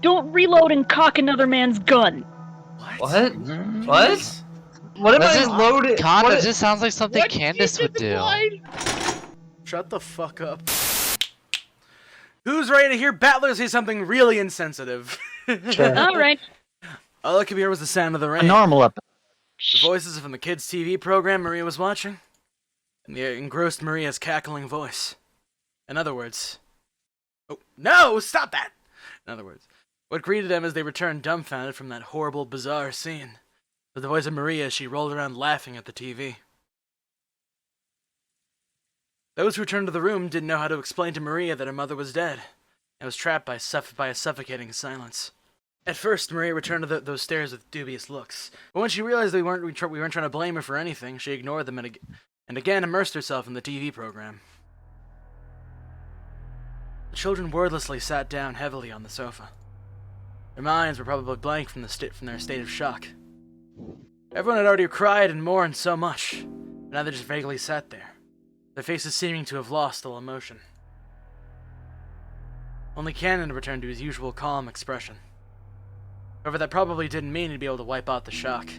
Don't reload and cock another man's gun. What? What? What am I loaded? God, that just sounds like something Candace would do. Shut the fuck up. Who's ready to hear Battler say something really insensitive? Sure. Alright. All I could hear was the sound of the rain. A normal episode. The voices from the kids' TV program Maria was watching, and the engrossed Maria's cackling voice. In other words... Oh, no! Stop that! In other words, what greeted them as they returned dumbfounded from that horrible, bizarre scene was the voice of Maria as she rolled around laughing at the TV. Those who returned to the room didn't know how to explain to Maria that her mother was dead, and was trapped by a suffocating silence. At first, Maria returned to those stairs with dubious looks, but when she realized we weren't trying to blame her for anything, she ignored them and again immersed herself in the TV program. The children wordlessly sat down heavily on the sofa. Their minds were probably blank from their state of shock. Everyone had already cried and mourned so much, but now they just vaguely sat there, their faces seeming to have lost all emotion. Only Cannon returned to his usual calm expression. However, that probably didn't mean he'd be able to wipe out the shock.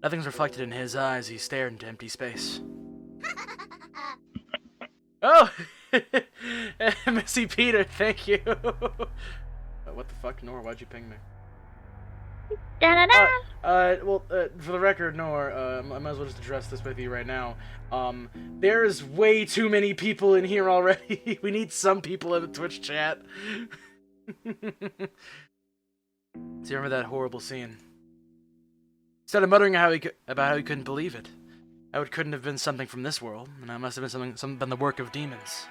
Nothing's reflected in his eyes. He stared into empty space. Oh! Missy Peter, thank you! What the fuck, Nor? Why'd you ping me? For the record, Nor, I might as well just address this with you right now. There's way too many people in here already. We need some people in the Twitch chat. Do you remember that horrible scene? He started muttering about how he couldn't believe it. How it couldn't have been something from this world, and how it must have been the work of demons.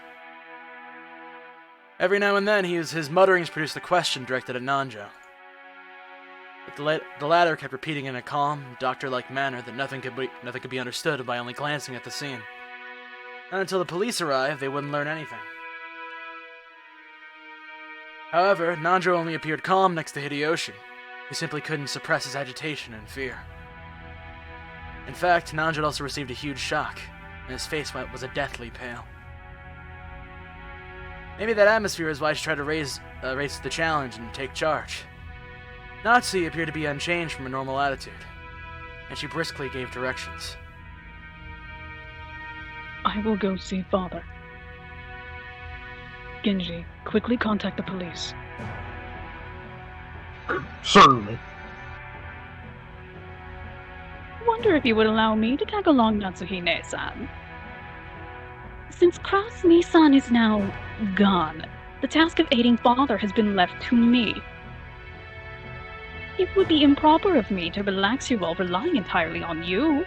Every now and then, his mutterings produced a question directed at Nanjo. But the latter kept repeating in a calm, doctor-like manner that nothing could be understood by only glancing at the scene. And until the police arrived, they wouldn't learn anything. However, Nanjo only appeared calm next to Hideyoshi, who simply couldn't suppress his agitation and fear. In fact, Nanjo had also received a huge shock, and his face was a deathly pale. Maybe that atmosphere is why she tried to raise the challenge and take charge. Natsu appeared to be unchanged from her normal attitude, and she briskly gave directions. I will go see father. Genji, quickly contact the police. Certainly. Wonder if you would allow me to tag along Natsuhine-san. Since Cross-Nissan is now gone, the task of aiding father has been left to me. It would be improper of me to relax you while relying entirely on you.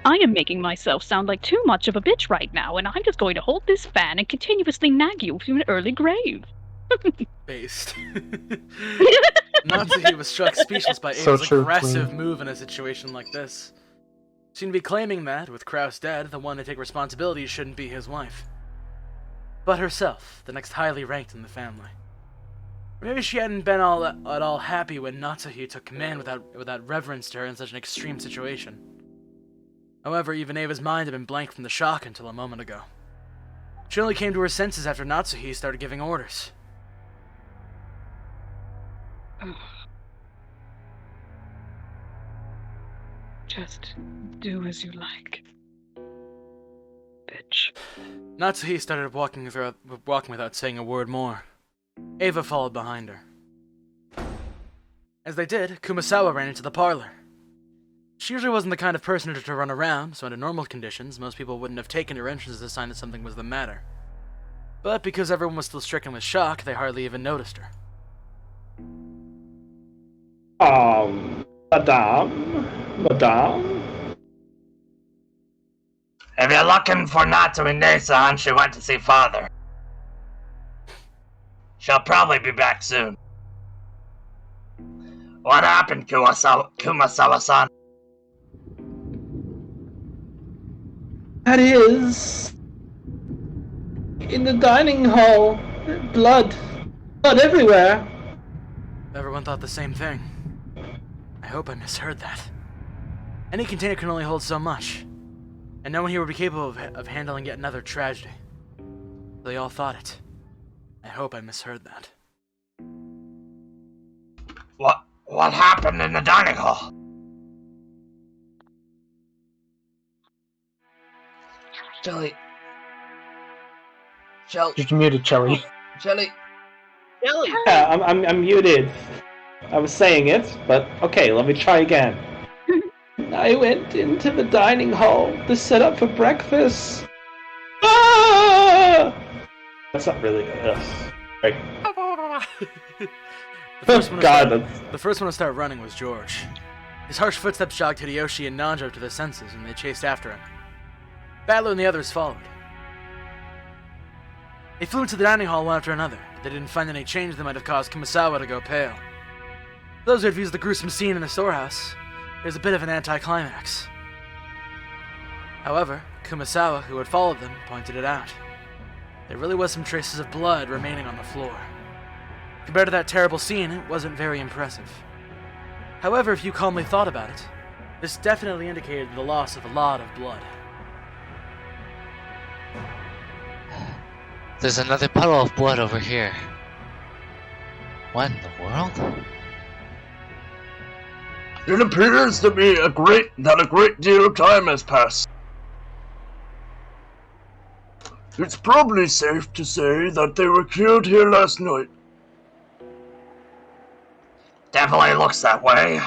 I am making myself sound like too much of a bitch right now, and I'm just going to hold this fan and continuously nag you to an early grave. Based. Natsuhi was struck speechless by Ava's aggressive move in a situation like this. She seemed to be claiming that, with Kraus dead, the one to take responsibility shouldn't be his wife, but herself, the next highly ranked in the family. Or maybe she hadn't been at all happy when Natsuhi took command without reverence to her in such an extreme situation. However, even Ava's mind had been blank from the shock until a moment ago. She only came to her senses after Natsuhi started giving orders. Just do as you like, bitch. Natsuhi started walking without saying a word more. Ava followed behind her. As they did, Kumasawa ran into the parlor. She usually wasn't the kind of person to run around, so under normal conditions, most people wouldn't have taken her entrance as a sign that something was the matter. But because everyone was still stricken with shock, they hardly even noticed her. Madame? If you're looking for Natsuhine-san, she went to see father. She'll probably be back soon. What happened, Kumasawa-san? That is... in the dining hall. Blood. Blood everywhere. Everyone thought the same thing. I hope I misheard that. Any container can only hold so much, and no one here would be capable of handling yet another tragedy. They all thought it. I hope I misheard that. What happened in the dining hall? Shelly. You're muted, Chelly. Shelly. Yeah, I'm muted. I was saying it, but okay, let me try again. I went into the dining hall to set up for breakfast. Ah! That's not really right. The first one to start running was George. His harsh footsteps jogged Hideyoshi and Nanjo to their senses, and they chased after him. Battler and the others followed. They flew into the dining hall one after another, but they didn't find any change that might have caused Kumasawa to go pale. For those who had viewed the gruesome scene in the storehouse, it was a bit of an anticlimax. However, Kumasawa, who had followed them, pointed it out. There really was some traces of blood remaining on the floor. Compared to that terrible scene, it wasn't very impressive. However, if you calmly thought about it, this definitely indicated the loss of a lot of blood. There's another puddle of blood over here. What in the world? It appears to me that a great deal of time has passed. It's probably safe to say that they were killed here last night. Definitely looks that way.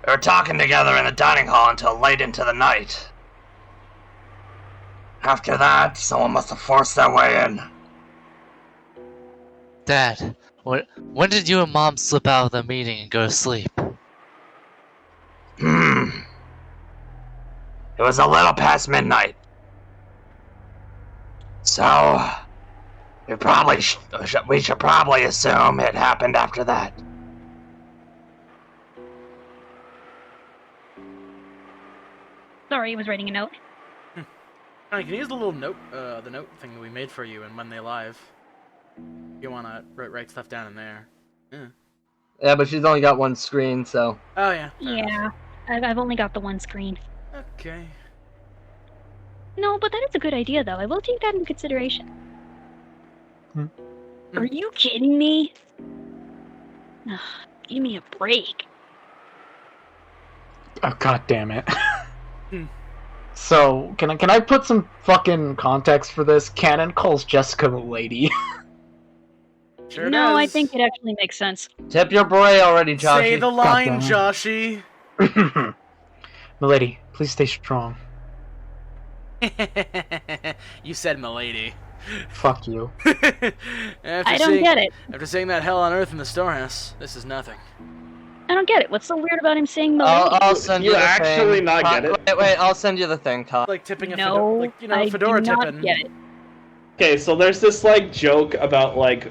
They were talking together in the dining hall until late into the night. After that, someone must have forced their way in. Dad, when did you and Mom slip out of the meeting and go to sleep? It was a little past midnight. So, we should probably assume it happened after that. Sorry, I was writing a note. Alright, can you use the little note, the note thing that we made for you in Monday Live? You wanna write stuff down in there. Yeah. Yeah, but she's only got one screen, so... Oh, yeah. Yeah, I've only got the one screen. Okay. No, but that is a good idea, though. I will take that into consideration. Are you kidding me? Ugh, give me a break. Oh, god damn it. So, can I put some fucking context for this? Canon calls Jessica Milady. Sure No, does. I think it actually makes sense. Tip your boy already, Joshy. Say the line, Goddamn. Joshy. Milady, please stay strong. You said milady. Fuck you. I don't get it. After seeing that hell on earth in the storehouse, this is nothing. I don't get it. What's so weird about him saying milady? I'll send you You the actually thing. not get it? Wait, I'll send you the thing, Todd. Like tipping a No, fedora, like, you know, I fedora do not tipping. get it. Okay, so there's this, like, joke about, like,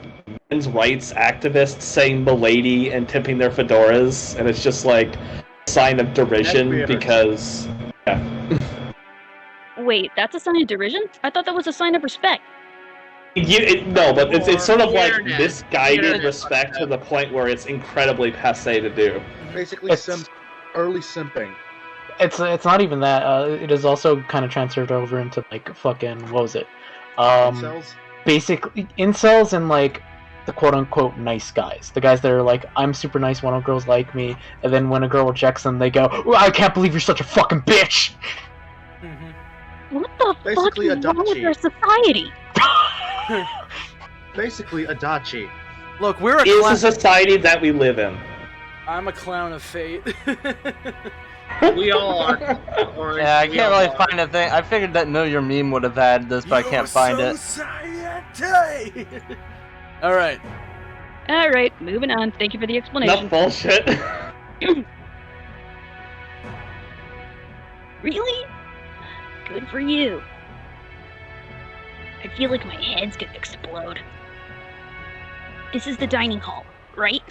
men's rights activists saying milady and tipping their fedoras, and it's just, like, a sign of derision because... Yeah. Wait, that's a sign of derision? I thought that was a sign of respect. No, but it's sort of like Weirdness. misguided Weirdness. respect to the point where it's incredibly passe to do. Basically, early simping. It's not even that. It is also kind of transferred over into like fucking what was it? Incels? Basically incels and like the quote unquote nice guys, the guys that are like I'm super nice when all girls like me, and then when a girl rejects them, they go, well, I can't believe you're such a fucking bitch. What the Basically fuck a is wrong with Dachi. our society? Basically, a dachi. Look, we're a It's clown. a society that we live in. I'm a clown of fate. We all are. Yeah, I can't really find a thing. I figured that Know Your Meme would have had this, but I can't find it. Alright. Alright, moving on. Thank you for the explanation. Enough bullshit. Really? Good for you. I feel like my head's gonna explode. This is the dining hall, right?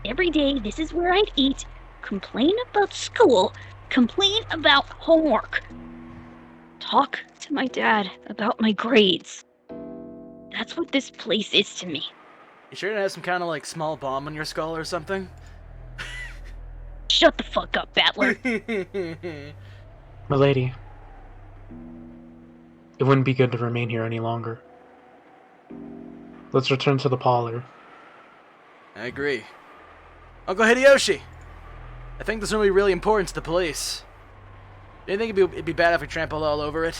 Every day, this is where I'd eat, complain about school, complain about homework, talk to my dad about my grades. That's what this place is to me. You sure it has some kind of like small bomb on your skull or something? Shut the fuck up, Battler. Milady, it wouldn't be good to remain here any longer. Let's return to the parlor. I agree. Uncle Hideyoshi! I think this will be really important to the police. Do you think it'd be bad if we trampled all over it?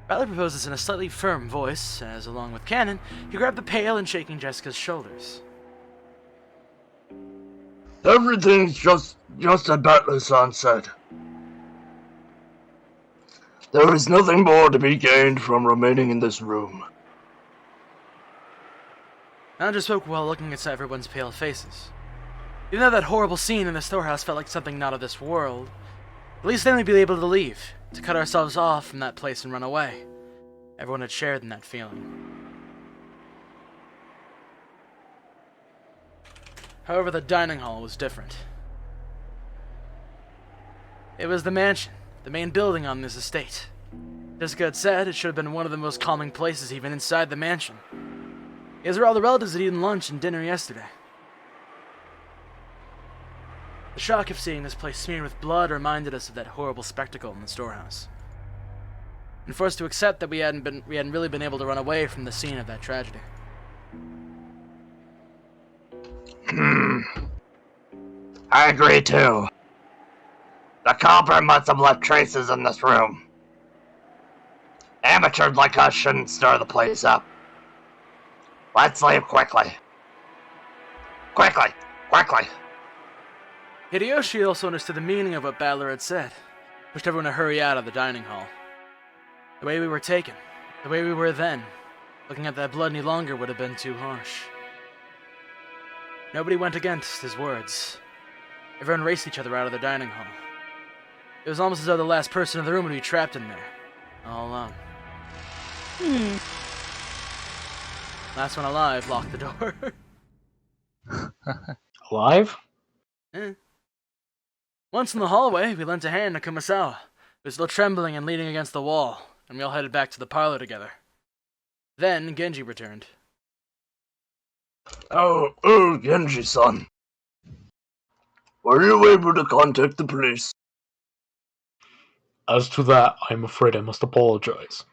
Bradley proposes in a slightly firm voice, as along with Cannon, he grabbed the pail and shaking Jessica's shoulders. Everything's just as Butler-san said. There is nothing more to be gained from remaining in this room. Andrew spoke while looking inside everyone's pale faces. Even though that horrible scene in the storehouse felt like something not of this world, at least then we'd be able to leave, to cut ourselves off from that place and run away. Everyone had shared in that feeling. However, the dining hall was different. It was the mansion, the main building on this estate. Jessica had said it should have been one of the most calming places even inside the mansion. These were all the relatives had eaten lunch and dinner yesterday. The shock of seeing this place smeared with blood reminded us of that horrible spectacle in the storehouse, and forced us to accept that we hadn't really been able to run away from the scene of that tragedy. I agree too. The culprit must have left traces in this room. Amateurs like us shouldn't stir the place up. Let's leave quickly. Quickly! Hideyoshi also understood the meaning of what Battler had said, pushed everyone to hurry out of the dining hall. The way we were taken, the way we were then, looking at that blood any longer would have been too harsh. Nobody went against his words. Everyone raced each other out of the dining hall. It was almost as though the last person in the room would be trapped in there, all alone. Last one alive locked the door. Alive? Once in the hallway, we lent a hand to Kumasawa, who was still trembling and leaning against the wall, and we all headed back to the parlor together. Then Genji returned. Oh, Genji-san. Were you able to contact the police? As to that, I'm afraid I must apologize.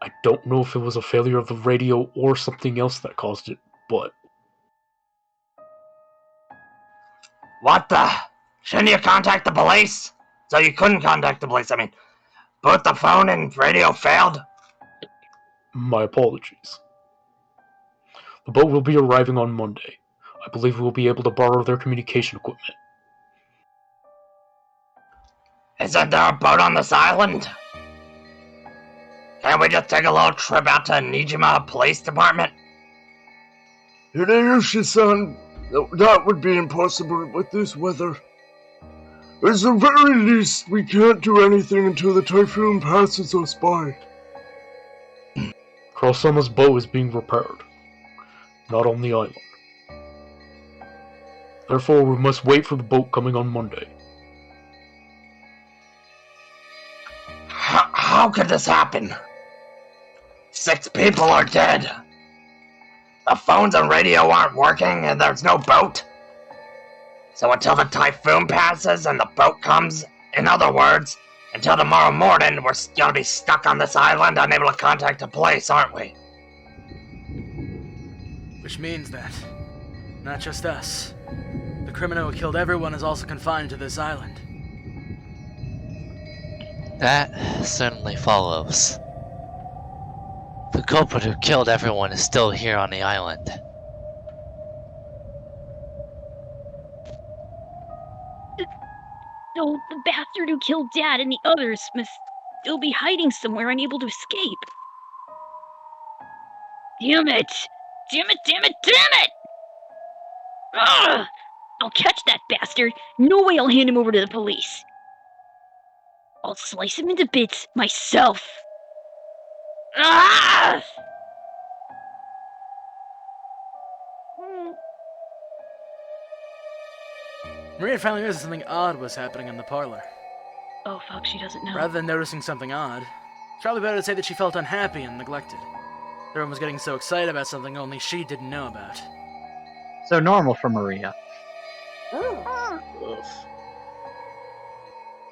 I don't know if it was a failure of the radio or something else that caused it, but... What the? Shouldn't you contact the police? So you couldn't contact the police, I mean. Both the phone and radio failed? My apologies. The boat will be arriving on Monday. I believe we will be able to borrow their communication equipment. Isn't there a boat on this island? Can't we just take a little trip out to Nijima Police Department? Hideyoshi-san, that would be impossible with this weather. At the very least, we can't do anything until the typhoon passes us by. Kurosama's boat is being repaired, not on the island. Therefore, we must wait for the boat coming on Monday. How could this happen? 6 people are dead. The phones and radio aren't working and there's no boat. So until the typhoon passes and the boat comes, in other words, until tomorrow morning, we're gonna be stuck on this island, unable to contact the police, aren't we? Which means that, not just us, the criminal who killed everyone is also confined to this island. That certainly follows. The culprit who killed everyone is still here on the island. So the bastard who killed Dad and the others must still be hiding somewhere, unable to escape. Damn it! Damn it! Ugh! I'll catch that bastard. No way I'll hand him over to the police. I'll slice him into bits myself. Ah! Maria finally realized something odd was happening in the parlor. Oh fuck, she doesn't know. Rather than noticing something odd, it's probably better to say that she felt unhappy and neglected. Everyone was getting so excited about something only she didn't know about. So normal for Maria.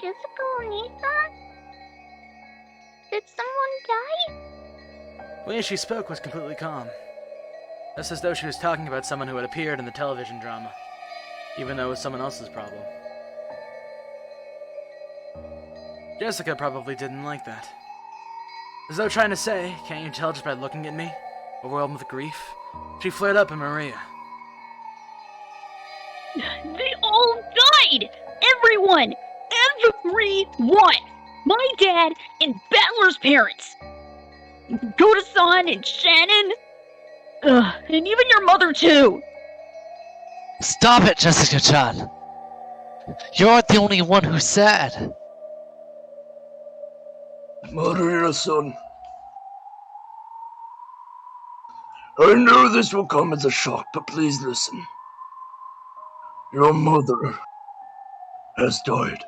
Jessica Onisa? Did someone die? The way she spoke was completely calm, just as though she was talking about someone who had appeared in the television drama, even though it was someone else's problem. Jessica probably didn't like that. As though trying to say, can't you tell just by looking at me, overwhelmed with grief? She flared up at Maria. They all died! Everyone! Everyone! My dad and Battler's parents! Goda-san and Shannon! And even your mother, too! Stop it, Jessica-chan! You aren't the only one who's sad. Maria-san. I know this will come as a shock, but please listen. Your mother has died.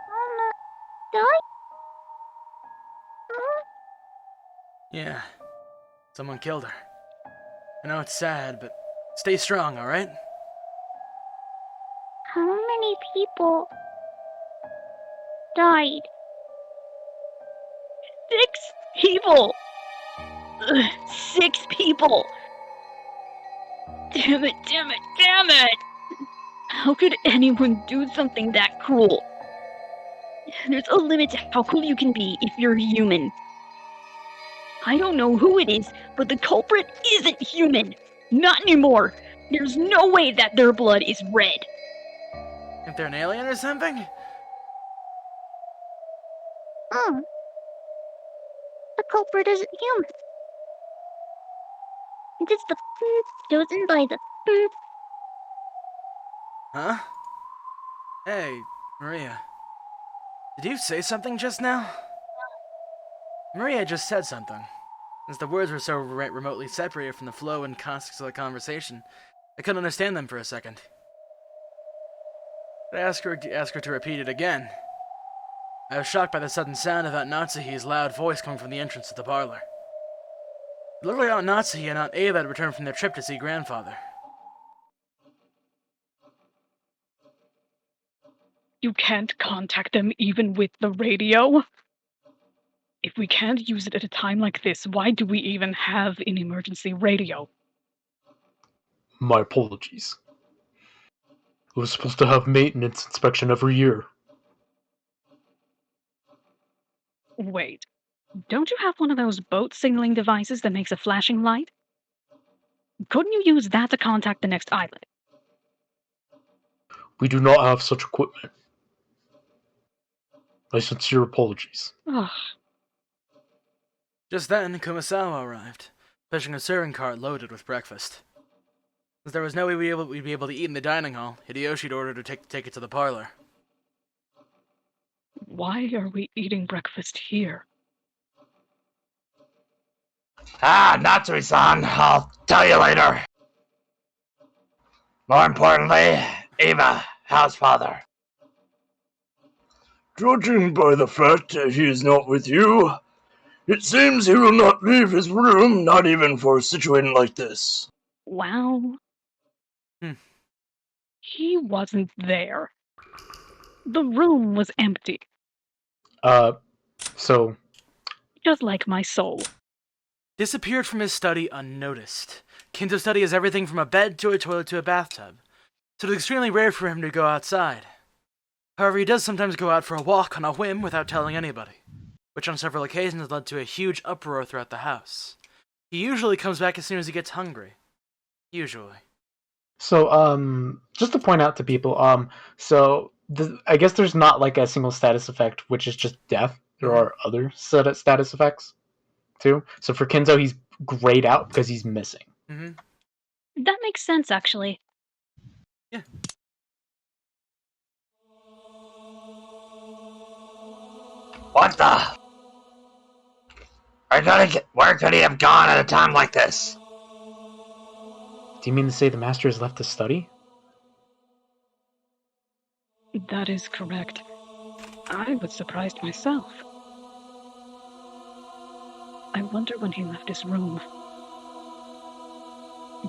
Mama died? Yeah, someone killed her. I know it's sad, but stay strong, alright? How many people died? 6 people! 6 people! Damn it, damn it, damn it! How could anyone do something that cruel? There's a limit to how cool you can be if you're human. I don't know who it is, but the culprit isn't human! Not anymore! There's no way that their blood is red! If they're an alien or something? The culprit isn't human. It is the chosen by the Huh? Hey, Maria. Did you say something just now? Maria just said something. Since the words were so remotely separated from the flow and context of the conversation, I couldn't understand them for a second. I asked her to repeat it again. I was shocked by the sudden sound of Aunt Natsuhi's loud voice coming from the entrance to the parlor. It looked like Aunt Natsuhi and Aunt Ava had returned from their trip to see grandfather. You can't contact them even with the radio? If we can't use it at a time like this, why do we even have an emergency radio? My apologies. It was supposed to have maintenance inspection every year. Wait, don't you have one of those boat signaling devices that makes a flashing light? Couldn't you use that to contact the next island? We do not have such equipment. My sincere apologies. Ugh. Just then, Kumasawa arrived, pushing a serving cart loaded with breakfast. Since there was no way we'd be able to eat in the dining hall, Hideyoshi'd ordered to take it to the parlor. Why are we eating breakfast here? Natsui-san, I'll tell you later. More importantly, Eva, how's father? Judging by the fact that he is not with you, it seems he will not leave his room, not even for a situation like this. Wow. He wasn't there. The room was empty. So... Just like my soul. Disappeared from his study unnoticed. Kinzo's study is everything from a bed to a toilet to a bathtub, so it's extremely rare for him to go outside. However, he does sometimes go out for a walk on a whim without telling anybody, which on several occasions has led to a huge uproar throughout the house. He usually comes back as soon as he gets hungry. Usually. So, just to point out to people, I guess there's not like a single status effect, which is just death. There are other status effects, too. So for Kinzo, he's grayed out because he's missing. Mm-hmm. That makes sense, actually. Yeah. What the? Where could he have gone at a time like this? Do you mean to say the master has left the study? That is correct. I was surprised myself. I wonder when he left his room.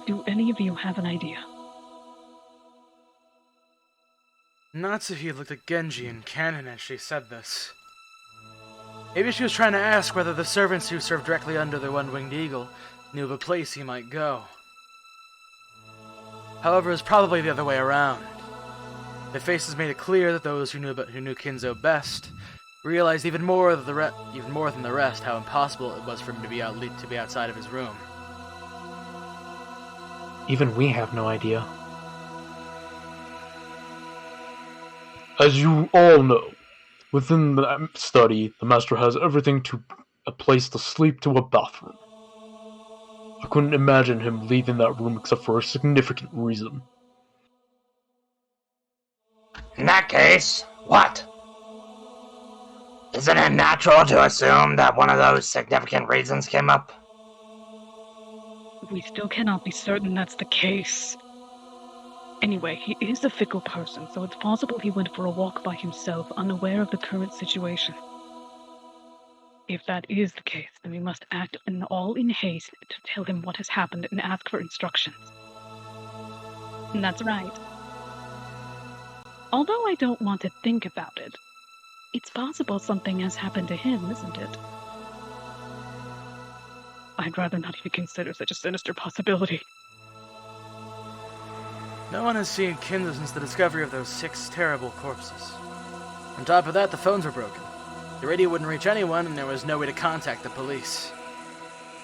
Do any of you have an idea? Natsuhi looked at Genji and Canon as she said this. Maybe she was trying to ask whether the servants who served directly under the one-winged eagle knew of a place he might go. However, it was probably the other way around. The faces made it clear that those who knew Kinzo best realized even more than the rest how impossible it was for him to be outside of his room. Even we have no idea. As you all know, within the study, the master has everything to a place to sleep to a bathroom. I couldn't imagine him leaving that room except for a significant reason. In that case, what? Isn't it natural to assume that one of those significant reasons came up? We still cannot be certain that's the case. Anyway, he is a fickle person, so it's possible he went for a walk by himself, unaware of the current situation. If that is the case, then we must act all in haste to tell him what has happened and ask for instructions. And that's right. Although I don't want to think about it, it's possible something has happened to him, isn't it? I'd rather not even consider such a sinister possibility. No one has seen Kinzo since the discovery of those 6 terrible corpses. On top of that, the phones were broken. The radio wouldn't reach anyone, and there was no way to contact the police.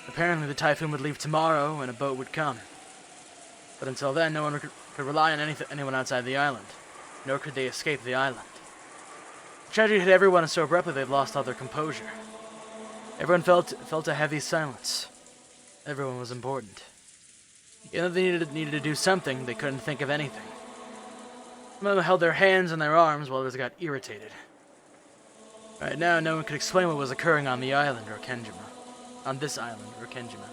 Apparently, the typhoon would leave tomorrow, and a boat would come. But until then, no one could rely on anyone outside the island, nor could they escape the island. The tragedy hit everyone so abruptly they'd lost all their composure. Everyone felt a heavy silence. Everyone was important. Even though they needed to do something, they couldn't think of anything. Some of them held their hands and their arms while others got irritated. Right now, no one could explain what was occurring on the island or Kenjima. On this island or Kenjima.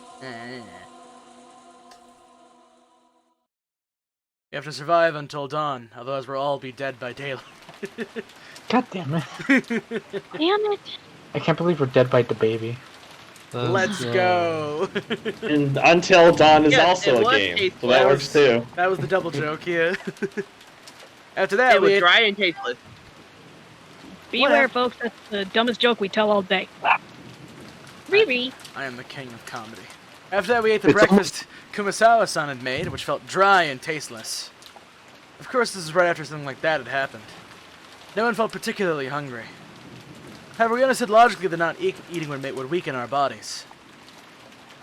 You have to survive until dawn, otherwise we'll all be dead by daylight. God damn it. Damn it. I can't believe we're dead by the baby. Let's go! And Until Dawn is also a game, so that works too. That was the double joke, yeah. After that, it was dry and tasteless. Beware, folks, that's the dumbest joke we tell all day. Riri. I am the king of comedy. After that, we ate the breakfast Kumasawa-san had made, which felt dry and tasteless. Of course, this is right after something like that had happened. No one felt particularly hungry. However, we understood logically that not eating would weaken our bodies.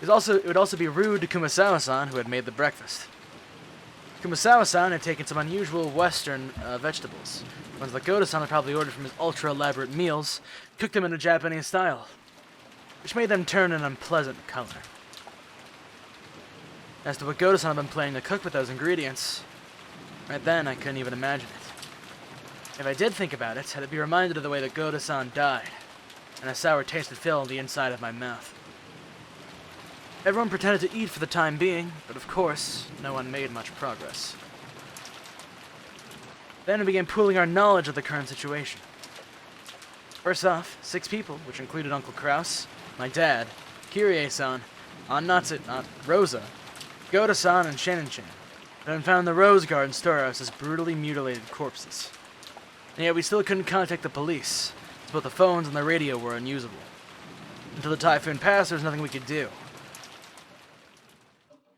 It would also be rude to Kumasawa-san, who had made the breakfast. Kumasawa-san had taken some unusual Western vegetables, ones that Goda-san had probably ordered from his ultra-elaborate meals, cooked them in a Japanese style, which made them turn an unpleasant color. As to what Goda-san had been planning to cook with those ingredients, right then I couldn't even imagine it. If I did think about it, I'd be reminded of the way that Goda-san died, and a sour taste would fill the inside of my mouth. Everyone pretended to eat for the time being, but of course, no one made much progress. Then we began pooling our knowledge of the current situation. First off, 6 people, which included Uncle Kraus, my dad, Kirie-san, Rosa, Goda-san, and Shannon-chan, had been found in the Rose Garden storehouse as brutally mutilated corpses. And yet we still couldn't contact the police, as both the phones and the radio were unusable. Until the typhoon passed, there was nothing we could do.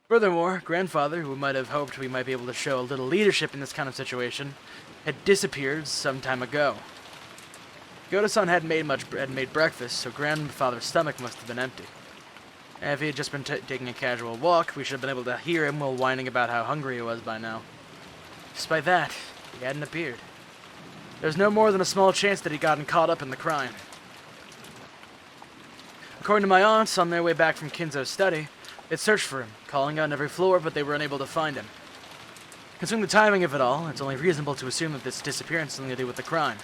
Furthermore, Grandfather, who might have hoped we might be able to show a little leadership in this kind of situation, had disappeared some time ago. Goda-san hadn't made breakfast, so Grandfather's stomach must have been empty. And if he had just been taking a casual walk, we should have been able to hear him while whining about how hungry he was by now. Despite that, he hadn't appeared. There was no more than a small chance that he'd gotten caught up in the crime. According to my aunts, on their way back from Kinzo's study, they'd searched for him, calling out on every floor, but they were unable to find him. Considering the timing of it all, it's only reasonable to assume that this disappearance has something to do with the crime.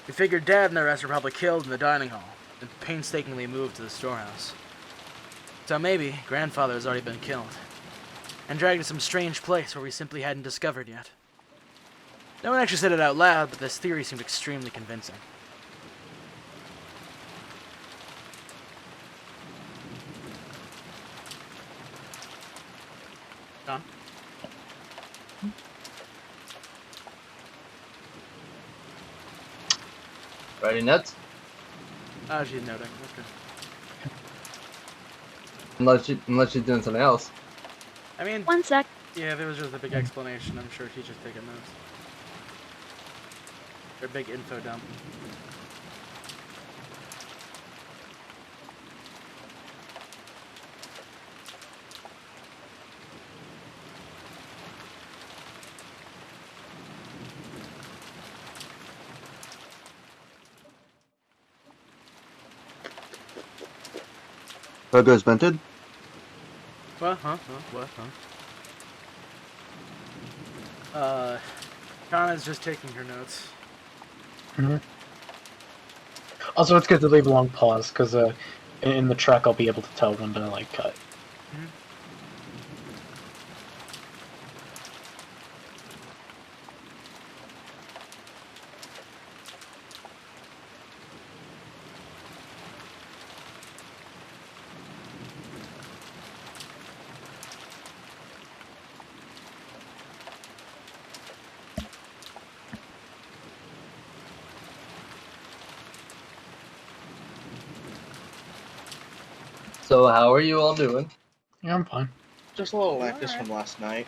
We figured Dad and the rest were probably killed in the dining hall, and painstakingly moved to the storehouse. So maybe Grandfather has already been killed, and dragged to some strange place where we simply hadn't discovered yet. No one actually said it out loud, but this theory seemed extremely convincing. John? Writing notes? Oh, she's noting. Okay. Unless she's doing something else. I mean, One sec. yeah, there was just a big explanation. I'm sure she's just taking notes. Or a big info dump. Burgers vented? What? Huh? Kana's just taking her notes. Mm-hmm. Also, it's good to leave a long pause, because in the track I'll be able to tell when to, like, cut. Mm-hmm. So how are you all doing? Yeah, I'm fine. Just a little anxious from last night.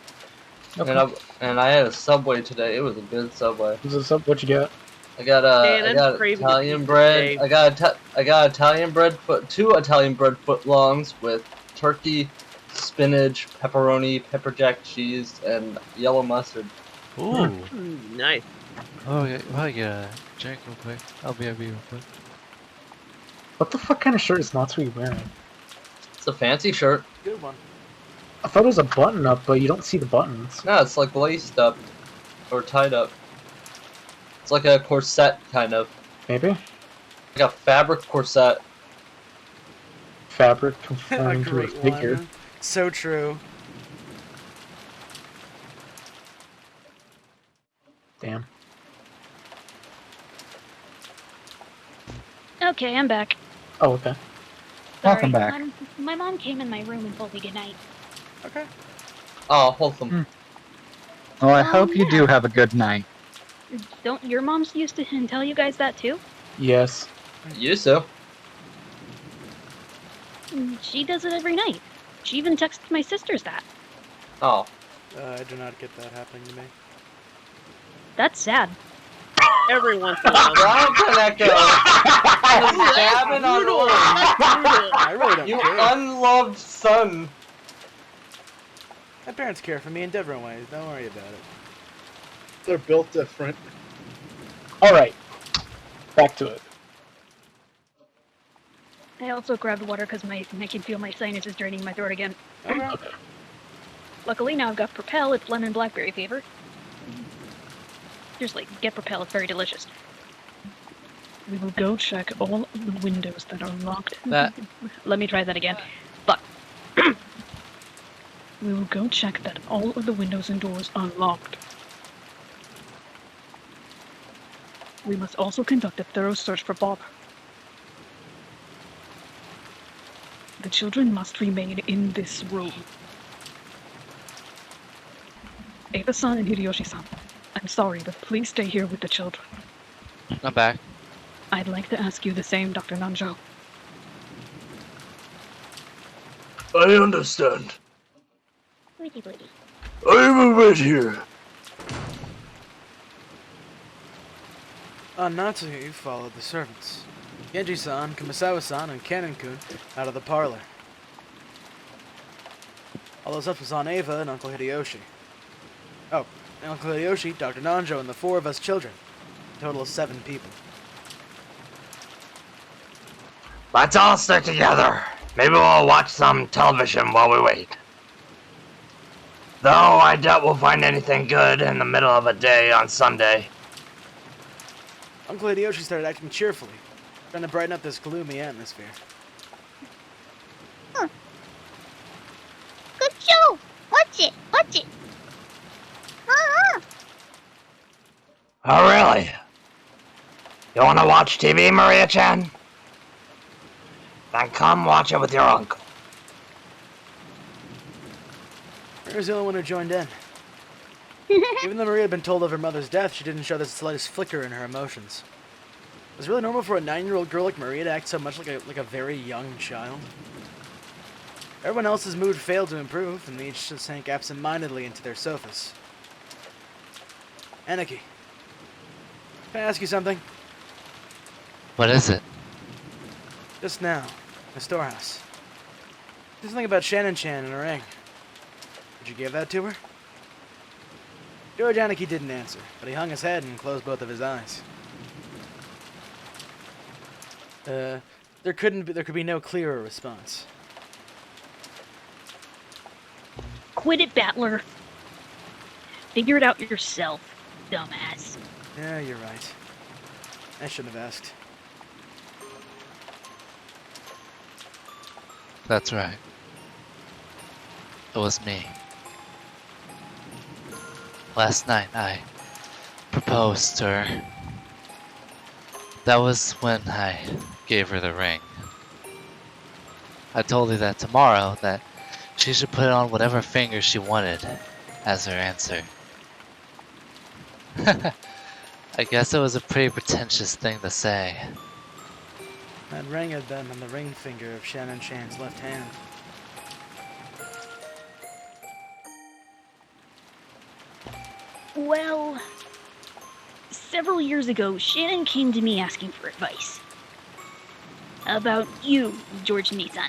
Okay. And I had a Subway today. It was a good Subway. What'd you get? I got Italian bread. I got Italian bread two Italian bread footlongs with turkey, spinach, pepperoni, pepper jack cheese, and yellow mustard. Ooh. Nice. Oh, yeah. Well, yeah. Drink real quick. I'll be real quick. What the fuck kind of shirt is Natsui wearing? It's a fancy shirt. Good one. I thought it was a button up, but you don't see the buttons. No, it's like laced up or tied up. It's like a corset, kind of. Maybe? Like a fabric corset. Fabric conforming to a figure. One. So true. Damn. Okay, I'm back. Oh, okay. Welcome back. My mom came in my room and told me goodnight. Okay. Oh, wholesome. Well, I hope you do have a good night. Don't your moms used to tell you guys that too? Yes. Used to. She does it every night. She even texts my sisters that. Oh. I do not get that happening to me. That's sad. Every once in a while. Umineko! I really don't You care. unloved son. My parents care for me in different ways. Don't worry about it. They're built different. Alright. Back to it. I also grabbed water because I can feel my sinus is draining my throat again. Okay. Luckily now I've got Propel, it's lemon blackberry flavor. Seriously, get Propel, it's very delicious. We will go check all of the windows that are locked. Let me try that again. Fuck. We will go check that all of the windows and doors are locked. We must also conduct a thorough search for Bob. The children must remain in this room. Ava-san and Hideyoshi-san, I'm sorry, but please stay here with the children. I'm back. I'd like to ask you the same, Dr. Nanjo. I understand. Woody woody. I'm right here. On Natsuhi, you followed the servants. Genji-san, Kumasawa-san, and Kanon-kun out of the parlor. All those up was on Ava and Uncle Hideyoshi. Oh, and Uncle Hideyoshi, Dr. Nanjo, and the four of us children. A total of 7 people. Let's all stick together. Maybe we'll watch some television while we wait. Though I doubt we'll find anything good in the middle of a day on Sunday. Uncle Hideyoshi started acting cheerfully, trying to brighten up this gloomy atmosphere. Huh. Good show! Watch it! Watch it! Oh, really? You want to watch TV, Maria-chan? Then come watch it with your uncle. Maria's the only one who joined in. Even though Maria had been told of her mother's death, she didn't show the slightest flicker in her emotions. Is it really normal for a 9-year-old girl like Maria to act so much like a very young child? Everyone else's mood failed to improve, and they each just sank absent-mindedly into their sofas. Aniki, can I ask you something? What is it? Just now, in the storehouse. There's something about Shannon-chan and a ring. Did you give that to her? George Aniki didn't answer, but he hung his head and closed both of his eyes. There could be no clearer response. Quit it, Battler. Figure it out yourself, dumbass. Yeah, you're right. I shouldn't have asked. That's right. It was me. Last night I proposed to her. That was when I gave her the ring. I told her that tomorrow that she should put on whatever finger she wanted as her answer. I guess it was a pretty pretentious thing to say. That ring had been on the ring finger of Shannon-chan's left hand. Well, several years ago, Shannon came to me asking for advice. About you, George Nissan.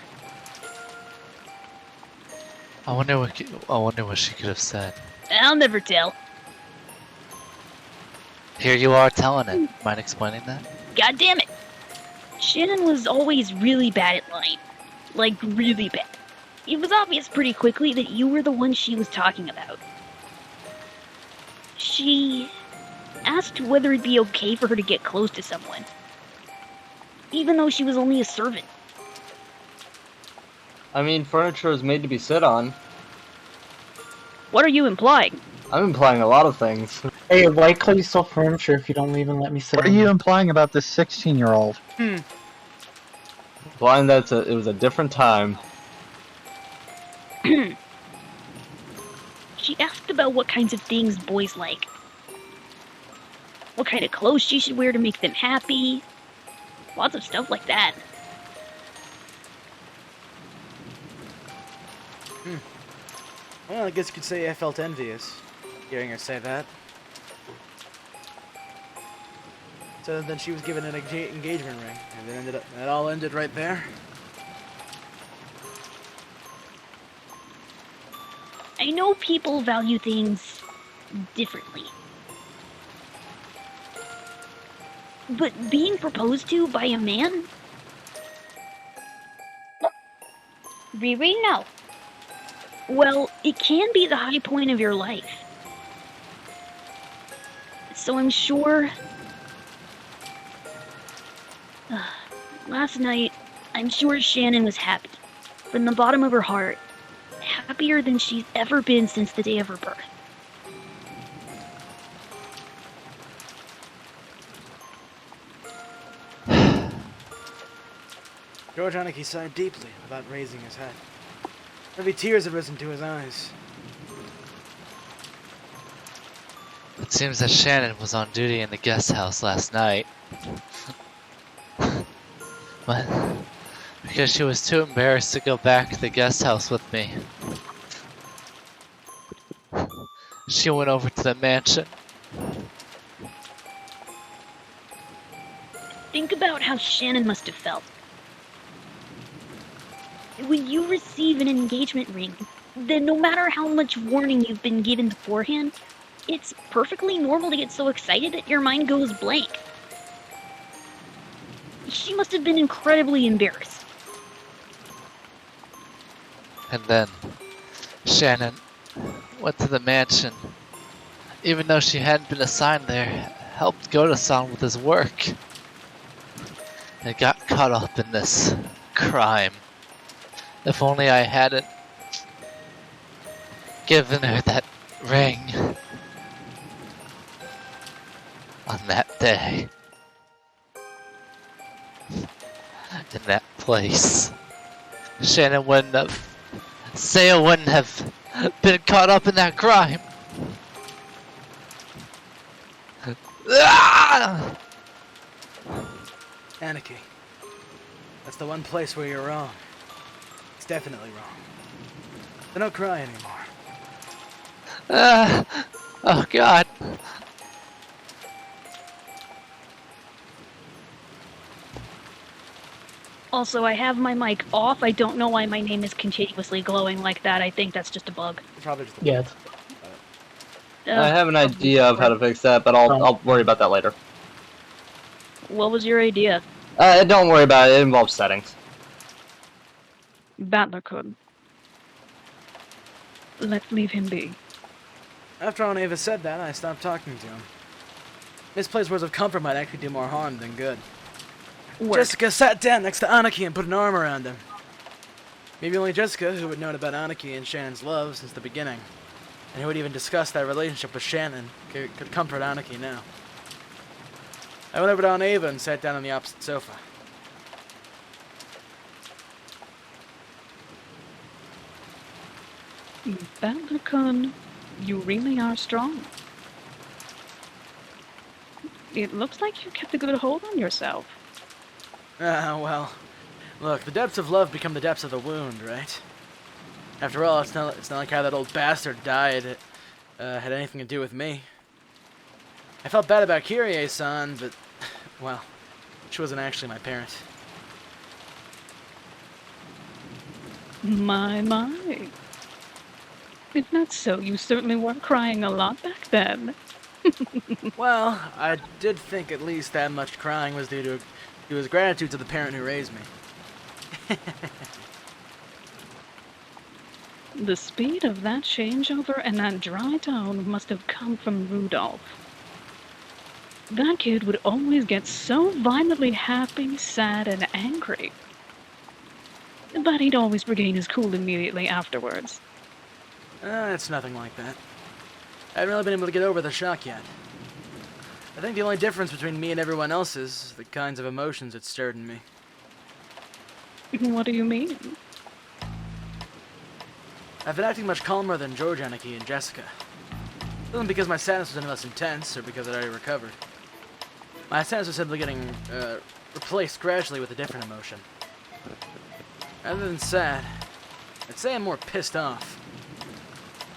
I wonder what she could have said. I'll never tell. Here you are telling it. Mind explaining that? God damn it! Shannon was always really bad at lying. Like, really bad. It was obvious pretty quickly that you were the one she was talking about. She asked whether it'd be okay for her to get close to someone, even though she was only a servant. I mean, furniture is made to be sit on. What are you implying? I'm implying a lot of things. Hey, why call you sell furniture if you don't even let me sit What are you implying about this 16-year-old? Blind, it was a different time. She asked about what kinds of things boys like. What kind of clothes she should wear to make them happy. Lots of stuff like that. Well, I guess you could say I felt envious, hearing her say that. So then she was given an engagement ring, and it all ended right there. I know people value things differently. But being proposed to by a man? Riri, no. Well, it can be the high point of your life. So I'm sure... Last night, I'm sure Shannon was happy. From the bottom of her heart. Happier than she's ever been since the day of her birth. George Aniki sighed deeply without raising his head. Maybe tears had risen to his eyes. It seems that Shannon was on duty in the guest house last night. But because she was too embarrassed to go back to the guest house with me, she went over to the mansion. Think about how Shannon must have felt. When you receive an engagement ring, then no matter how much warning you've been given beforehand, it's perfectly normal to get so excited that your mind goes blank. She must have been incredibly embarrassed. And then Shannon went to the mansion. Even though she hadn't been assigned there, helped Goto-san with his work. And got caught up in this crime. If only I hadn't given her that ring on that day. In that place. Shannon wouldn't have... Saya wouldn't have been caught up in that crime. Ah! Anarchy. That's the one place where you're wrong. It's definitely wrong. So don't cry anymore. Oh God. Also, I have my mic off. I don't know why my name is continuously glowing like that. I think that's just a bug. Probably just a Yeah. I have an idea of how to fix that, but I'll worry about that later. What was your idea? Don't worry about it. It involves settings. Battler could. Let's leave him be. After Aunt Ava said that, I stopped talking to him. Misplaced words of comfort might actually do more harm than good. Jessica sat down next to Anarchy and put an arm around him. Maybe only Jessica, who had known about Anarchy and Shannon's love since the beginning, and who had even discussed that relationship with Shannon, could comfort Anarchy now. I went over to Aunt Ava and sat down on the opposite sofa. Battler-kun, you really are strong. It looks like you kept a good hold on yourself. Well, look, the depths of love become the depths of the wound, right? After all, it's not like how that old bastard died had anything to do with me. I felt bad about Kyrie-san, but, well, she wasn't actually my parent. My. If that's so, you certainly weren't crying a lot back then. Well, I did think at least that much crying was due to his gratitude to the parent who raised me. The speed of that changeover and that dry tone must have come from Rudolph. That kid would always get so violently happy, sad, and angry. But he'd always regain his cool immediately afterwards. It's nothing like that. I haven't really been able to get over the shock yet. I think the only difference between me and everyone else is the kinds of emotions it stirred in me. What do you mean? I've been acting much calmer than George, Anarchy, and Jessica. It wasn't because my sadness was any less intense, or because I'd already recovered. My sadness was simply getting replaced gradually with a different emotion. Rather than sad, I'd say I'm more pissed off.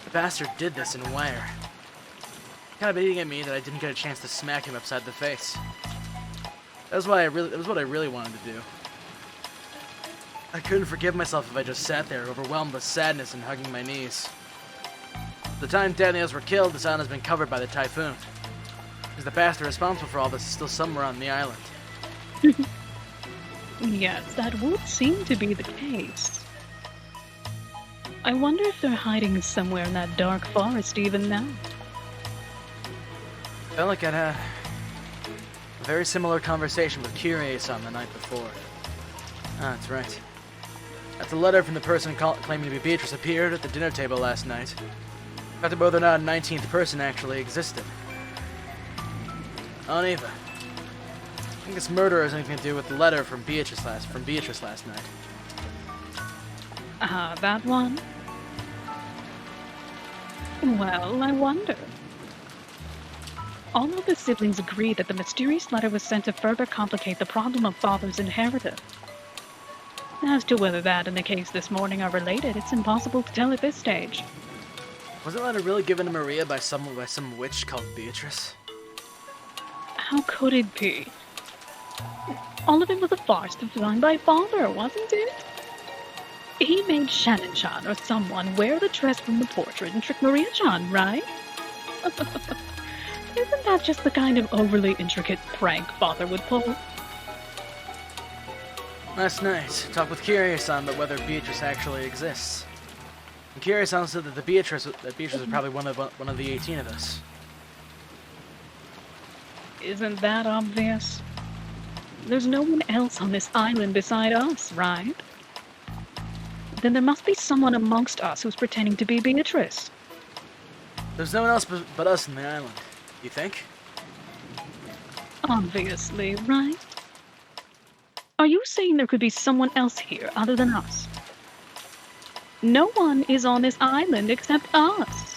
The bastard did this in Wire. Kind of eating at me that I didn't get a chance to smack him upside the face. That was what I really wanted to do. I couldn't forgive myself if I just sat there, overwhelmed with sadness and hugging my knees. The time Daniels were killed, this island has been covered by the typhoon. Is the bastard responsible for all this still somewhere on the island? Yes, that would seem to be the case. I wonder if they're hiding somewhere in that dark forest even now. Felt like I'd had a very similar conversation with Kyrie-san the night before. Ah, that's right. After the letter from the person claiming to be Beatrice appeared at the dinner table last night, after whether or not a 19th person actually existed. Aunt Ava. I think this murder has anything to do with the letter from Beatrice last night. That one? Well, I wonder. All of the siblings agree that the mysterious letter was sent to further complicate the problem of Father's inheritance. As to whether that and the case this morning are related, it's impossible to tell at this stage. Was the letter really given to Maria by some witch called Beatrice? How could it be? All of it was a farce designed by Father, wasn't it? He made Shannon-chan or someone wear the dress from the portrait and trick Maria-chan, right? Isn't that just the kind of overly intricate prank Father would pull? Last night, I talked with Kyrie-san about whether Beatrice actually exists. And Kyrie-san said that Beatrice was probably one of the 18 of us. Isn't that obvious? There's no one else on this island beside us, right? Then there must be someone amongst us who's pretending to be Beatrice. There's no one else but us in the island, you think? Obviously, right? Are you saying there could be someone else here other than us? No one is on this island except us.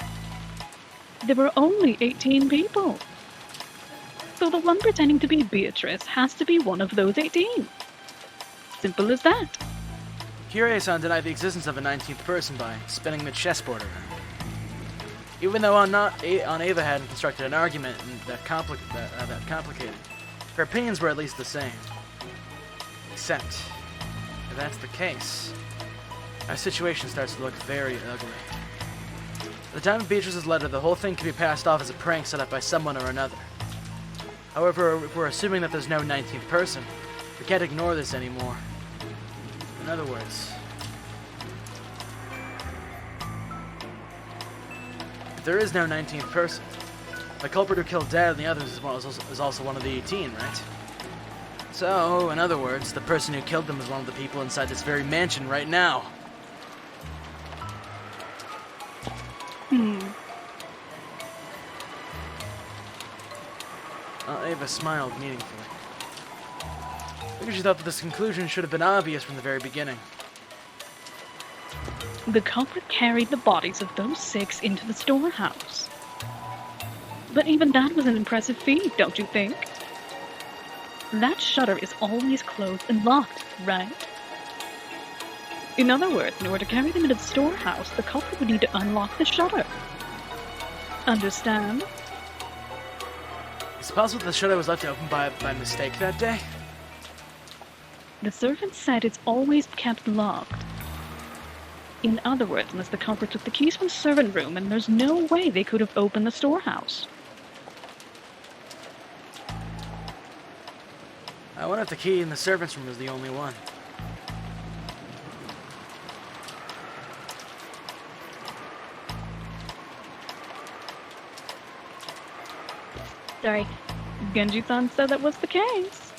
There were only 18 people. So the one pretending to be Beatrice has to be one of those 18. Simple as that. Kirei-san denied the existence of a 19th person by spinning the chessboard around. Even though Ava hadn't constructed an argument that complicated, her opinions were at least the same. Except, if that's the case, our situation starts to look very ugly. At the time of Beatrice's letter, the whole thing could be passed off as a prank set up by someone or another. However, if we're assuming that there's no 19th person, we can't ignore this anymore. In other words, if there is no 19th person, the culprit who killed Dad and the others is also one of the 18, right? So, in other words, the person who killed them is one of the people inside this very mansion right now. Ava smiled meaningfully. Because she thought that this conclusion should have been obvious from the very beginning. The culprit carried the bodies of those 6 into the storehouse. But even that was an impressive feat, don't you think? That shutter is always closed and locked, right? In other words, in order to carry them into the storehouse, the culprit would need to unlock the shutter. Understand? Is it possible the shutter was left open by mistake that day? The servant said it's always kept locked. In other words, unless the culprit took the keys from the servant room, and there's no way they could have opened the storehouse. I wonder if the key in the servant's room was the only one. Sorry, Genji-san said that was the case.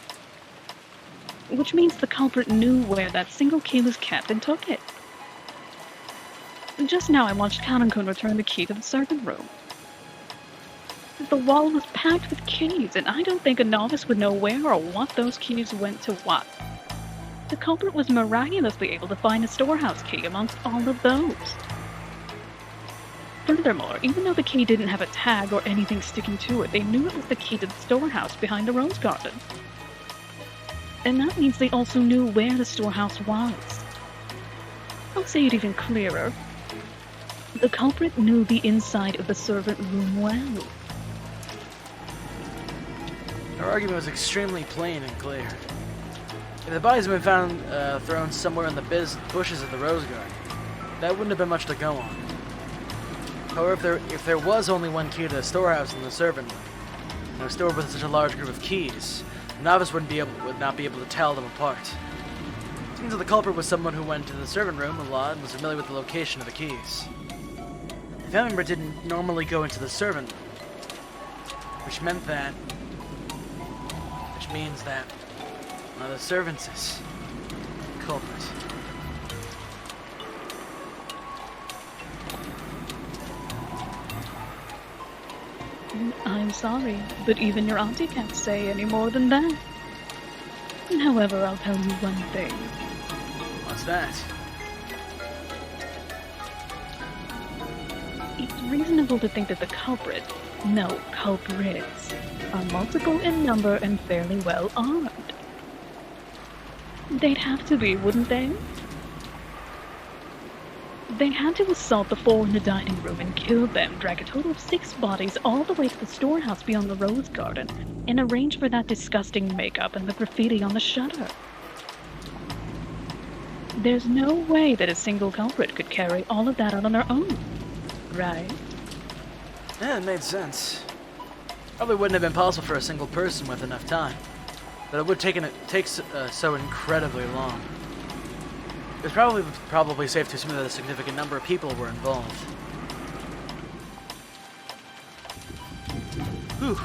Which means the culprit knew where that single key was kept and took it. Just now I watched Kanan-kun return the key to the servant room. The wall was packed with keys, and I don't think a novice would know where or what those keys went to what. The culprit was miraculously able to find a storehouse key amongst all of those. Furthermore, even though the key didn't have a tag or anything sticking to it, they knew it was the key to the storehouse behind the rose garden. And that means they also knew where the storehouse was. I'll say it even clearer. The culprit knew the inside of the servant room well. Her argument was extremely plain and clear. If the bodies had been found thrown somewhere in the bushes of the rose garden, that wouldn't have been much to go on. However, if there was only one key to the storehouse in the servant room, and a store with such a large group of keys, the novice would not be able to tell them apart. It seems that the culprit was someone who went to the servant room a lot and was familiar with the location of the keys. The family member didn't normally go into the servant room, which means that one of the servants is the culprit. I'm sorry, but even your auntie can't say any more than that. However, I'll tell you one thing. What's that? It's reasonable to think that the culprits, are multiple in number and fairly well armed. They'd have to be, wouldn't they? They had to assault the 4 in the dining room and kill them, drag a total of 6 bodies all the way to the storehouse beyond the rose garden, and arrange for that disgusting makeup and the graffiti on the shutter. There's no way that a single culprit could carry all of that out on their own, right? Yeah, it made sense. Probably wouldn't have been possible for a single person with enough time, but it would take so incredibly long. It's probably safe to assume that a significant number of people were involved. Whew.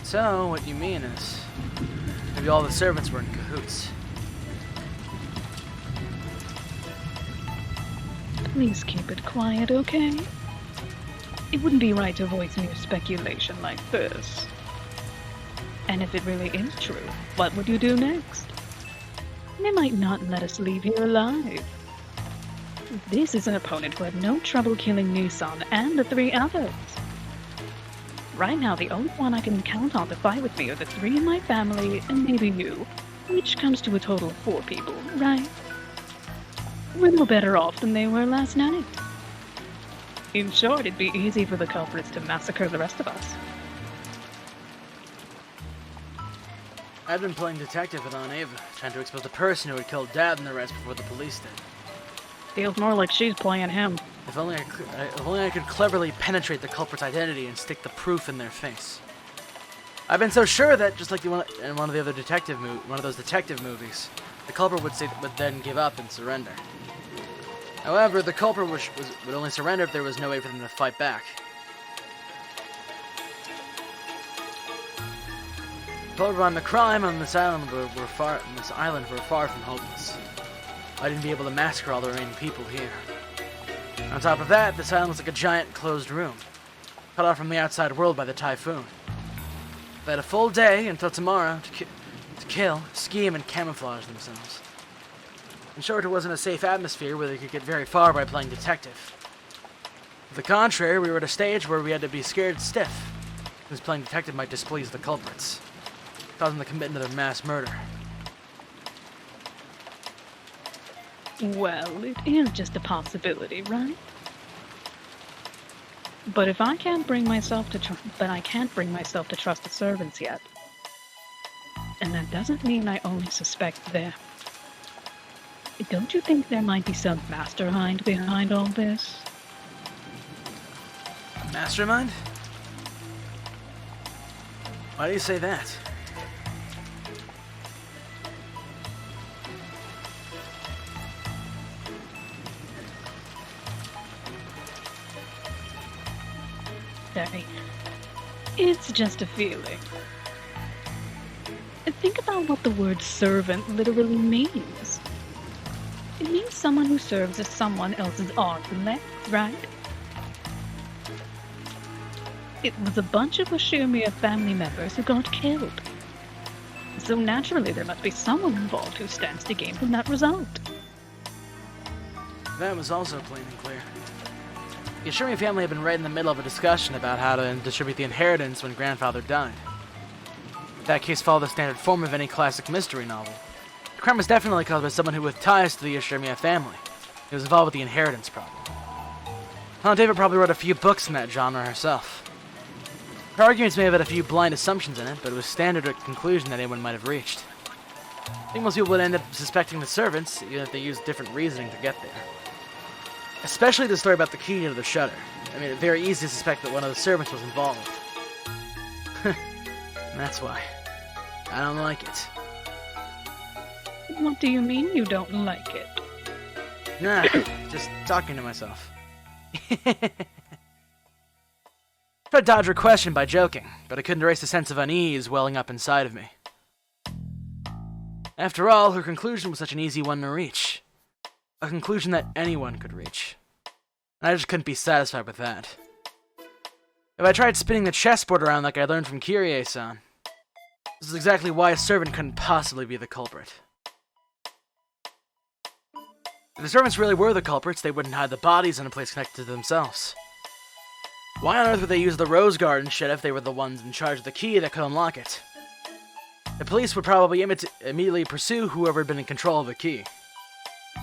So, what you mean is, maybe all the servants were in cahoots. Please keep it quiet, okay? It wouldn't be right to voice mere speculation like this. And if it really is true, what would you do next? They might not let us leave here alive. This is an opponent who had no trouble killing Nissan and the 3 others. Right now, the only one I can count on to fight with me are the 3 in my family and maybe you, which comes to a total of 4 people, right? We're no better off than they were last night. In short, it'd be easy for the culprits to massacre the rest of us. I'd been playing detective with Aunt Ava, trying to expose the person who had killed Dad and the rest before the police did. Feels more like she's playing him. If only I could cleverly penetrate the culprit's identity and stick the proof in their face. I've been so sure that, just like in one of those detective movies, the culprit would then give up and surrender. However, the culprit would only surrender if there was no way for them to fight back. The culprit and the crime on this island were far from hopeless. I didn't be able to massacre all the remaining people here. On top of that, this island was like a giant closed room, cut off from the outside world by the typhoon. They had a full day until tomorrow to kill, scheme, and camouflage themselves. In short, it wasn't a safe atmosphere where they could get very far by playing detective. To the contrary, we were at a stage where we had to be scared stiff, since playing detective might displease the culprits, cause them to commit another mass murder. Well, it is just a possibility, right? But if I can't bring myself to trust the servants yet. And that doesn't mean I only suspect them. Don't you think there might be some mastermind behind all this? Mastermind? Why do you say that? Sorry. It's just a feeling. Think about what the word servant literally means. It means someone who serves as someone else's arms and legs, right? It was a bunch of Ashirmia family members who got killed. So naturally there must be someone involved who stands to gain from that result. That was also plain and clear. The Ashirmia family had been right in the middle of a discussion about how to distribute the inheritance when Grandfather died. That case followed the standard form of any classic mystery novel. The crime was definitely caused by someone who with ties to the Ashirmia family. He was involved with the inheritance problem. Aunt David probably wrote a few books in that genre herself. Her arguments may have had a few blind assumptions in it, but it was standard conclusion that anyone might have reached. I think most people would end up suspecting the servants, even if they used different reasoning to get there. Especially the story about the key to the shutter. I mean, it's very easy to suspect that one of the servants was involved. That's why. I don't like it. What do you mean you don't like it? Nah, just talking to myself. I tried to dodge her question by joking, but I couldn't erase the sense of unease welling up inside of me. After all, her conclusion was such an easy one to reach. A conclusion that anyone could reach. And I just couldn't be satisfied with that. If I tried spinning the chessboard around like I learned from Kyrie-san, this is exactly why a servant couldn't possibly be the culprit. If the servants really were the culprits, they wouldn't hide the bodies in a place connected to themselves. Why on earth would they use the Rose Garden shit if they were the ones in charge of the key that could unlock it? The police would probably immediately pursue whoever had been in control of the key.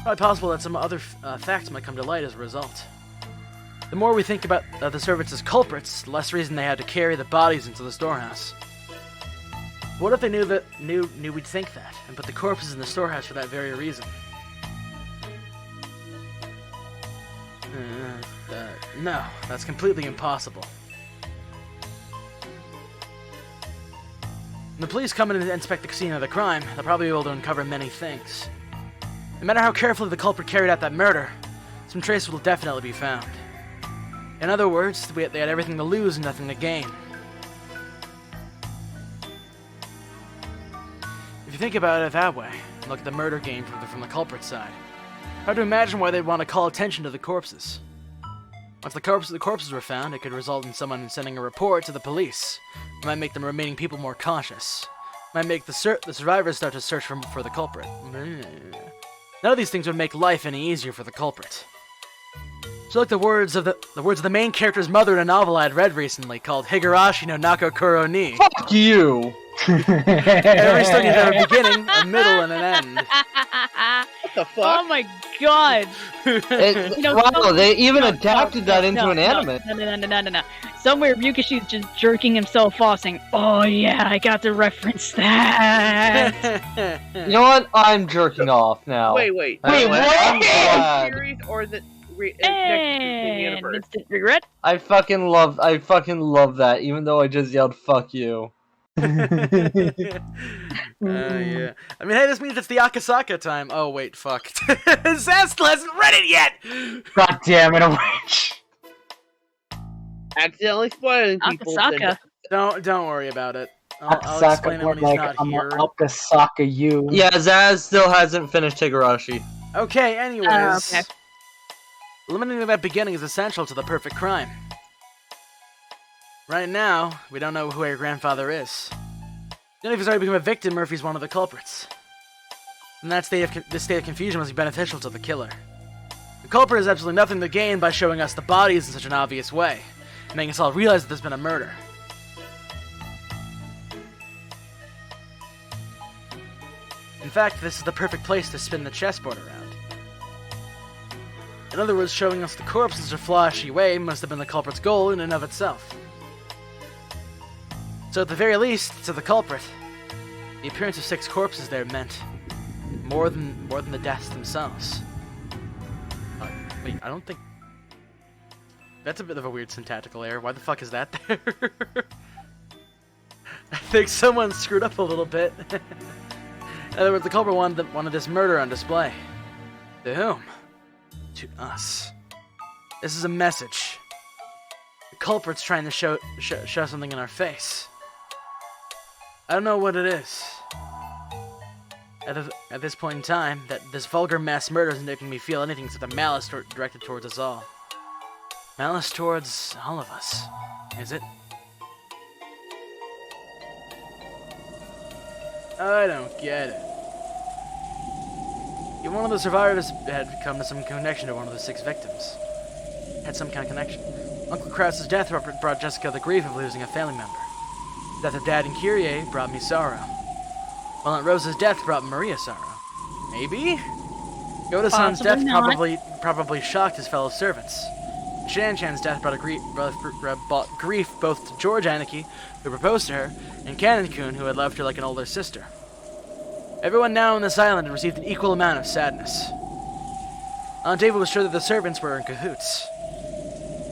Probably possible that some other facts might come to light as a result. The more we think about the servants as culprits, the less reason they had to carry the bodies into the storehouse. What if they knew we'd think that, and put the corpses in the storehouse for that very reason? No, that's completely impossible. When the police come in and inspect the scene of the crime, they'll probably be able to uncover many things. No matter how carefully the culprit carried out that murder, some trace will definitely be found. In other words, they had everything to lose and nothing to gain. If you think about it that way, and look at the murder game from the culprit's side, hard to imagine why they'd want to call attention to the corpses. Once the corpses were found, it could result in someone sending a report to the police. It might make the remaining people more cautious. It might make the survivors start to search for the culprit. None of these things would make life any easier for the culprit. So like the words of the main character's mother in a novel I had read recently called Higurashi no Nako Kuro ni. Fuck you! Every story needs a beginning, a middle, and an end. What the fuck? Oh my god! Wow, they even adapted that into an anime. No. Somewhere Ryukishi's just jerking himself off saying, "Oh yeah, I got to reference that." You know what? I'm jerking off now. Wait. Wait, what? I'm glad. Series or is it next to the universe? Instant regret. I fucking love that, even though I just yelled "fuck you." Yeah. I mean, hey, this means it's the Akasaka time. Oh wait, fuck. Zest hasn't read it yet. God damn it, a witch. Accidentally spoiling people. Akasaka. Don't worry about it. I'll explain it when he's not here. Akasaka you. Yeah, Zaz still hasn't finished Higurashi. Okay, anyways. Okay. Eliminating that beginning is essential to the perfect crime. Right now, we don't know who our grandfather is. We don't know if he's already become a victim or if he's one of the culprits. And this state of confusion must be beneficial to the killer. The culprit has absolutely nothing to gain by showing us the bodies in such an obvious way, and making us all realize that there's been a murder. In fact, this is the perfect place to spin the chessboard around. In other words, showing us the corpse in such a flashy way must have been the culprit's goal in and of itself. So at the very least, to the culprit, the appearance of 6 corpses there meant more than the deaths themselves. Wait, I don't think... That's a bit of a weird syntactical error. Why the fuck is that there? I think someone screwed up a little bit. In other words, the culprit wanted this murder on display. To whom? To us. This is a message. The culprit's trying to show something in our face. I don't know what it is. At this point in time, that this vulgar mass murder isn't making me feel anything except the malice directed towards us all. Malice towards all of us, is it? I don't get it. Even one of the survivors had come to some connection to one of the 6 victims. Had some kind of connection. Uncle Krause's death brought Jessica the grief of losing a family member. The death of Dad and Kyrie brought me sorrow. While Aunt Rosa's death brought Maria sorrow. Maybe? Yoda-san's death probably shocked his fellow servants. Shan-chan's death brought grief both to George Aniki, who proposed to her, and Canon-kun, who had loved her like an older sister. Everyone now on this island received an equal amount of sadness. Aunt Ava was sure that the servants were in cahoots.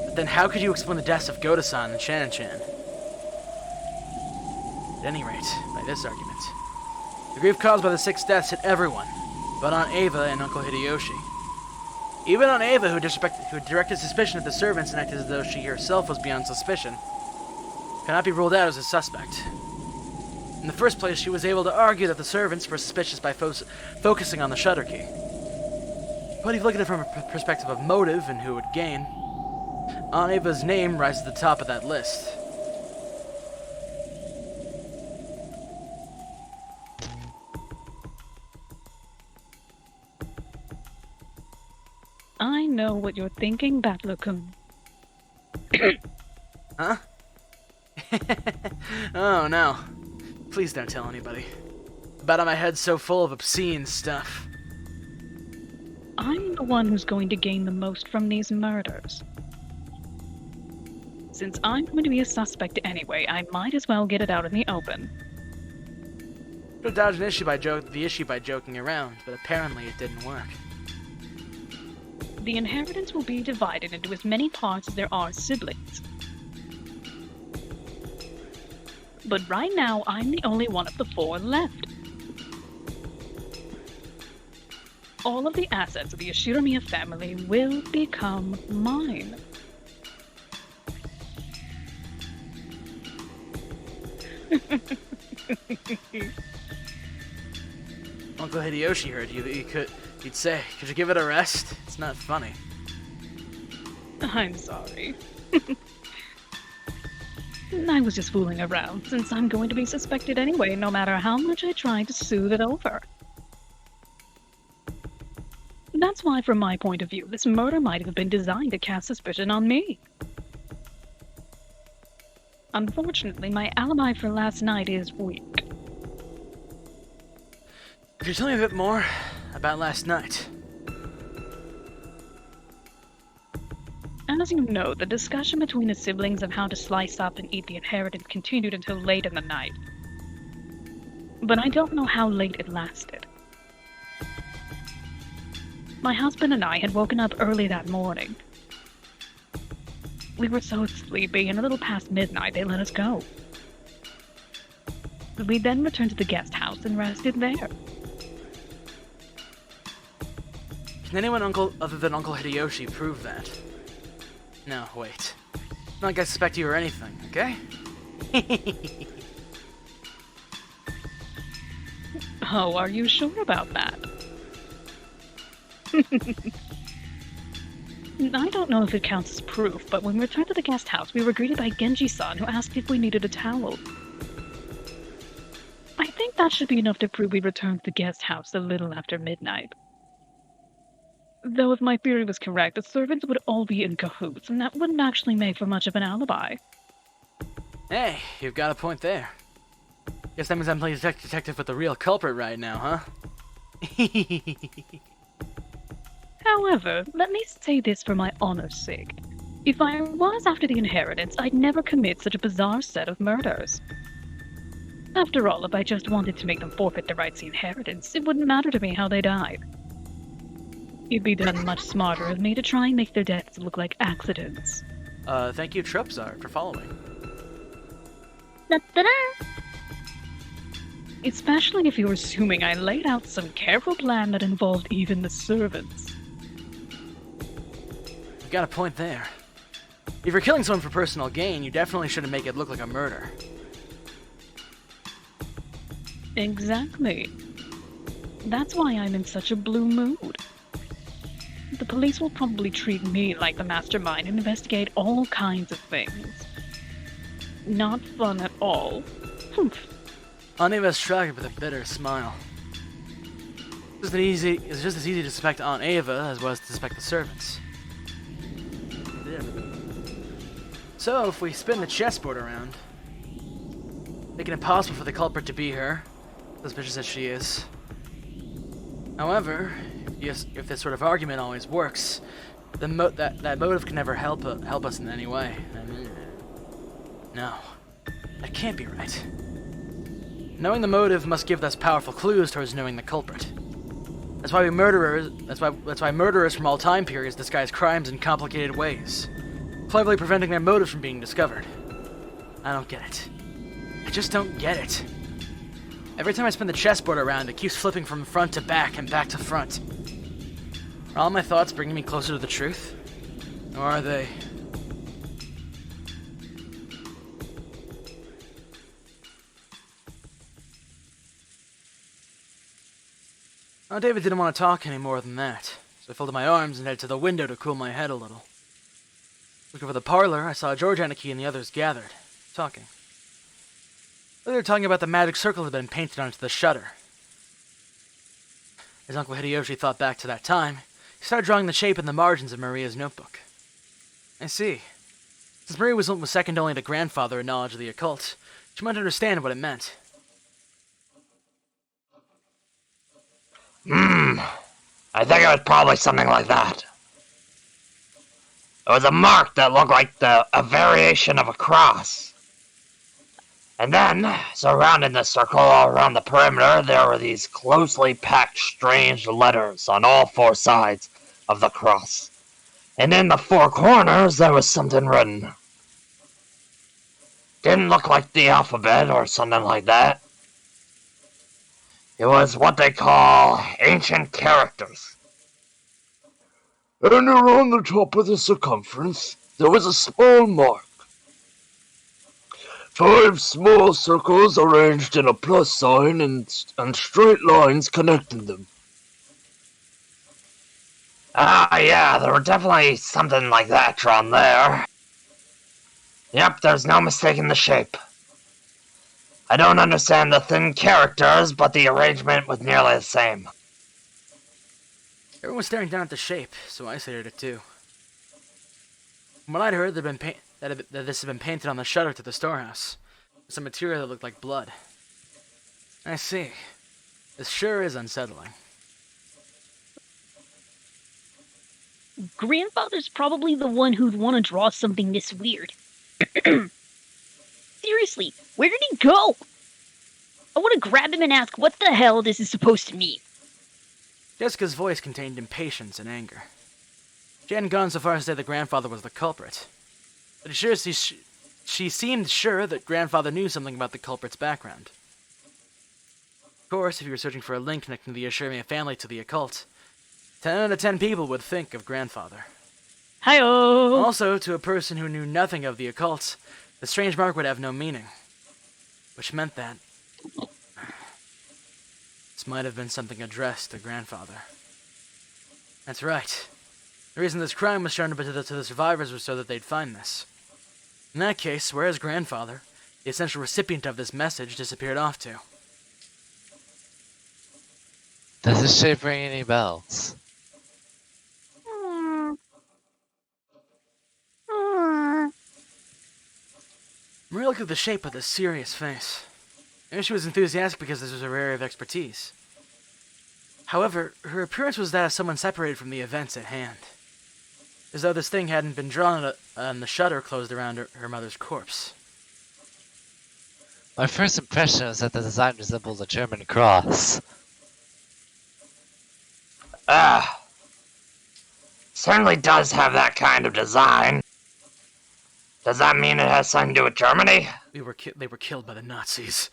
But then how could you explain the deaths of Goda-san and Shan-chan? At any rate, by this argument, the grief caused by the 6 deaths hit everyone, but Aunt Ava and Uncle Hideyoshi. Even Aunt Ava, who directed suspicion at the servants and acted as though she herself was beyond suspicion, cannot be ruled out as a suspect. In the first place, she was able to argue that the servants were suspicious by focusing on the shutter key. But if you look at it from a perspective of motive and who would gain, Aunt Ava's name rises to the top of that list. I know what you're thinking, Battler-kun. Huh? Oh no. Please don't tell anybody. The back of my head's so full of obscene stuff. I'm the one who's going to gain the most from these murders. Since I'm going to be a suspect anyway, I might as well get it out in the open. Could have dodged the issue by joking around, but apparently it didn't work. The inheritance will be divided into as many parts as there are siblings. But right now, I'm the only one of the 4 left. All of the assets of the Yoshiromiya family will become mine. Uncle Hideyoshi heard you. He'd say, could you give it a rest? It's not funny. I'm sorry. I was just fooling around, since I'm going to be suspected anyway, no matter how much I try to soothe it over. That's why, from my point of view, this murder might have been designed to cast suspicion on me. Unfortunately, my alibi for last night is weak. Could you tell me a bit more about last night? As you know, the discussion between the siblings of how to slice up and eat the inheritance continued until late in the night. But I don't know how late it lasted. My husband and I had woken up early that morning. We were so sleepy, and a little past midnight they let us go. We then returned to the guest house and rested there. Can anyone other than Uncle Hideyoshi prove that? No, wait. Not like I suspect you or anything, okay? Oh, are you sure about that? I don't know if it counts as proof, but when we returned to the guest house, we were greeted by Genji-san, who asked if we needed a towel. I think that should be enough to prove we returned to the guest house a little after midnight. Though if my theory was correct, the servants would all be in cahoots, and that wouldn't actually make for much of an alibi. Hey, you've got a point there. Guess that means I'm playing detective with the real culprit right now, huh? However, let me say this for my honor's sake. If I was after the inheritance, I'd never commit such a bizarre set of murders. After all, if I just wanted to make them forfeit the rights to the inheritance, it wouldn't matter to me how they died. It'd be done much smarter of me to try and make their deaths look like accidents. Thank you, Tropzard, for following. Da-da-da. Especially if you're assuming I laid out some careful plan that involved even the servants. You've got a point there. If you're killing someone for personal gain, you definitely shouldn't make it look like a murder. Exactly. That's why I'm in such a blue mood. The police will probably treat me like the mastermind and investigate all kinds of things. Not fun at all. Humph. Aniva's shrugged with a bitter smile. It's just as easy to suspect Aunt Ava as well as to suspect the servants. So, if we spin the chessboard around, making it impossible for the culprit to be her, suspicious as she is. However, if this sort of argument always works, then that motive can never help us in any way. No, that can't be right. Knowing the motive must give us powerful clues towards knowing the culprit. That's why murderers from all time periods disguise crimes in complicated ways, cleverly preventing their motives from being discovered. I don't get it. I just don't get it. Every time I spin the chessboard around, it keeps flipping from front to back and back to front. Are all my thoughts bringing me closer to the truth? Or are they? Oh, David didn't want to talk any more than that, so I folded my arms and headed to the window to cool my head a little. Looking for the parlor, I saw George Anarchy and the others gathered, talking. They were talking about the magic circle that had been painted onto the shutter. As Uncle Hideyoshi thought back to that time, he started drawing the shape in the margins of Maria's notebook. I see. Since Maria was second only to grandfather in knowledge of the occult, she might understand what it meant. I think it was probably something like that. It was a mark that looked like a variation of a cross. And then, surrounding the circle all around the perimeter, there were these closely packed strange letters on all four sides of the cross. And in the four corners, there was something written. Didn't look like the alphabet or something like that. It was what they call ancient characters. And around the top of the circumference, there was a small mark. 5 small circles arranged in a plus sign and straight lines connecting them. Ah, yeah, there were definitely something like that drawn there. Yep, there's no mistaking the shape. I don't understand the thin characters, but the arrangement was nearly the same. Everyone was staring down at the shape, so I stared at it too. From what I'd heard, that this had been painted on the shutter to the storehouse. Some material that looked like blood. I see. This sure is unsettling. Grandfather's probably the one who'd want to draw something this weird. Seriously, where did he go? I want to grab him and ask what the hell this is supposed to mean. Jessica's voice contained impatience and anger. She hadn't gone so far as to say that grandfather was the culprit. But she seemed sure that grandfather knew something about the culprit's background. Of course, if you were searching for a link connecting the Ashurmia family to the occult, 10 out of 10 people would think of grandfather. Hi-oh! Also, to a person who knew nothing of the occult, the strange mark would have no meaning. Which meant that this might have been something addressed to grandfather. That's right. The reason this crime was shown to the survivors was so that they'd find this. In that case, whereas grandfather, the essential recipient of this message, disappeared off to? Does this shape ring any bells? Maria looked at the shape with a serious face. Maybe she was enthusiastic because this was her area of expertise. However, her appearance was that of someone separated from the events at hand. As though this thing hadn't been drawn on the shutter closed around her mother's corpse. My first impression is that the design resembles a German cross. Certainly does have that kind of design. Does that mean it has something to do with Germany? They were killed by the Nazis.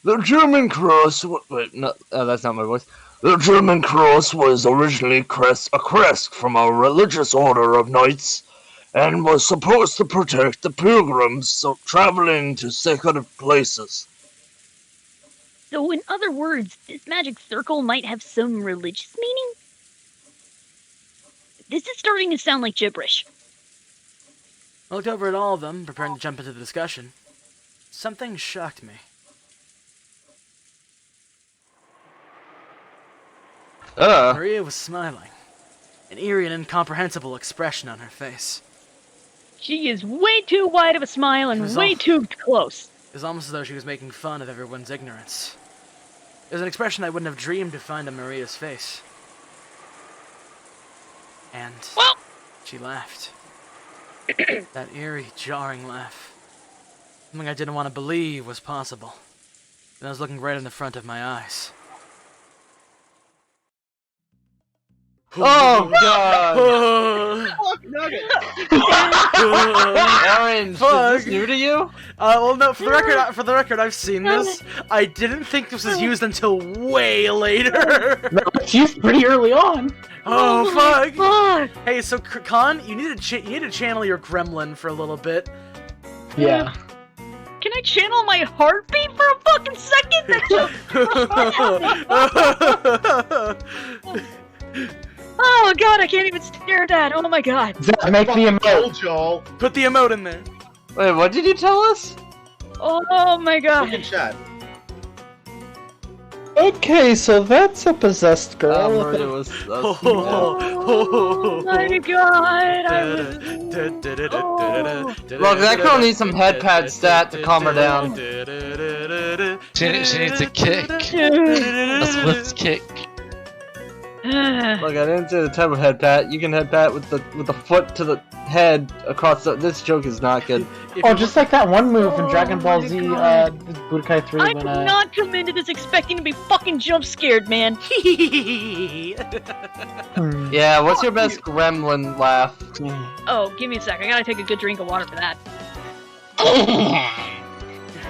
The German cross... Wait, no, that's not my voice. The German cross was originally a crest from a religious order of knights, and was supposed to protect the pilgrims traveling to sacred places. So in other words, this magic circle might have some religious meaning? This is starting to sound like gibberish. I looked over at all of them, preparing to jump into the discussion. Something shocked me. Maria was smiling, an eerie and incomprehensible expression on her face. She is way too wide of a smile and way too close. It was almost as though she was making fun of everyone's ignorance. It was an expression I wouldn't have dreamed to find on Maria's face. And she laughed. That eerie, jarring laugh. Something I didn't want to believe was possible. And I was looking right in the front of my eyes. Oh god! Fuck nugget! Orange, is this new to you? Well, no. For the record, I've seen this. I didn't think this was used until way later. No, it's used pretty early on. Oh fuck! Hey, so Khan, you need to channel your gremlin for a little bit. Yeah. Can I channel my heartbeat for a fucking second? Oh god, I can't even stare at that. Oh my god. Zach, make the emote. Y'all. Put the emote in there. Wait, what did you tell us? Oh my god. Look in chat. Okay, so that's a possessed girl. Maria was. Oh my god. Look, that girl needs some head pad stat to calm her down. She needs a kick. A swift kick. Look, I didn't say the type of head pat. You can head pat with the foot to the head across the. This joke is not good. Oh, just like that one move in Dragon Ball Z, Budokai 3 I did not come into this expecting to be fucking jump scared, man. Yeah, what's your best gremlin laugh? Oh, give me a sec. I gotta take a good drink of water for that.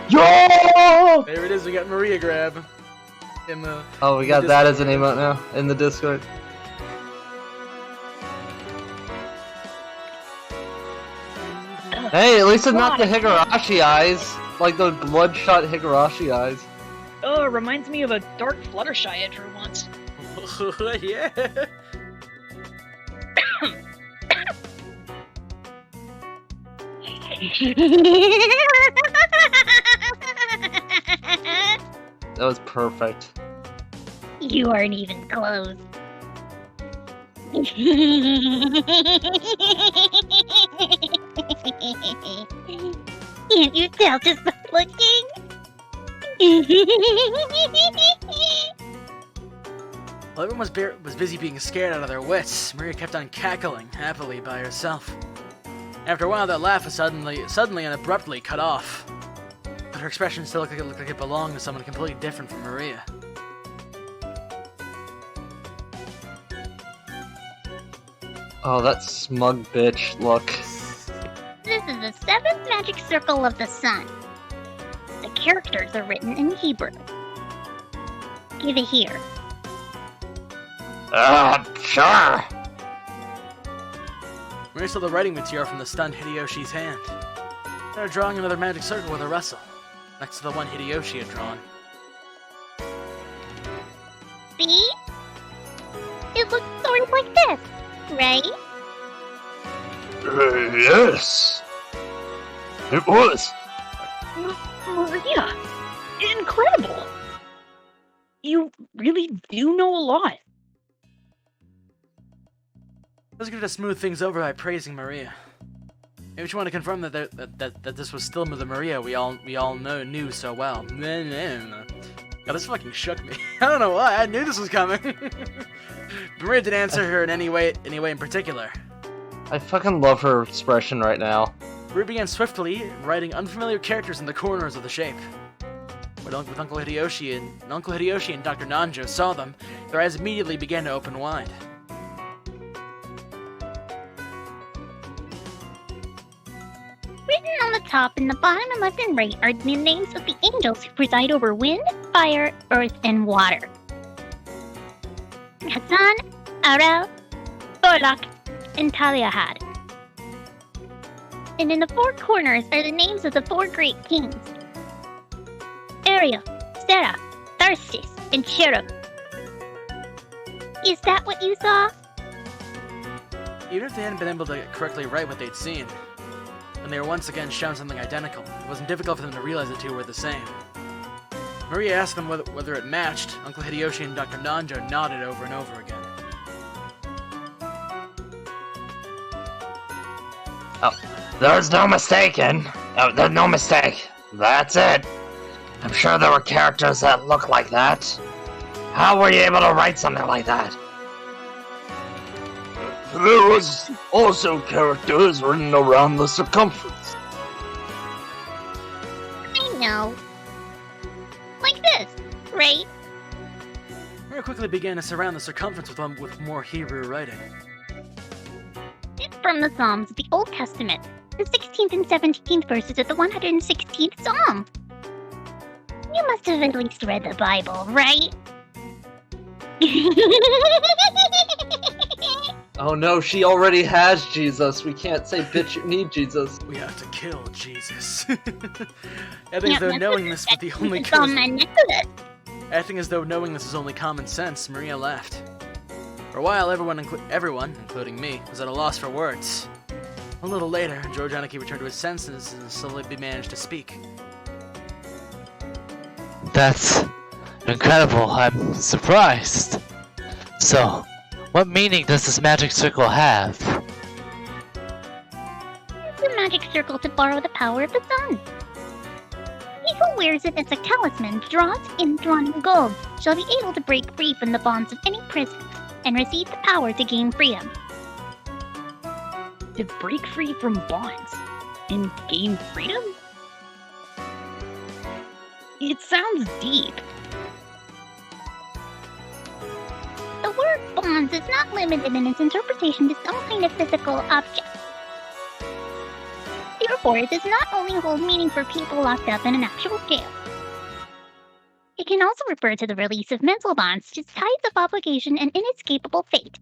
Yo! There it is. We got Maria grab. We got that as an emote now in the Discord. Hey, at least it's not the Higurashi eyes, like those bloodshot Higurashi eyes. Oh, it reminds me of a dark Fluttershy I drew once. Yeah. That was perfect. You aren't even close. Can't you tell just by looking? While everyone was busy being scared out of their wits, Maria kept on cackling happily by herself. After a while, that laugh was suddenly and abruptly cut off. But her expression still looked like it belonged to someone completely different from Maria. Oh, that smug bitch look. This is the 7th magic circle of the sun. The characters are written in Hebrew. Give it here. Sure. Maria saw the writing material from the stunned Hideyoshi's hand. They were drawing another magic circle with a wrestle, next to the one Hideyoshi had drawn. See? It looks sort of like this, right? Yes. It was. Maria, incredible! You really do know a lot. I was going to smooth things over by praising Maria. Maybe she wanted to confirm that this was still the Maria we all knew so well. God, this fucking shook me. I don't know why. I knew this was coming. Maria didn't answer her in any way in particular. I fucking love her expression right now. Maria began swiftly writing unfamiliar characters in the corners of the shape. When Uncle Hideyoshi and Dr. Nanjo saw them, their eyes immediately began to open wide. Written on the top and the bottom and left and right are the names of the angels who preside over wind, fire, earth, and water. Hassan, Arel, Borlak, and Taliyahad. And in the 4 corners are the names of the 4 great kings. Ariel, Sarah, Tharsis, and Cherub. Is that what you saw? Even if they hadn't been able to correctly write what they'd seen, when they were once again shown something identical, it wasn't difficult for them to realize the two were the same. Maria asked them whether it matched. Uncle Hideyoshi and Dr. Nanjo nodded over and over again. Oh, there's no mistaking. Oh, there's no mistake. That's it. I'm sure there were characters that look like that. How were you able to write something like that? There was also characters written around the circumference. I know. Like this, right? Maria quickly began to surround the circumference with more Hebrew writing. It's from the Psalms of the Old Testament, the 16th and 17th verses of the 116th Psalm. You must have at least read the Bible, right? Oh no, she already has Jesus. We can't say, bitch, you need Jesus. We have to kill Jesus. Acting as though knowing this was the only Acting as though knowing this was only common sense, Maria laughed. For a while, everyone, including me, was at a loss for words. A little later, George Aniki returned to his senses and slowly managed to speak. That's incredible. I'm surprised. So, what meaning does this magic circle have? It's a magic circle to borrow the power of the sun. He who wears it as a talisman, drawn in gold, shall be able to break free from the bonds of any prison and receive the power to gain freedom. To break free from bonds and gain freedom? It sounds deep. The word bonds is not limited in its interpretation to some kind of physical object. Therefore, it does not only hold meaning for people locked up in an actual jail. It can also refer to the release of mental bonds, such as ties of obligation and inescapable fate.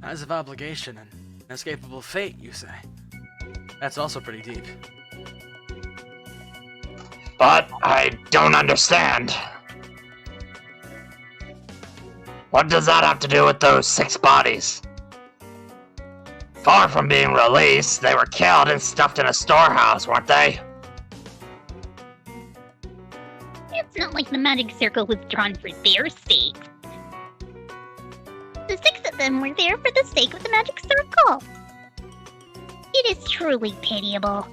Ties of obligation and inescapable fate, you say? That's also pretty deep. But I don't understand. What does that have to do with those 6 bodies? Far from being released, they were killed and stuffed in a storehouse, weren't they? It's It's not like the magic circle was drawn for their sake. The 6 of them were there for the sake of the magic circle. It is truly pitiable.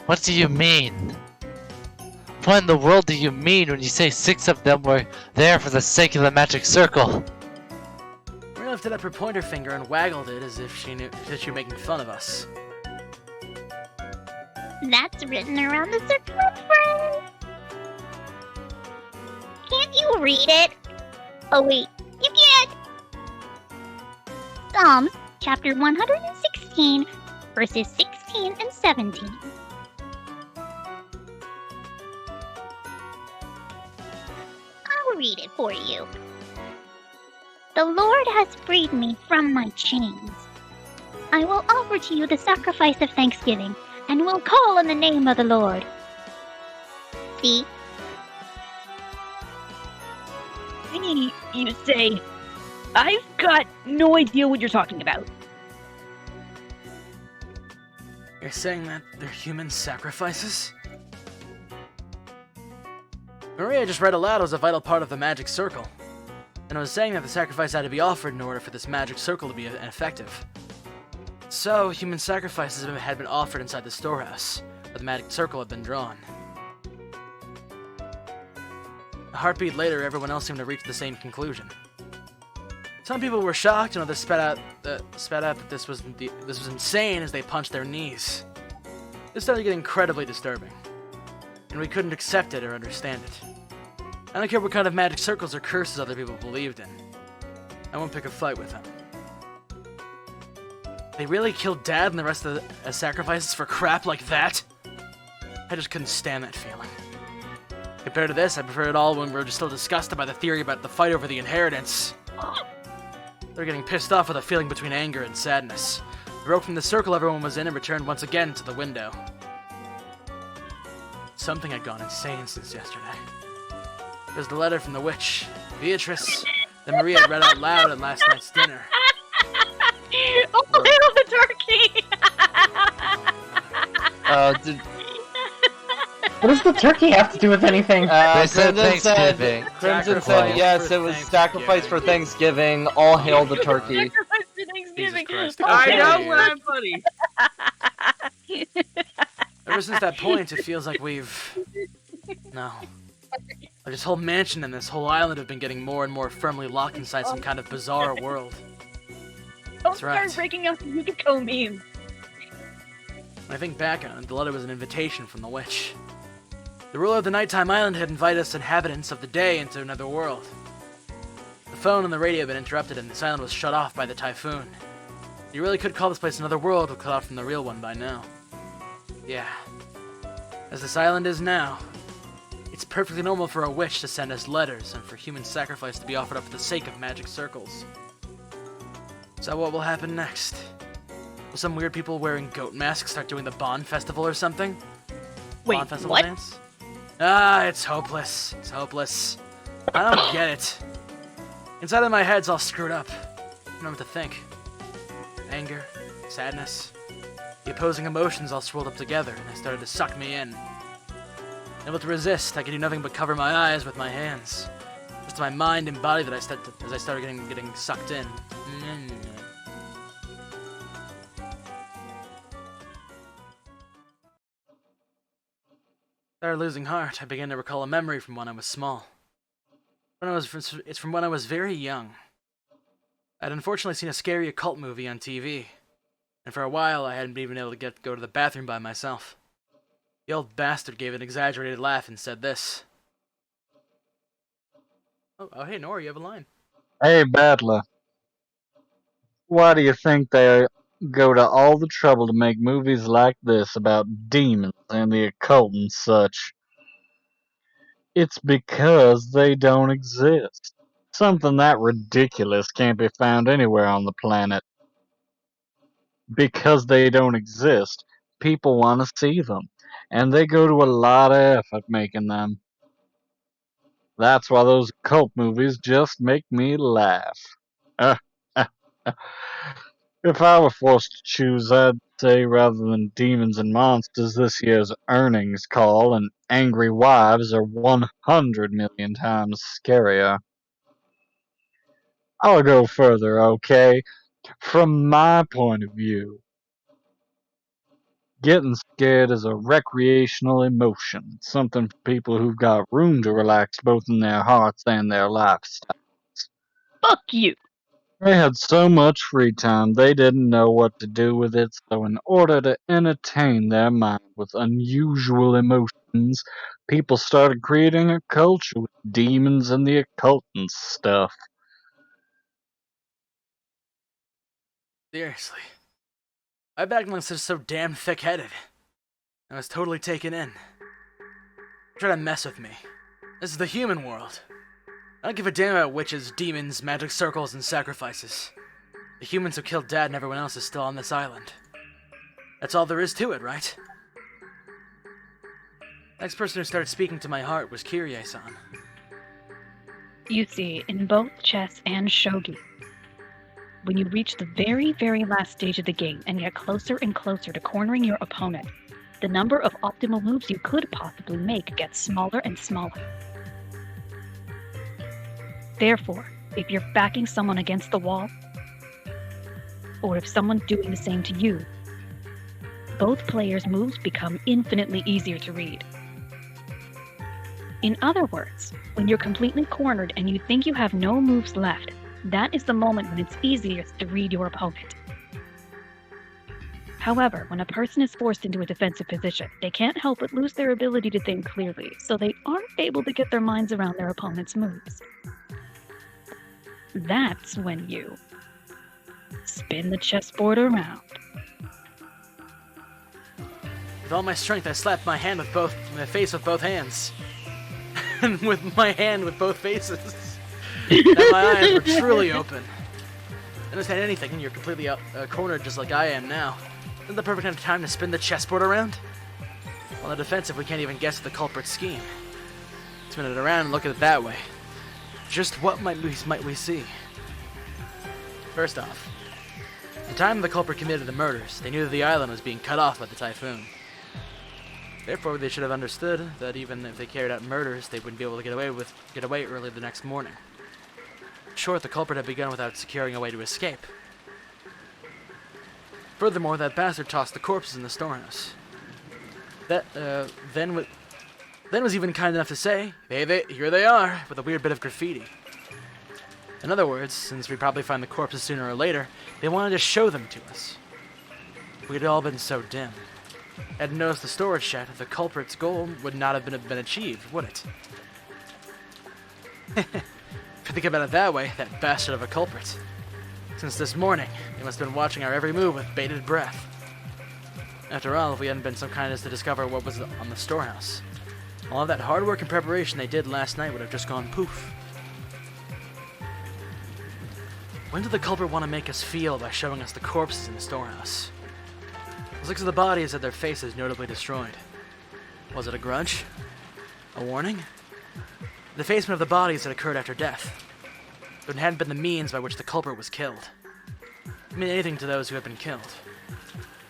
What do you mean? What in the world do you mean when you say 6 of them were there for the sake of the magic circle? Maria lifted up her pointer finger and waggled it as if she knew that she was making fun of us. That's written around the circle, friend. Can't you read it? Oh wait, you can't! Psalms, chapter 116, verses 16 and 17. I'll read it for you. The Lord has freed me from my chains. I will offer to you the sacrifice of thanksgiving, and will call on the name of the Lord. See? You say, I've got no idea what you're talking about. You're saying that they're human sacrifices? Maria just read aloud was a vital part of the magic circle, and was saying that the sacrifice had to be offered in order for this magic circle to be effective. So, human sacrifices had been offered inside the storehouse, where the magic circle had been drawn. A heartbeat later, everyone else seemed to reach the same conclusion. Some people were shocked, and others spat out that this was insane as they punched their knees. This started getting incredibly disturbing, and we couldn't accept it or understand it. I don't care what kind of magic circles or curses other people believed in. I won't pick a fight with them. They really killed Dad and the rest of the sacrifices for crap like that? I just couldn't stand that feeling. Compared to this, I prefer it all when we were still disgusted by the theory about the fight over the inheritance. They're getting pissed off with a feeling between anger and sadness. We broke from the circle everyone was in and returned once again to the window. Something had gone insane since yesterday. There's the letter from the witch, Beatrice, that Maria had read out loud at last night's dinner. Oh, little the turkey! What does the turkey have to do with anything? Crimson said yes, it was sacrifice for Thanksgiving. All hail the turkey. I know what I'm funny. Ever since that point, it feels like we've... No. Like this whole mansion and this whole island have been getting more and more firmly locked inside some kind of bizarre world. Don't start breaking up the Umineko meme. When I think back on it, the letter was an invitation from the witch. The ruler of the nighttime island had invited us inhabitants of the day into another world. The phone and the radio had been interrupted and this island was shut off by the typhoon. You really could call this place another world, cut off from the real one by now. Yeah. As this island is now, it's perfectly normal for a witch to send us letters and for human sacrifice to be offered up for the sake of magic circles. So what will happen next? Will some weird people wearing goat masks start doing the Bond Festival or something? Wait, Bond Festival what? dance? Ah, it's hopeless. It's hopeless. I don't get it. Inside of my head's all screwed up. I don't know what to think. Anger, sadness. The opposing emotions all swirled up together, and they started to suck me in. Unable to resist, I could do nothing but cover my eyes with my hands. Just my mind and body that as I started getting sucked in. Started losing heart. I began to recall a memory from when I was small. It's from when I was very young. I'd unfortunately seen a scary occult movie on TV, and for a while I hadn't been able to go to the bathroom by myself. The old bastard gave an exaggerated laugh and said this. Oh hey, Nora, you have a line. Hey, Battler. Why do you think they go to all the trouble to make movies like this about demons and the occult and such? It's because they don't exist. Something that ridiculous can't be found anywhere on the planet. Because they don't exist, people want to see them, and they go to a lot of effort making them. That's why those cult movies just make me laugh. If I were forced to choose, I'd say rather than demons and monsters, this year's earnings call and angry wives are 100 million times scarier. I'll go further, okay? From my point of view, getting scared is a recreational emotion, something for people who've got room to relax both in their hearts and their lifestyle. Fuck you! They had so much free time they didn't know what to do with it, so in order to entertain their mind with unusual emotions, people started creating a culture with demons and the occult and stuff. Seriously. I backed myself so damn thick-headed. I was totally taken in. Try to mess with me. This is the human world. I don't give a damn about witches, demons, magic circles, and sacrifices. The humans who killed Dad and everyone else is still on this island. That's all there is to it, right? Next person who started speaking to my heart was Kirie-san. You see, in both chess and shogi, when you reach the very, very last stage of the game and get closer and closer to cornering your opponent, the number of optimal moves you could possibly make gets smaller and smaller. Therefore, if you're backing someone against the wall, or if someone's doing the same to you, both players' moves become infinitely easier to read. In other words, when you're completely cornered and you think you have no moves left, that is the moment when it's easiest to read your opponent. However, when a person is forced into a defensive position, they can't help but lose their ability to think clearly, so they aren't able to get their minds around their opponent's moves. That's when you spin the chessboard around. With all my strength, I slapped my face with both hands. And with my hand with both faces. And my eyes were truly open. I understand anything, and you're completely cornered just like I am now. Isn't the perfect time to spin the chessboard around? On the defensive, we can't even guess the culprit's scheme. Spin it around and look at it that way. Just what might we see? First off, at the time the culprit committed the murders, they knew that the island was being cut off by the typhoon. Therefore, they should have understood that even if they carried out murders, they wouldn't be able to get away early the next morning. In short, the culprit had begun without securing a way to escape. Furthermore, that bastard tossed the corpses in the storehouse. That then was even kind enough to say, here they are, with a weird bit of graffiti. In other words, since we'd probably find the corpses sooner or later, they wanted to show them to us. We'd all been so dim. Had noticed the storage shed, the culprit's goal would not have been achieved, would it? If you think about it that way, that bastard of a culprit. Since this morning, he must have been watching our every move with bated breath. After all, if we hadn't been so kind as to discover what was on the storehouse, all of that hard work and preparation they did last night would have just gone poof. When did the culprit want to make us feel by showing us the corpses in the storehouse? Those looks of the bodies had their faces notably destroyed. Was it a grudge? A warning? The defacement of the bodies had occurred after death. But it hadn't been the means by which the culprit was killed. It didn't mean anything to those who had been killed.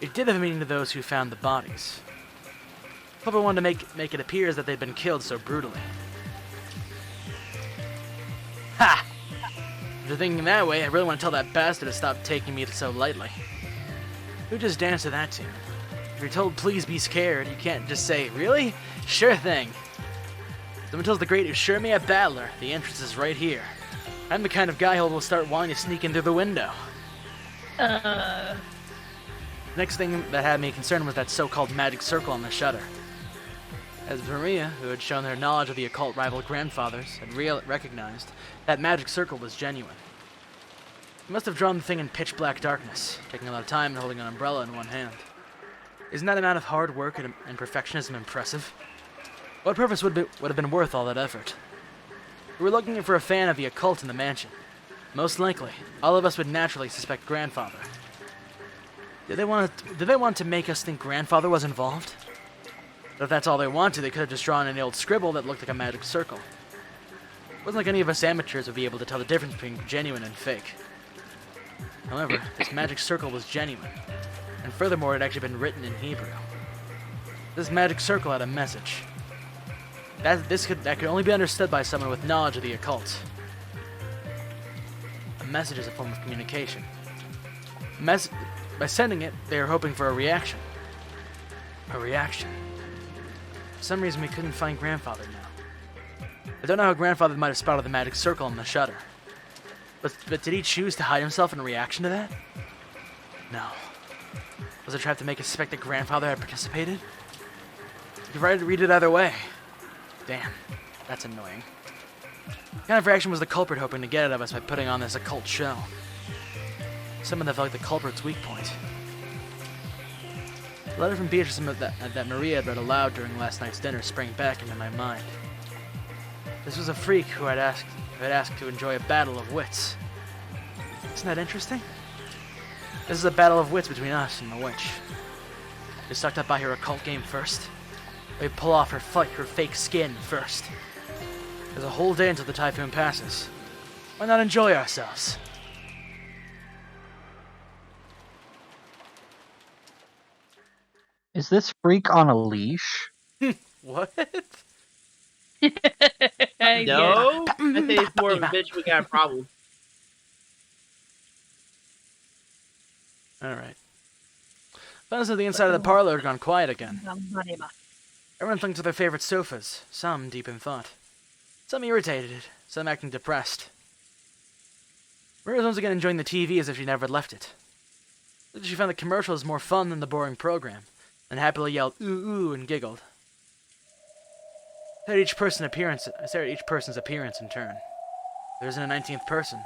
It did have a meaning to those who found the bodies. The culprit wanted to make it appear as that they'd been killed so brutally. Ha! If you're thinking that way, I really want to tell that bastard to stop taking me so lightly. Who just danced to that tune? If you're told please be scared, you can't just say, really? Sure thing. Someone tells the great Ushirmia battler, the entrance is right here. I'm the kind of guy who will start wanting to sneak in through the window. Next thing that had me concerned was that so-called magic circle on the shutter. As Maria, who had shown her knowledge of the occult rival grandfathers, had recognized, that magic circle was genuine. He must have drawn the thing in pitch black darkness, taking a lot of time and holding an umbrella in one hand. Isn't that amount of hard work and perfectionism impressive? What purpose would have been worth all that effort? We were looking for a fan of the occult in the mansion. Most likely, all of us would naturally suspect Grandfather. Did they want to make us think Grandfather was involved? But if that's all they wanted, they could have just drawn an old scribble that looked like a magic circle. It wasn't like any of us amateurs would be able to tell the difference between genuine and fake. However, this magic circle was genuine, and furthermore, it had actually been written in Hebrew. This magic circle had a message. That could only be understood by someone with knowledge of the occult. A message is a form of communication. By sending it, they were hoping for a reaction. A reaction. For some reason, we couldn't find Grandfather now. I don't know how Grandfather might have spotted the magic circle on the shutter. But did he choose to hide himself in reaction to that? No. Was it a trap to make us suspect that Grandfather had participated? You could read it either way. Damn, that's annoying. What kind of reaction was the culprit hoping to get out of us by putting on this occult show? Someone that felt like the culprit's weak point. The letter from Beatrice that Maria had read aloud during last night's dinner sprang back into my mind. This was a freak who had asked to enjoy a battle of wits. Isn't that interesting? This is a battle of wits between us and the witch. We sucked up by her occult game first. We pull off her fake skin first. There's a whole day until the typhoon passes. Why not enjoy ourselves? Is this freak on a leash? What? No, I think it's more of a bitch. We got a problem. Alright. Fellas at the inside of the parlor had gone quiet again. Everyone clung to their favorite sofas, some deep in thought. Some irritated, some acting depressed. Maria was once again enjoying the TV as if she never left it. She found the commercials more fun than the boring program, and happily yelled ooh ooh and giggled. I stared at each person's appearance in turn. There isn't a 19th person.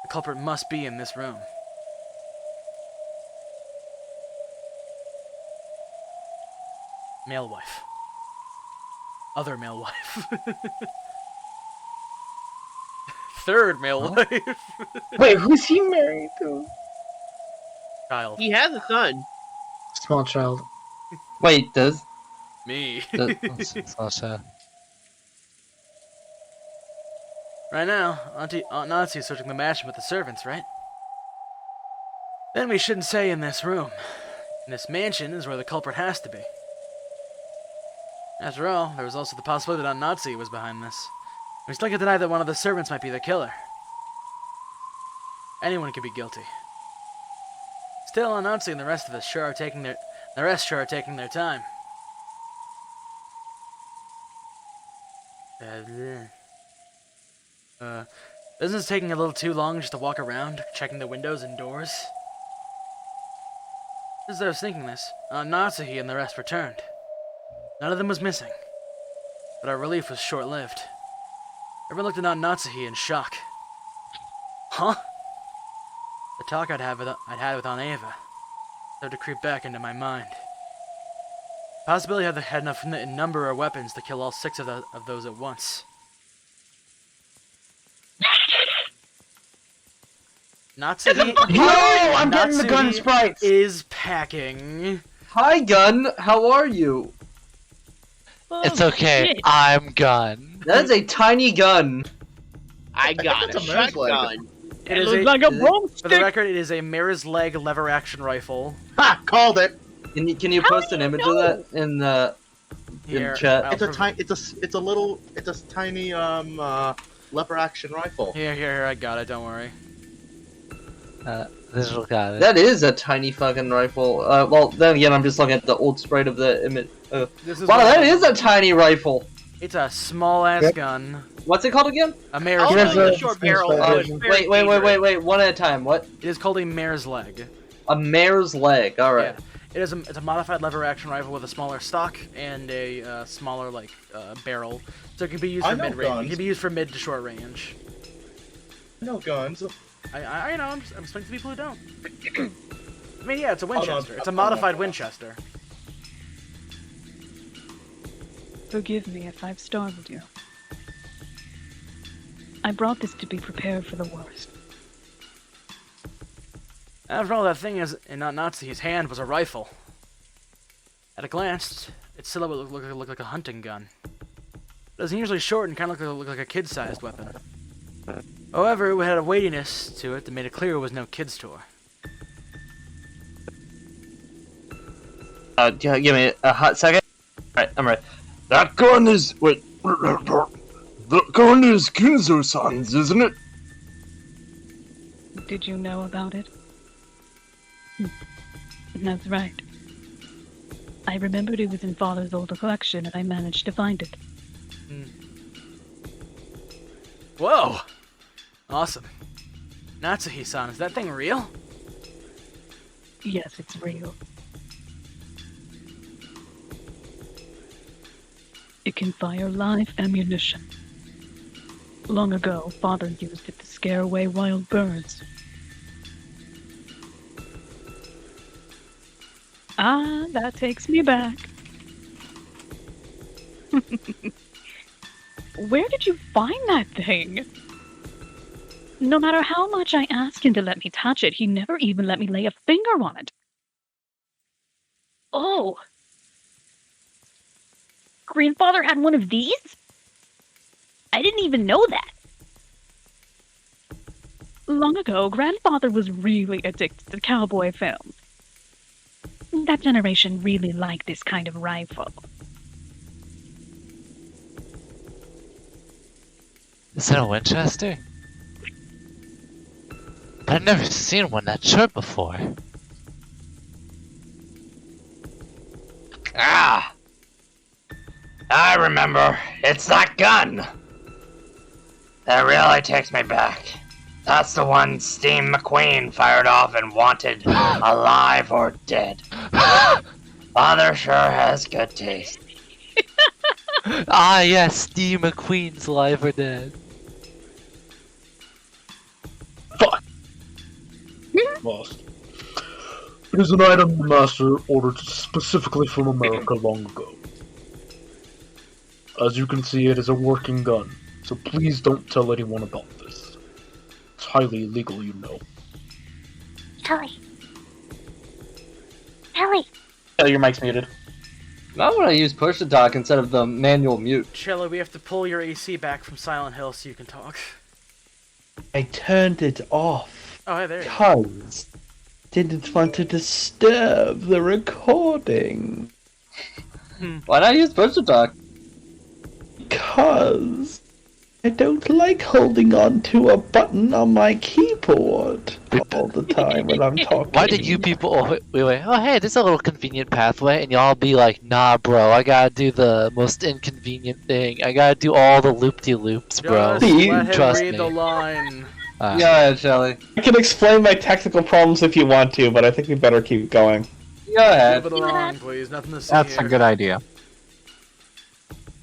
The culprit must be in this room. Male wife. Other male wife. Third male wife. Wait, who's he married to? Child. He has a son. Small child. Wait, does me? Small child. Right now, Aunt Nancy is searching the mansion with the servants, right? Then we shouldn't say in this room. In this mansion is where the culprit has to be. After all, there was also the possibility that Aunt Nancy was behind this. We still can't deny that one of the servants might be the killer. Anyone could be guilty. Still, Aunt Nancy and the rest are taking their time. Isn't this taking a little too long just to walk around, checking the windows and doors? Just as I was thinking this, Aunt Natsuhi and the rest returned. None of them was missing, but our relief was short-lived. Everyone looked at Aunt Natsuhi in shock. Huh? The talk I'd had with Aunt Ava started to creep back into my mind. Possibility had enough number or weapons to kill all 6 of those at once. Natsuhi. No, I'm getting the gun sprites. Is packing. Hi, Gun. How are you? It's okay. I'm Gun. That is a tiny gun. I got a shotgun. It looks like a broomstick. For the record, it is a mare's leg lever action rifle. Ha! Called it. Can you post an image of that in the chat? It's a tiny lever action rifle. Here, I got it. Don't worry. Visual got it. That is a tiny fucking rifle. Well, then again, I'm just looking at the old sprite of the image. Wow, that is a tiny rifle. It's a small-ass gun. What's it called again? A mare's leg. A short barrel. Wait, one at a time. What? It is called a mare's leg. A mare's leg. All right. Yeah. It's a modified lever action rifle with a smaller stock and a smaller barrel, so it can be used for mid range. It can be used for mid to short range. No guns. I know. I'm explaining to people who don't. I mean, yeah, it's a Winchester. It's a modified Winchester. Forgive me if I've startled you. I brought this to be prepared for the worst. After all, that thing in Aunt Natsuhi's hand was a rifle. At a glance, its silhouette looked like a hunting gun. It was unusually short and kind of looked like a kid-sized weapon. However, it had a weightiness to it that made it clear it was no kid's toy. Give me a hot second. Alright, I'm ready. That gun is... Wait. The gun is Kinzo-san's, isn't it? Did you know about it? That's right. I remembered it was in Father's older collection, and I managed to find it. Whoa! Awesome. Natsuhi-san, is that thing real? Yes, it's real. It can fire live ammunition. Long ago, Father used it to scare away wild birds. Ah, that takes me back. Where did you find that thing? No matter how much I asked him to let me touch it, he never even let me lay a finger on it. Oh! Grandfather had one of these? I didn't even know that. Long ago, Grandfather was really addicted to cowboy films. That generation really liked this kind of rifle. Is that a Winchester? But I've never seen one that short before. Ah! I remember. It's that gun! That really takes me back. That's the one Steve McQueen fired off and wanted, alive or dead. Father sure has good taste. Ah, yes, Steve McQueen's alive or dead. Fuck! Lost. It is an item the Master ordered specifically from America long ago. As you can see, it is a working gun, so please don't tell anyone about this. It's highly illegal, you know. Ellie. Ellie. Oh, your mic's muted. Not when I use push to talk instead of the manual mute. Chilla, we have to pull your AC back from Silent Hill so you can talk. I turned it off. Oh, hey, there you go. Because didn't want to disturb the recording. Why not use push to talk? Because I don't like holding on to a button on my keyboard all the time when I'm talking. Why did you people... Oh, wait. Oh, hey, there's a little convenient pathway, and y'all be like, nah, bro, I gotta do the most inconvenient thing. I gotta do all the loop-de-loops, bro. Trust me. The line. Go ahead, Shelly. I can explain my technical problems if you want to, but I think we better keep going. Go ahead. Move it along, please. Nothing to see That's here. a good idea.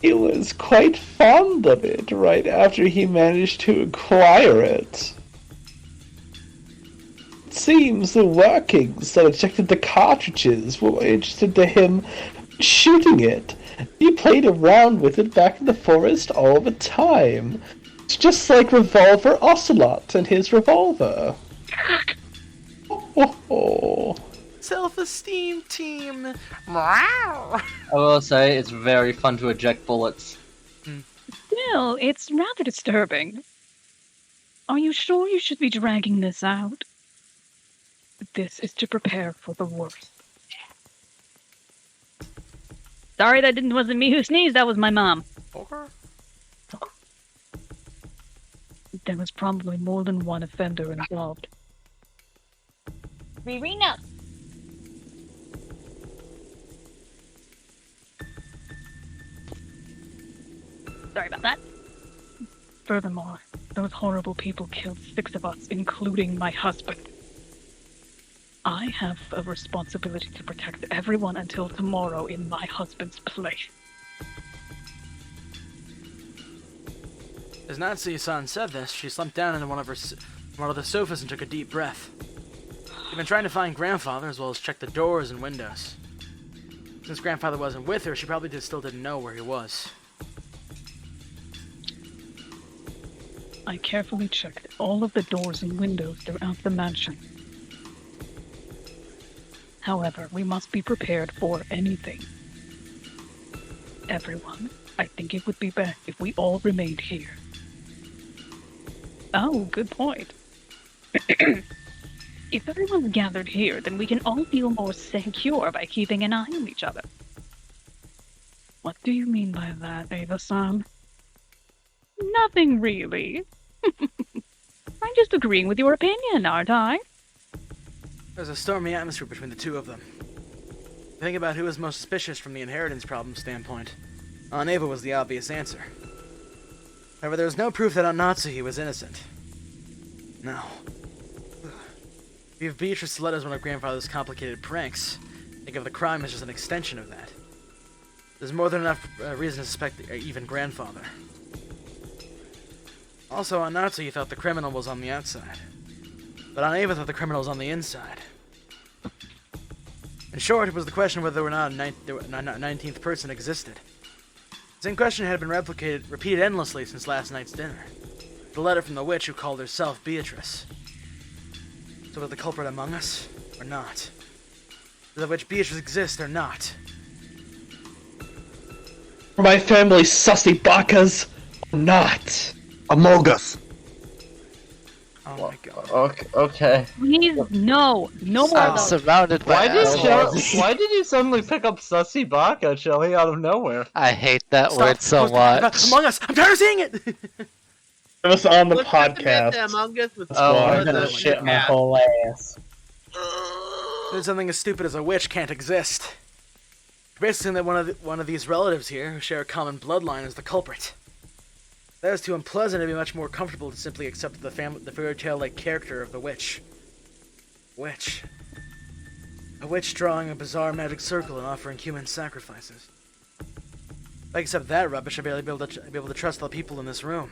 He was quite fond of it right after he managed to acquire it. It seems the workings that ejected the cartridges were interested to him shooting it. He played around with it back in the forest all the time. It's just like Revolver Ocelot and his revolver. Oh. Self-esteem team. I will say it's very fun to eject bullets. Still, it's rather disturbing. Are you sure you should be dragging this out? This is to prepare for the worst. Sorry, wasn't me who sneezed, that was my mom. Okay. There was probably more than one offender involved. Rerina. Sorry about that. Furthermore, those horrible people killed 6 of us, including my husband. I have a responsibility to protect everyone until tomorrow in my husband's place. As Natsuhi-san said this, she slumped down into one of the sofas and took a deep breath. She'd been trying to find Grandfather as well as check the doors and windows. Since Grandfather wasn't with her, she probably still didn't know where he was. I carefully checked all of the doors and windows throughout the mansion. However, we must be prepared for anything. Everyone, I think it would be best if we all remained here. Oh, good point. If everyone's gathered here, then we can all feel more secure by keeping an eye on each other. What do you mean by that, Ava-san? Nothing really. I'm just agreeing with your opinion, aren't I? There's a stormy atmosphere between the two of them. Think about who was most suspicious from the inheritance problem standpoint. Aunt Ava was the obvious answer. However, there was no proof that Aunt Natsuhi was innocent. No. If Beatrice led us one of grandfather's complicated pranks, think of the crime as just an extension of that. There's more than enough reason to suspect even grandfather. Also, Aunt Natsuhi thought the criminal was on the outside. But Aunt Ava thought the criminal was on the inside. In short, it was the question whether or not a 19th person existed. The same question had been repeated endlessly since last night's dinner. The letter from the witch who called herself Beatrice. So was the culprit among us, or not? Does the witch Beatrice exist, or not? For my family, sussy bakas, or not? Among Us. Oh my god. Okay. Please, no more I'm of those. surrounded by Why did you suddenly pick up Sussy Baka, Shelly, out of nowhere? I hate that Stop. word so much. Among Us! I'm tired of seeing it! It was on the Let's just admit podcast. that Among Us was I'm gonna shit my whole ass. There's something as stupid as a witch can't exist. Basically, that one of these relatives here, who share a common bloodline, is the culprit. That is too unpleasant to be much more comfortable to simply accept the fairy tale-like character of the witch. Witch. A witch drawing a bizarre magic circle and offering human sacrifices. If I accept that rubbish, I'd be able to trust the people in this room.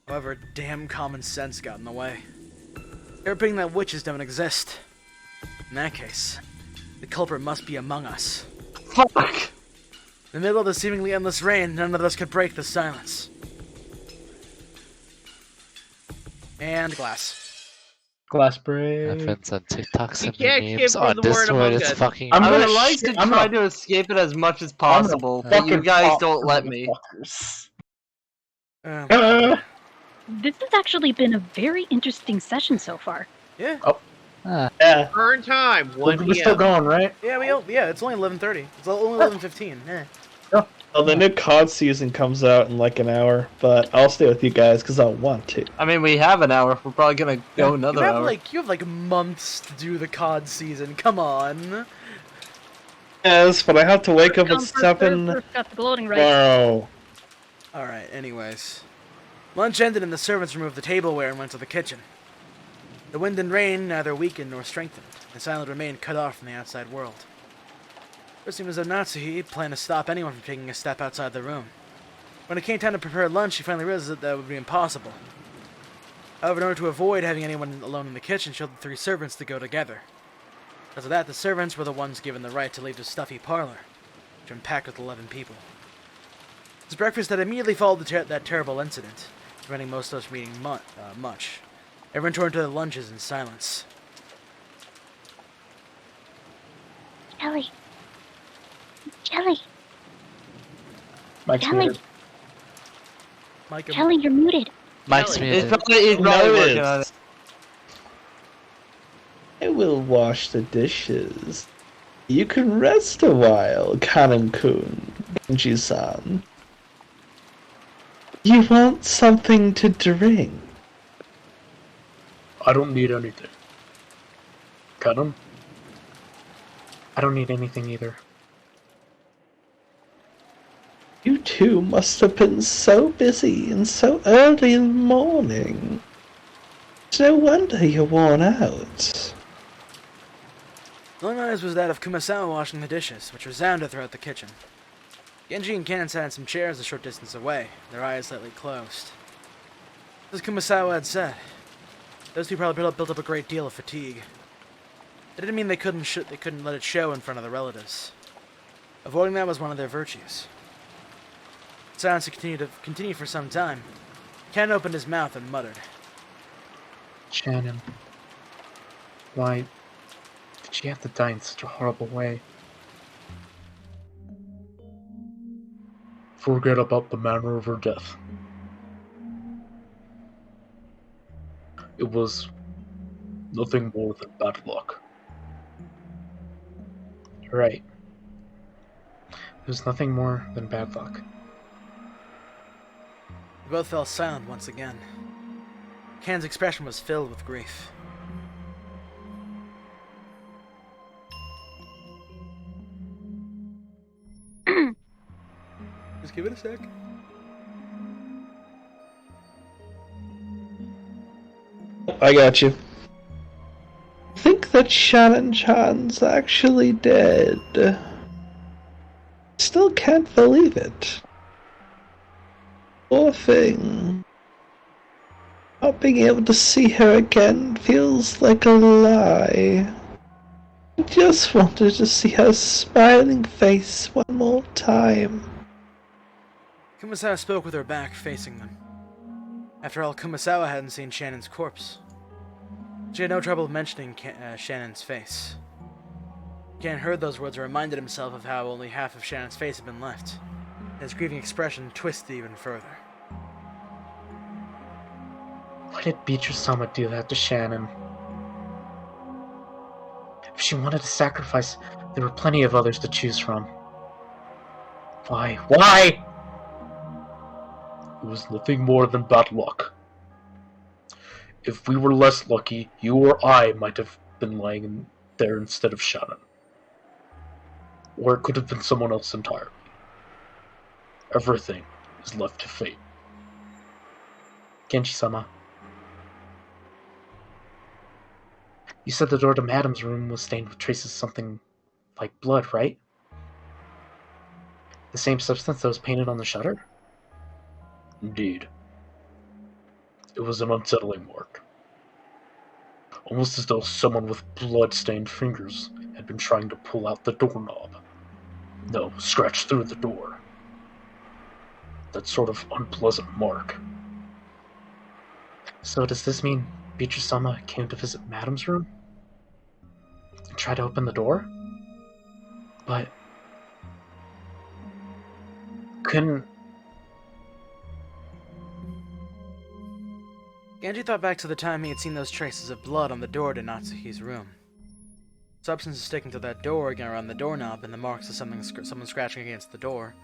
However, damn common sense got in the way. You're repeating that witches don't exist. In that case, the culprit must be among us. Fuck! In the middle of the seemingly endless rain, none of us could break the silence. And glass. Glass break. Happens on TikToks and can't memes skip on the word Discord. Among It's Us. fucking. I I'm would gonna like to try to escape it as much as possible, but you guys don't let me. This has actually been a very interesting session so far. Yeah. Oh. Yeah. Burn time. 1 We're p.m. still going, right? Yeah, it's only 11:30. It's only 11:15. Yeah. Well, the new COD season comes out in like an hour, but I'll stay with you guys because I want to. I mean, we have an hour. We're probably gonna go another hour. You have like months to do the COD season. Come on. Yes, but I have to wake up at 7 Got the gloating right. tomorrow. Alright, anyways. Lunch ended and the servants removed the tableware and went to the kitchen. The wind and rain neither weakened nor strengthened, and silence remained cut off from the outside world. It seemed as though Natsuhi planned to stop anyone from taking a step outside the room. When it came time to prepare lunch, she finally realized that would be impossible. However, in order to avoid having anyone alone in the kitchen, she told the 3 servants to go together. Because of that, the servants were the ones given the right to leave the stuffy parlor, which was packed with 11 people. It was breakfast that immediately followed that terrible incident, preventing most of us from eating much. Everyone turned to their lunches in silence. Kelly. Kelly. Mike's Kelly. muted. Kelly, you're muted. Mike's Kelly. muted. He's probably working on it. I will wash the dishes. You can rest a while, Kanan-kun, Genji-san. You want something to drink? I don't need anything. Cut him. I don't need anything either. You two must have been so busy and so early in the morning. It's no wonder you're worn out. The noise was that of Kumasawa washing the dishes, which resounded throughout the kitchen. Genji and Ken sat in some chairs a short distance away, their eyes slightly closed. As Kumasawa had said, those two probably built up a great deal of fatigue. It didn't mean they couldn't let it show in front of the relatives. Avoiding that was one of their virtues. Silence continued for some time. Ken opened his mouth and muttered. Shannon. Why did she have to die in such a horrible way? Forget about the manner of her death. It was nothing more than bad luck. Right. It was nothing more than bad luck. We both fell silent once again. Ken's expression was filled with grief. Just give it a sec. I got you. I think that Shannon-chan's actually dead. Still can't believe it. Poor thing. Not being able to see her again feels like a lie. I just wanted to see her smiling face one more time. Kumasawa spoke with her back facing them. After all, Kumasawa hadn't seen Shannon's corpse. She had no trouble mentioning Shannon's face. Ken heard those words and reminded himself of how only half of Shannon's face had been left. His grieving expression twisted even further. Why did Beatrice-sama do that to Shannon? If she wanted to sacrifice, there were plenty of others to choose from. Why? Why? It was nothing more than bad luck. If we were less lucky, you or I might have been lying there instead of Shannon. Or it could have been someone else entirely. Everything is left to fate. Genji-sama. You said the door to Madam's room was stained with traces of something like blood, right? The same substance that was painted on the shutter? Indeed. It was an unsettling mark. Almost as though someone with blood-stained fingers had been trying to pull out the doorknob. No, scratch through the door. That sort of unpleasant mark. So does this mean Beatrice-sama came to visit Madam's room? And tried to open the door? But couldn't... Genji thought back to the time he had seen those traces of blood on the door to Natsuhi's room. Substances sticking to that door again around the doorknob and the marks of someone scratching against the door.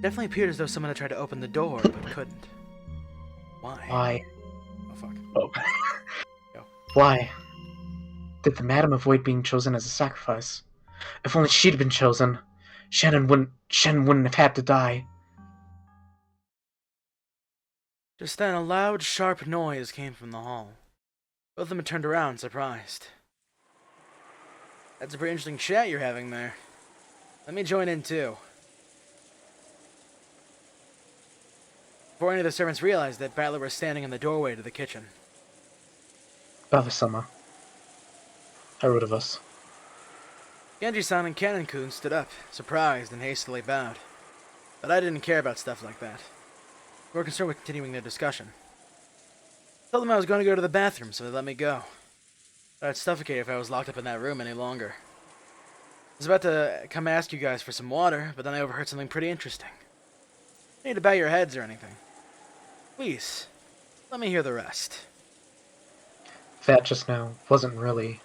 Definitely appeared as though someone had tried to open the door, but couldn't. Why? Why? Oh, fuck. Oh. Go. Why did the Madam avoid being chosen as a sacrifice? If only she'd been chosen, Shannon wouldn't have had to die. Just then, a loud, sharp noise came from the hall. Both of them had turned around, surprised. That's a pretty interesting chat you're having there. Let me join in, too. Before any of the servants realized that Battler was standing in the doorway to the kitchen. Bava-sama. How rude of us. Genji-san and Cannon-kun stood up, surprised and hastily bowed. But I didn't care about stuff like that. We were concerned with continuing their discussion. I told them I was going to go to the bathroom, so they let me go. But I'd suffocate if I was locked up in that room any longer. I was about to come ask you guys for some water, but then I overheard something pretty interesting. You need to bow your heads or anything. Please, let me hear the rest. That just now wasn't really...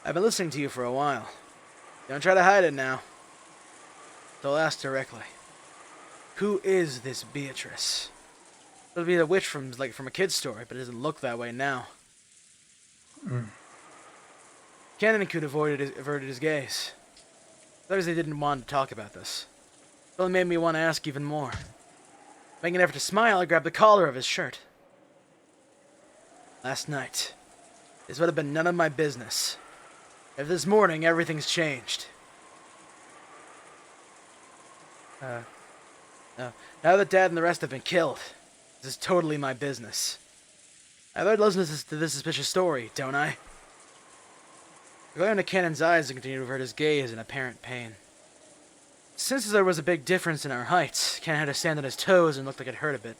I've been listening to you for a while. Don't try to hide it now. So I'll ask directly. Who is this Beatrice? It'll be a witch from a kid's story, but it doesn't look that way now. Cannon-kun averted his gaze. Obviously didn't want to talk about this. It only made me want to ask even more. Making an effort to smile, I grabbed the collar of his shirt. Last night. This would have been none of my business. If this morning everything's changed. No. Now that Dad and the rest have been killed, this is totally my business. I better listen to this suspicious story, don't I? I glared into Cannon's eyes and continued to avert his gaze in apparent pain. Since there was a big difference in our heights, Cannon had to stand on his toes and looked like it hurt a bit.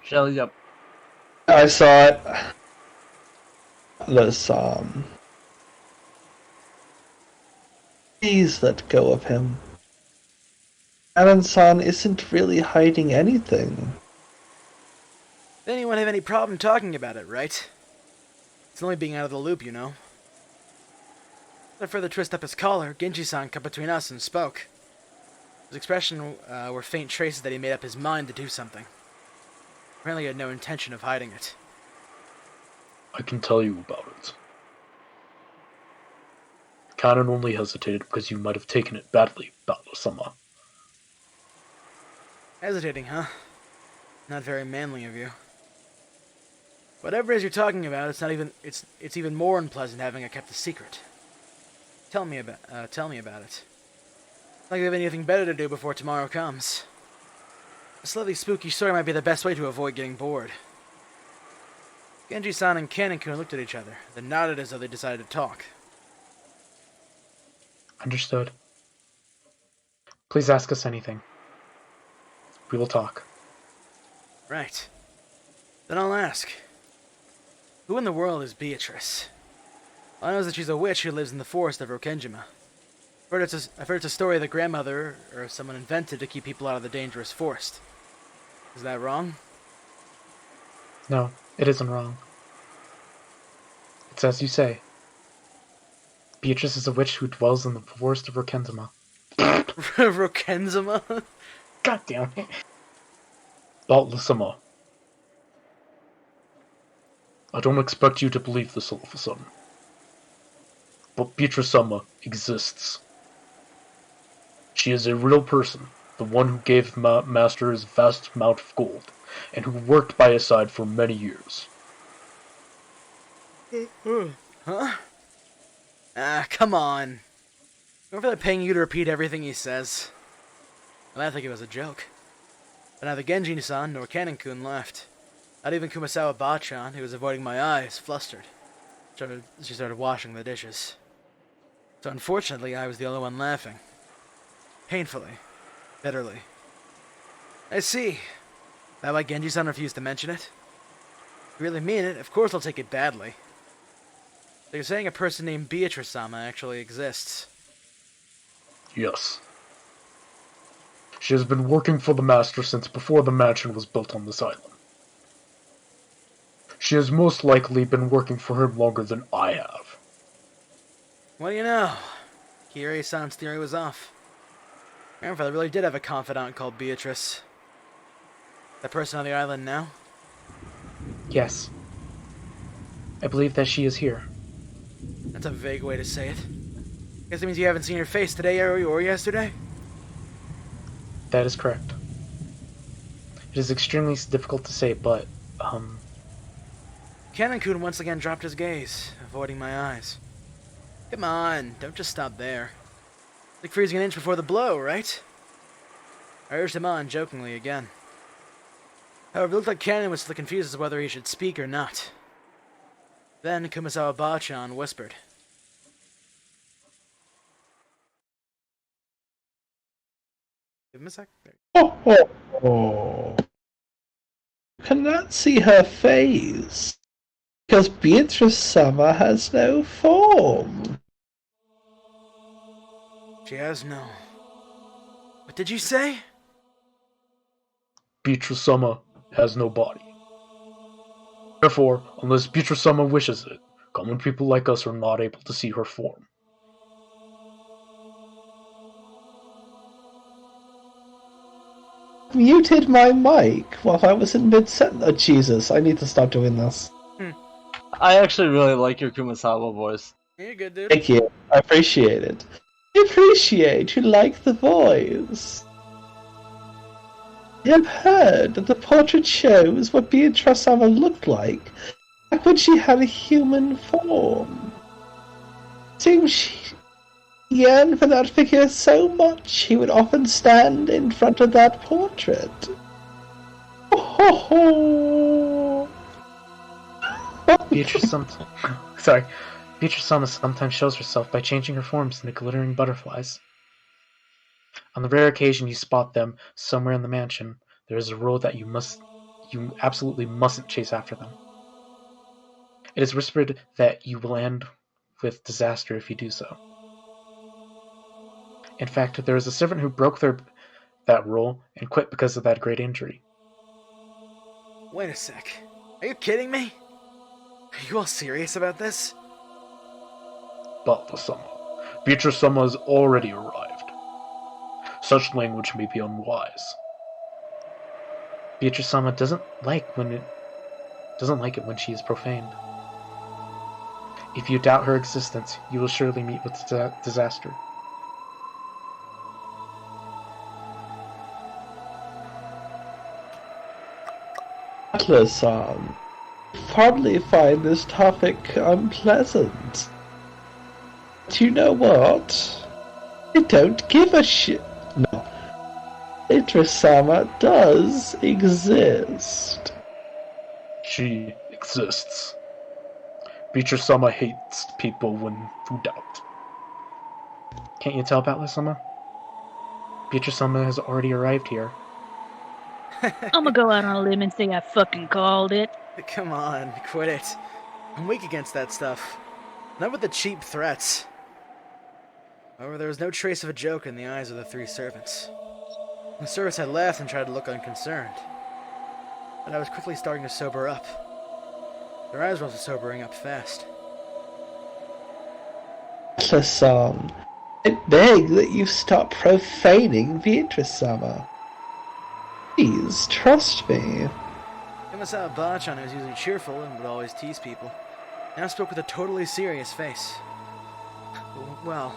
Shelly up. I saw it. This, Please let go of him. Anan-san isn't really hiding anything. Then you won't have any problem talking about it, right? It's only being out of the loop, you know. To further twist up his collar, Genji-san cut between us and spoke. His expression were faint traces that he made up his mind to do something. Apparently he had no intention of hiding it. I can tell you about it. Canon only hesitated because you might have taken it badly, Battle-sama. Hesitating, huh? Not very manly of you. Whatever it is you're talking about, it's even more unpleasant having it kept a secret. Tell me about it. Like you have anything better to do before tomorrow comes. A slightly spooky story might be the best way to avoid getting bored. Genji-san and Kanen-kun looked at each other, then nodded as though they decided to talk. Understood. Please ask us anything. We will talk. Right. Then I'll ask. Who in the world is Beatrice? All I know is that she's a witch who lives in the forest of Rokenjima. I've heard it's a story that grandmother or someone invented to keep people out of the dangerous forest. Is that wrong? No, it isn't wrong. It's as you say. Beatrice is a witch who dwells in the forest of Rokenjima. Rokenjima? God damn it. Battle-sama. I don't expect you to believe this all of a sudden. But Beatrice-sama exists. She is a real person, the one who gave Master his vast amount of gold, and who worked by his side for many years. Huh? Ah, come on. I'm really paying you to repeat everything he says. And I think it was a joke. But neither Genji-san nor Kanen-kun laughed. Not even Kumasawa Bachan, who was avoiding my eyes, flustered. She started washing the dishes. So unfortunately, I was the only one laughing. Painfully. Bitterly. I see. That why Genji-san refused to mention it? If you really mean it, of course I'll take it badly. So you're saying a person named Beatrice-sama actually exists? Yes. She has been working for the Master since before the mansion was built on this island. She has most likely been working for him longer than I have. What do you know? Kirie-san's theory was off. Grandfather really did have a confidant called Beatrice. That person on the island now? Yes. I believe that she is here. That's a vague way to say it. Guess it means you haven't seen her face today or yesterday? That is correct. It is extremely difficult to say, but, Kanen-kun once again dropped his gaze, avoiding my eyes. Come on, don't just stop there. It's like freezing an inch before the blow, right? I urged him on, jokingly again. However, it looked like Kanen was still confused as to whether he should speak or not. Then Kumasawa Bachan whispered. Give him a sec. Oh. Cannot see her face. Because Beatrice-sama has no form. She has no... What did you say? Beatrice-sama has no body. Therefore, unless Beatrice-sama wishes it, common people like us are not able to see her form. Muted my mic while I was in mid-sentence. Oh, Jesus, I need to stop doing this. I actually really like your Kumasawa voice. You're good, dude. Thank you. I appreciate it. I appreciate you like the voice. You have heard that the portrait shows what Beatrice-sama looked like back when she had a human form. Seems she yearned for that figure so much he would often stand in front of that portrait. Oh, ho, ho. Beatrice-sama sometimes shows herself by changing her forms into glittering butterflies. On the rare occasion you spot them somewhere in the mansion, there is a rule that you absolutely mustn't chase after them. It is whispered that you will end with disaster if you do so. In fact, there is a servant who broke their that role and quit because of that great injury. Wait a sec. Are you kidding me? Are you all serious about this? Balthasar, Beatrice-sama has already arrived. Such language may be unwise. Beatrice-sama doesn't like it when she is profaned. If you doubt her existence, you will surely meet with disaster. Atlas-san, probably find this topic unpleasant. But you know what? I don't give a shit. No. Beatrice-sama does exist. She exists. Beatrice-sama hates people who doubt. Can't you tell, Balthasar? Beatrice-sama has already arrived here. I'm gonna go out on a limb and say I fucking called it. Come on, quit it. I'm weak against that stuff. Not with the cheap threats. However, there was no trace of a joke in the eyes of the three servants. The servants had laughed and tried to look unconcerned. But I was quickly starting to sober up. Their eyes were also sobering up fast. Atlas-san, I beg that you stop profaning Beatrice-sama. Please, trust me. Kumasawa Bachan was usually cheerful and would always tease people. Now spoke with a totally serious face. Well...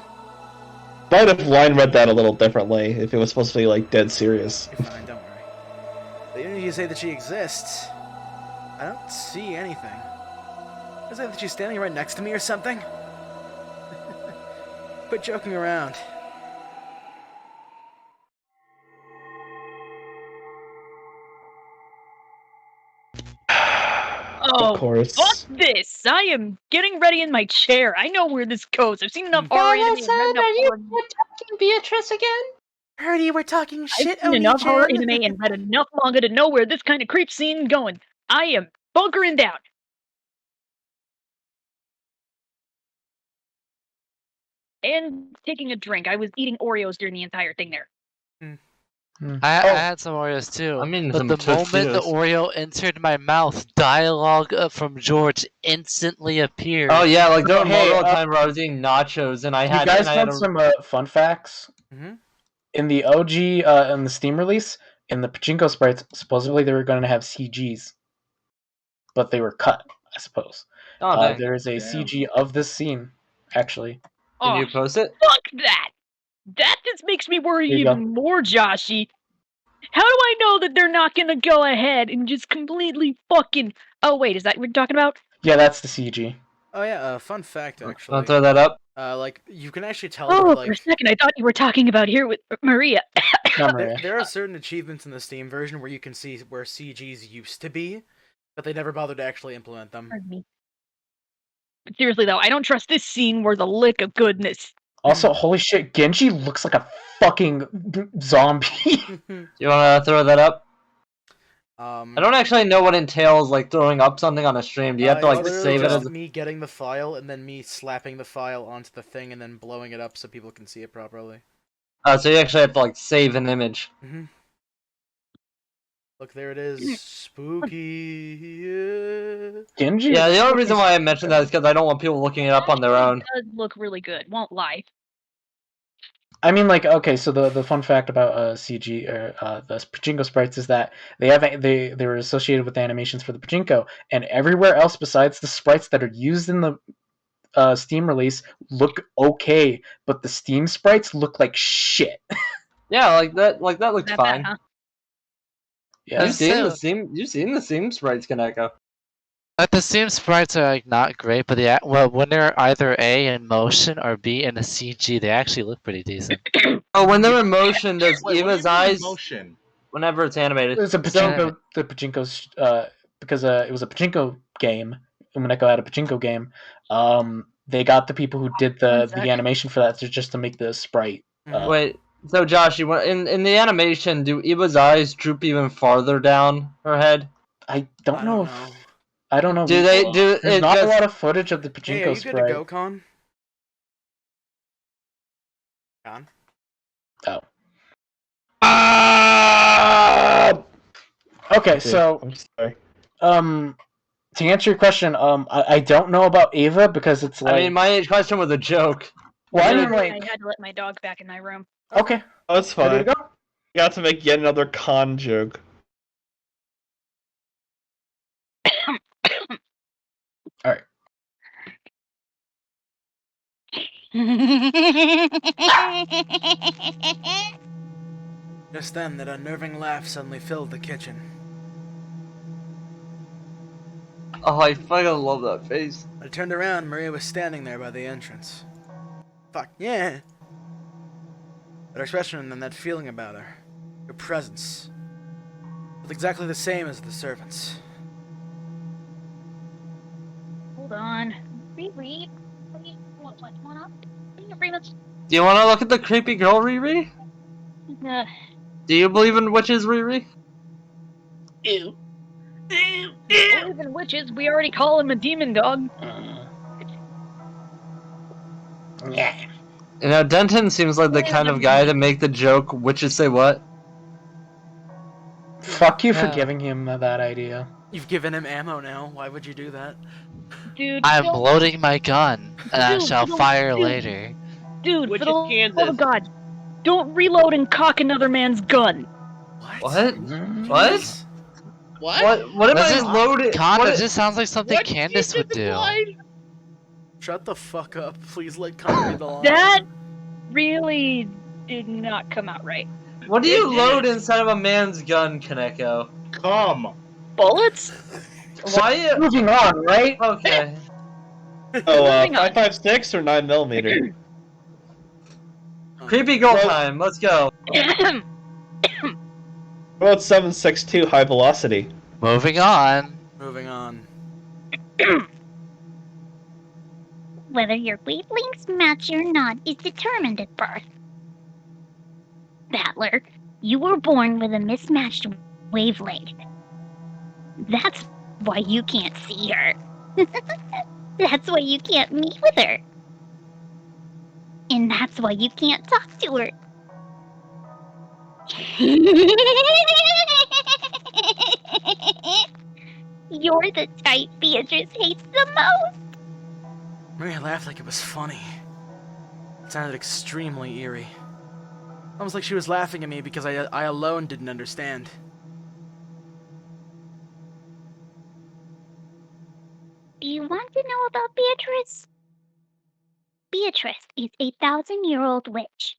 Might have line read that a little differently if it was supposed to be, like, dead serious. You're fine, don't worry. But even if you say that she exists, I don't see anything. I say that she's standing right next to me or something? Quit joking around. Oh, of course. fuck this! I am getting ready in my chair. I know where this goes. I've seen enough horror anime and read enough horror. Attacking Beatrice again? Heard you were talking shit, I've seen enough horror anime and read enough manga to know where this kind of creep scene is going. I am bunkering down. And taking a drink. I was eating Oreos during the entire thing there. I had some Oreos too. I mean, but the moment the Oreo entered my mouth, dialogue from George instantly appeared. Oh yeah, like there was multiple time where I was eating nachos and I had. You guys want some fun facts? Mm-hmm. In the OG, in the Steam release, in the Pachinko sprites, supposedly they were going to have CGs, but they were cut, I suppose. Oh, there is a CG of this scene, actually. Can you post it? Fuck that! That just makes me worry even more, Joshy. How do I know that they're not gonna go ahead and just completely fucking... Oh wait, is that what you're talking about? Yeah, that's the CG. Oh yeah, fun fact actually. I'll throw that up. Like you can actually tell. Oh, like, for a second, I thought you were talking about here with Maria. There are certain achievements in the Steam version where you can see where CGs used to be, but they never bothered to actually implement them. Pardon me. But seriously though, I don't trust this scene worth a lick of goodness. Also, holy shit, Genji looks like a fucking zombie. You wanna throw that up? I don't actually know what entails like throwing up something on a stream. Do you have to like save it as me getting the file and then me slapping the file onto the thing and then blowing it up so people can see it properly? So you actually have to like save an image. Mm-hmm. Look, there it is. Spooky. Yeah. Genji? Yeah, the only reason why I mentioned that is because I don't want people looking it up on their own. It does look really good, won't lie. I mean, like, okay, so the fun fact about CG or the Pachinko sprites is that they were associated with the animations for the Pachinko, and everywhere else besides the sprites that are used in the Steam release look okay, but the Steam sprites look like shit. Yeah, like that looked fine. Bad, huh? Yeah, You've seen the Steam sprites, Umineko. The Steam sprites are like not great, but when they're either A in motion or B in a CG, they actually look pretty decent. Oh, when they're in motion, does Eva's eyes? Motion. Whenever it's animated. It's a Pachinko. The Pachinko's because it was a Pachinko game. Umineko had a Pachinko game. They got the people who did the animation for that just to make the sprite. Wait, so Josh, in the animation, do Eva's eyes droop even farther down her head? I don't know. I don't know. There's not a lot of footage of the Pachinko Hey, are you sprite. good to go, Con? Con? Oh. Okay, so I'm sorry. to answer your question, I don't know about Ava because it's like. I mean, my question was a joke. Well, I I mean, like. had to let my dog back in my room. Okay. Oh, that's fine. Ready to go? You got to make yet another con joke. All right. Just then, that unnerving laugh suddenly filled the kitchen. Oh, I fucking love that face. I turned around, Maria was standing there by the entrance. Fuck, yeah! That expression and that feeling about her, her presence, was exactly the same as the servants. Hold on. Riri. What's going on? Do you want to look at the creepy girl, Riri? Do you believe in witches, Riri? Ew. Believe in witches, we already call him a demon dog. Yeah. You know, Denton seems like the kind of guy to make the joke, witches say what? Fuck you for giving him that idea. You've given him ammo now, why would you do that? Dude, I'm loading my gun, and I shall fire dude, later. Dude, Which for the is Kansas. love of God, don't reload and cock another man's gun. What? What? What? What am I loaded? Conda just sounds like something What Candace would do. Shut the fuck up. Please let Connor read the line. That really did not come out right. What do you load inside of a man's gun, Kaneko? Come. Bullets? Why? Moving on, right? Okay. Oh, 5.56 or 9mm? Creepy girl time. Let's go. What about 7.62 high velocity? Moving on. Moving on. Whether your wavelengths match or not is determined at birth. Battler, you were born with a mismatched wavelength. That's why you can't see her. That's why you can't meet with her. And that's why you can't talk to her. You're the type Beatrice hates the most. Maria laughed like it was funny. It sounded extremely eerie. Almost like she was laughing at me because I alone didn't understand. Do you want to know about Beatrice? Beatrice is a 1,000-year-old witch.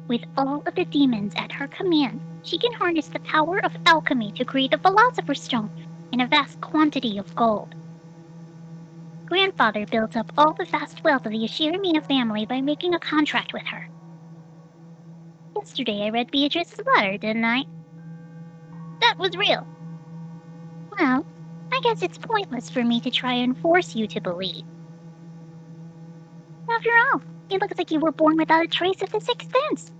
With all of the demons at her command, she can harness the power of alchemy to create the Philosopher's Stone and a vast quantity of gold. Grandfather built up all the vast wealth of the Ashiramina family by making a contract with her. Yesterday I read Beatrice's letter, didn't I? That was real. Well, I guess it's pointless for me to try and force you to believe. After all, it looks like you were born without a trace of the sixth sense.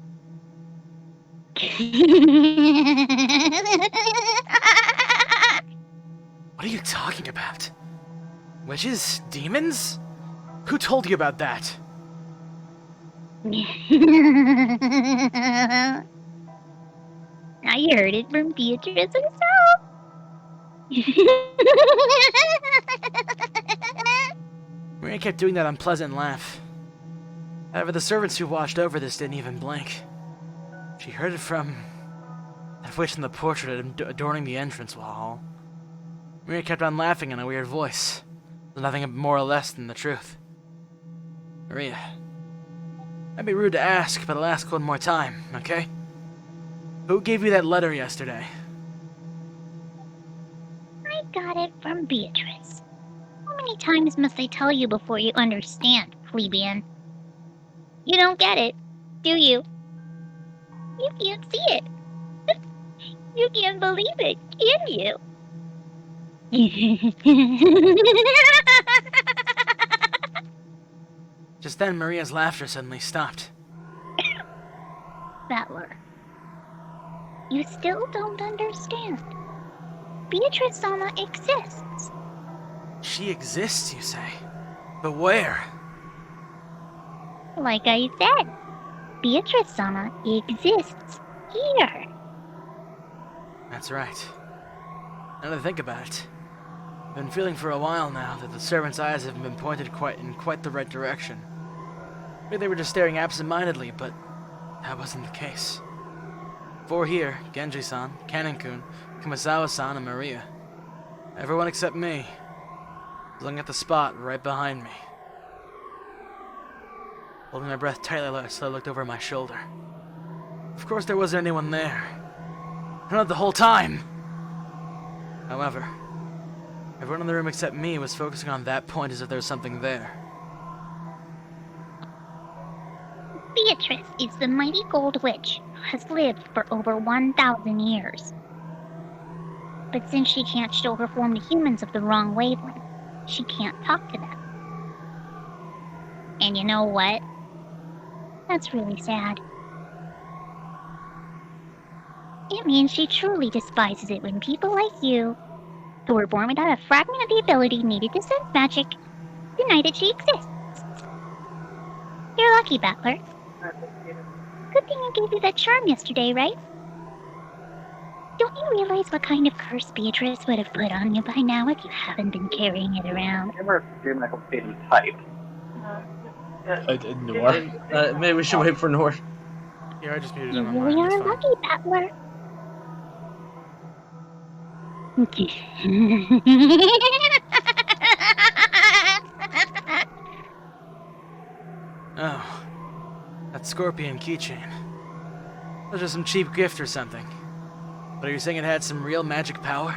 What are you talking about? Witches? Demons? Who told you about that? I heard it from Beatrice herself. Maria kept doing that unpleasant laugh. However, the servants who watched over this didn't even blink. She heard it from that witch in the portrait adorning the entrance hall. Maria kept on laughing in a weird voice. Nothing more or less than the truth. Maria, I'd be rude to ask, but I'll ask one more time, okay? Who gave you that letter yesterday? I got it from Beatrice. How many times must I tell you before you understand, plebeian? You don't get it, do you? You can't see it. You can't believe it, can you? Just then, Maria's laughter suddenly stopped. Battler, you still don't understand. Beatrice Sama exists. She exists, you say? But where? Like I said, Beatrice Sama exists here. That's right. Now that I think about it, I've been feeling for a while now that the servants' eyes haven't been pointed in quite the right direction. Maybe they were just staring absent-mindedly, but that wasn't the case. 4 here, Genji-san, Kanen-kun, Kumasawa-san, and Maria. Everyone except me, looking at the spot right behind me. Holding my breath tightly, so I looked over my shoulder. Of course there wasn't anyone there. Not the whole time! However, everyone in the room except me was focusing on that point as if there was something there. Beatrice is the mighty gold witch who has lived for over 1,000 years. But since she can't show her form to humans of the wrong wavelength, she can't talk to them. And you know what? That's really sad. It means she truly despises it when people like you, who were born without a fragment of the ability needed to sense magic, deny that she exists. You're lucky, Battler. Good thing I gave you that charm yesterday, right? Don't you realize what kind of curse Beatrice would have put on you by now if you haven't been carrying it around? Umineko didn't type. Nor. Maybe we should wait for Nor. Yeah, I just muted You him. really are lucky, Battler. Oh, that scorpion keychain. It was just some cheap gift or something. But are you saying it had some real magic power?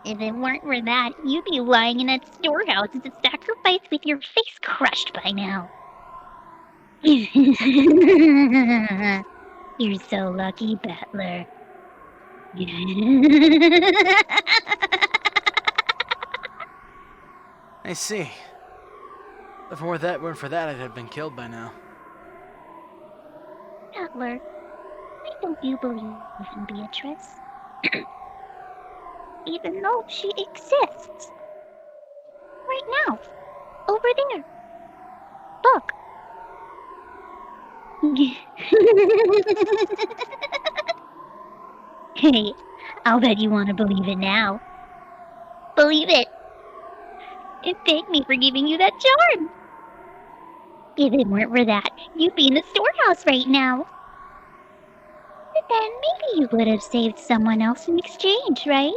If it weren't for that, you'd be lying in that storehouse as a sacrifice with your face crushed by now. You're so lucky, Battler. I see. If it weren't for that, I'd have been killed by now. Battler, why don't you believe in Beatrice? Even though she exists. Right now. Over there. Look. Hey, I'll bet you want to believe it now. Believe it. And thank me for giving you that charm. If it weren't for that, you'd be in the storehouse right now. But then maybe you would have saved someone else in exchange, right?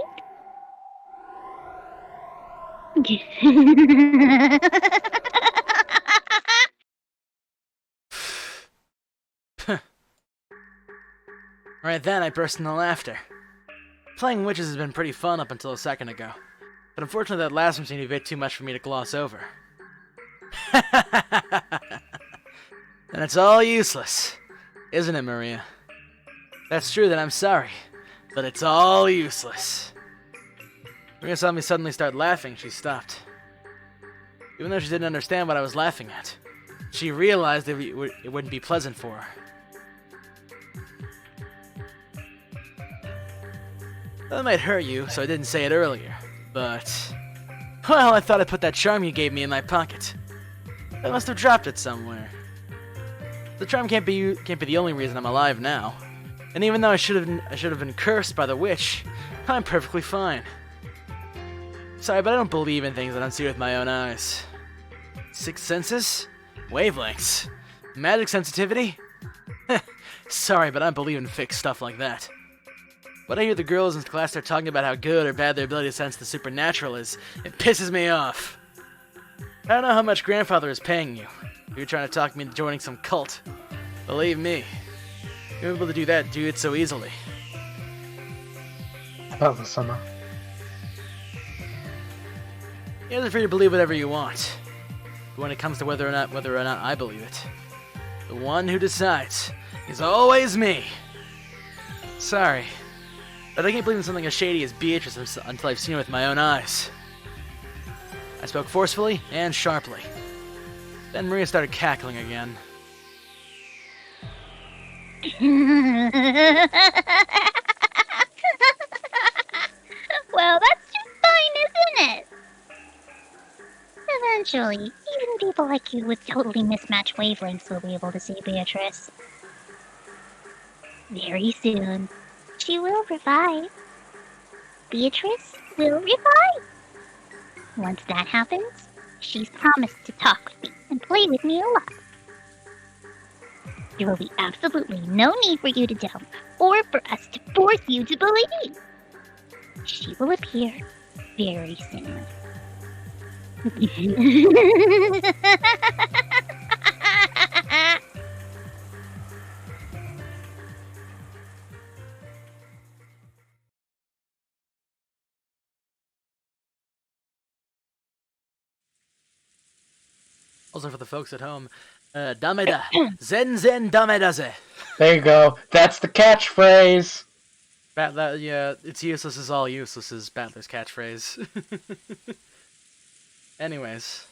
Right then, I burst into laughter. Playing witches has been pretty fun up until a second ago. But unfortunately that last one seemed to be a bit too much for me to gloss over. And it's all useless. Isn't it, Maria? That's true, then I'm sorry. But it's all useless. Maria saw me suddenly start laughing, she stopped. Even though she didn't understand what I was laughing at, she realized that it wouldn't be pleasant for her. That might hurt you, so I didn't say it earlier. But, well, I thought I put that charm you gave me in my pocket. I must have dropped it somewhere. The charm can't be the only reason I'm alive now. And even though I should have been cursed by the witch, I'm perfectly fine. Sorry, but I don't believe in things I don't see with my own eyes. Sixth senses? Wavelengths? Magic sensitivity? Sorry, but I don't believe in fake stuff like that. When I hear the girls in class start talking about how good or bad their ability to sense the supernatural is, it pisses me off. I don't know how much grandfather is paying you. You're trying to talk me into joining some cult. Believe me, you're able to do it so easily. About the summer. You're free to believe whatever you want. But when it comes to whether or not I believe it, the one who decides is always me. Sorry, but I can't believe in something as shady as Beatrice until I've seen it with my own eyes. I spoke forcefully and sharply. Then Maria started cackling again. Well, that's just fine, isn't it? Eventually, even people like you with totally mismatched wavelengths will be able to see Beatrice. Very soon, she will revive. Beatrice will revive. Once that happens, she's promised to talk with me and play with me a lot. There will be absolutely no need for you to doubt, or for us to force you to believe. She will appear very soon. Also for the folks at home, dameda, zen zen damedaze. There you go. That's the catchphrase. Yeah, it's useless is all useless is Battler's catchphrase. Anyways,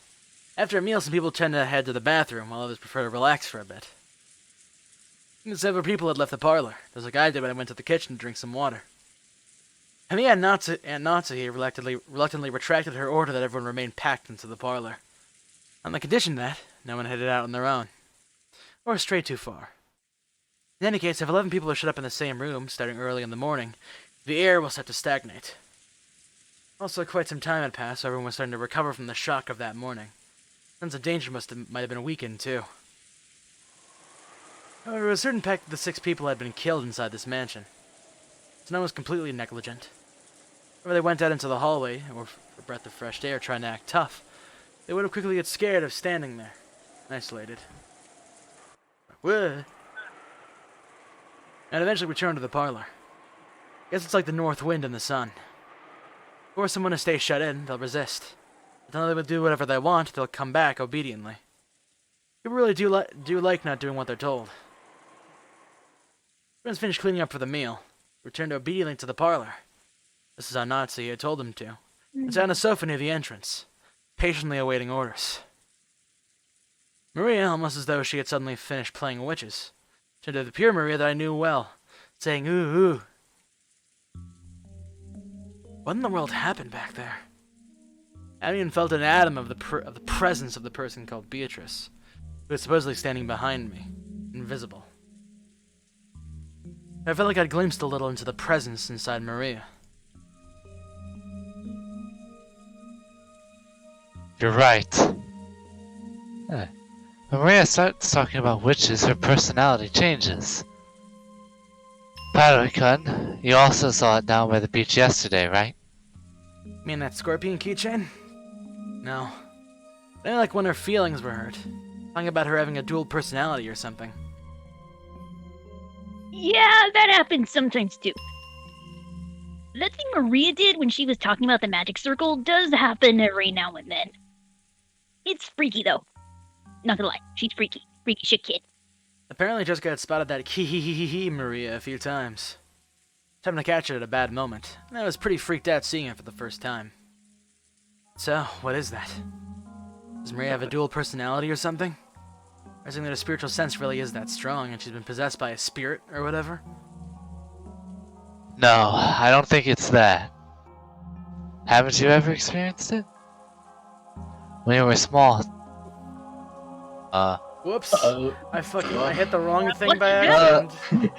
after a meal, some people tend to head to the bathroom, while others prefer to relax for a bit. Several people had left the parlor. There's a guy did when I went to the kitchen to drink some water. And the Aunt Natsuhi reluctantly retracted her order that everyone remain packed into the parlor, on the condition that no one headed out on their own, or strayed too far. In any case, if 11 people are shut up in the same room, starting early in the morning, the air will start to stagnate. Also, quite some time had passed, so everyone was starting to recover from the shock of that morning. Sense of danger might have been weakened, too. However, it was certain fact that the 6 people had been killed inside this mansion. So no one was completely negligent. Whenever they went out into the hallway, or for a breath of fresh air, trying to act tough, they would have quickly get scared of standing there, isolated. Whoa. And eventually returned to the parlor. Guess it's like the north wind and the sun. Force someone to stay shut in, they'll resist. But then they will do whatever they want, they'll come back obediently. People really do like not doing what they're told. Friends finished cleaning up for the meal, returned obediently to the parlor. This is how Nazi had told them to. And sat on a sofa near the entrance, patiently awaiting orders. Maria, almost as though she had suddenly finished playing witches, turned to the pure Maria that I knew well, saying, "Ooh, ooh." What in the world happened back there? I hadn't even felt an atom of the presence of the person called Beatrice, who was supposedly standing behind me, invisible. I felt like I'd glimpsed a little into the presence inside Maria. You're right. When Maria starts talking about witches, her personality changes. Paddle-kun, you also saw it down by the beach yesterday, right? You mean that scorpion keychain? No. I didn't like when her feelings were hurt. Talking about her having a dual personality or something. Yeah, that happens sometimes too. That thing Maria did when she was talking about the magic circle does happen every now and then. It's freaky though. Not gonna lie, she's freaky. Freaky shit kid. Apparently just got spotted that hee Maria a few times. Time to catch it at a bad moment, and I was pretty freaked out seeing it for the first time. So, what is that? Does Maria have a dual personality or something? Or is it that her spiritual sense really is that strong and she's been possessed by a spirit or whatever? No, I don't think it's that. Haven't you ever experienced it? When you were small. Whoops. I hit the wrong thing by accident.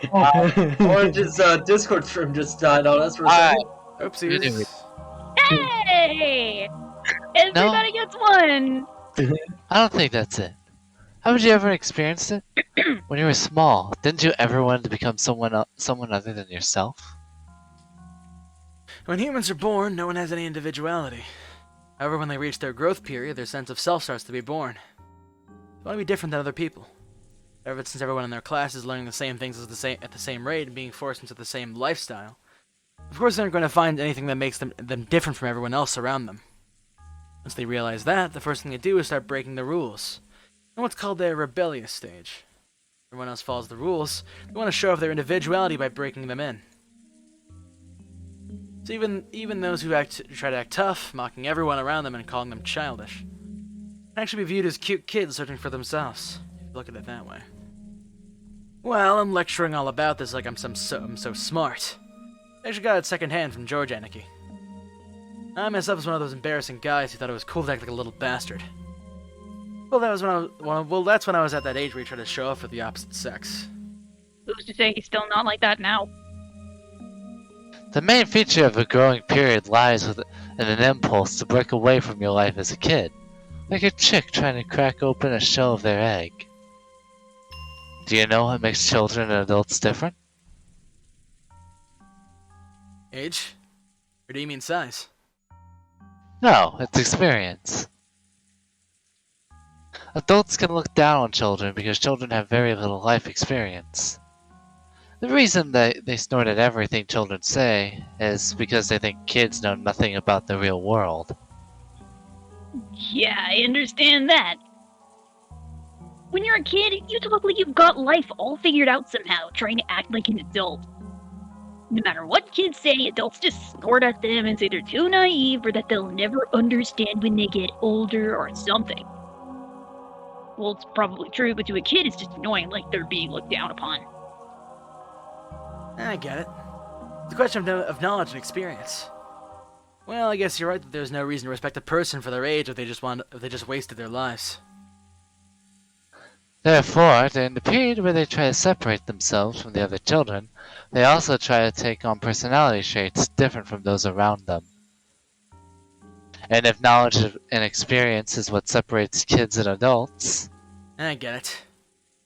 Orange's Discord stream just died on us for a second. Oopsies. Hey! Everybody gets one! I don't think that's it. Haven't you ever experienced it? When you were small, didn't you ever want to become someone other than yourself? When humans are born, no one has any individuality. However, when they reach their growth period, their sense of self starts to be born. They want to be different than other people. Ever since everyone in their class is learning the same things at the same rate and being forced into the same lifestyle, of course they aren't going to find anything that makes them different from everyone else around them. Once they realize that, the first thing they do is start breaking the rules, in what's called their rebellious stage. Everyone else follows the rules, they want to show off their individuality by breaking them in. So even those who try to act tough, mocking everyone around them and calling them childish, can actually be viewed as cute kids searching for themselves, if you look at it that way. Well, I'm lecturing all about this like I'm so smart. I actually got it secondhand from George Anarchy. I myself was one of those embarrassing guys who thought it was cool to act like a little bastard. Well, that was when I was, well, that's when I was at that age where you try to show off for the opposite sex. Who's to say he's still not like that now? The main feature of a growing period lies in an impulse to break away from your life as a kid, like a chick trying to crack open a shell of their egg. Do you know what makes children and adults different? Age? Or do you mean size? No, it's experience. Adults can look down on children because children have very little life experience. The reason they snort at everything children say is because they think kids know nothing about the real world. Yeah, I understand that. When you're a kid, you talk like you've got life all figured out somehow, trying to act like an adult. No matter what kids say, adults just snort at them and say they're too naive or that they'll never understand when they get older or something. Well, it's probably true, but to a kid it's just annoying, like they're being looked down upon. I get it. It's a question of knowledge and experience. Well, I guess you're right that there's no reason to respect a person for their age if they just wasted their lives. Therefore, during the period where they try to separate themselves from the other children, they also try to take on personality traits different from those around them. And if knowledge and experience is what separates kids and adults... I get it.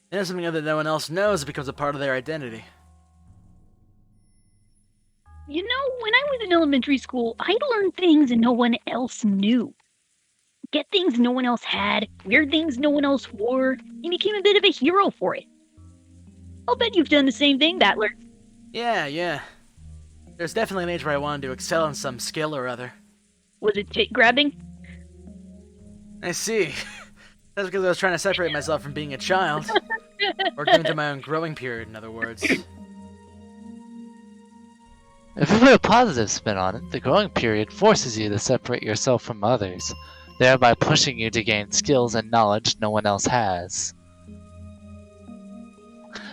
They know something that no one else knows, it becomes a part of their identity. You know, when I was in elementary school, I'd learn things and no one else knew. Get things no one else had, weird things no one else wore, and became a bit of a hero for it. I'll bet you've done the same thing, Battler. Yeah. There's definitely an age where I wanted to excel in some skill or other. Was it tit grabbing? I see. That's because I was trying to separate myself from being a child. Or going through my own growing period, in other words. If you put a positive spin on it, the growing period forces you to separate yourself from others, thereby pushing you to gain skills and knowledge no one else has.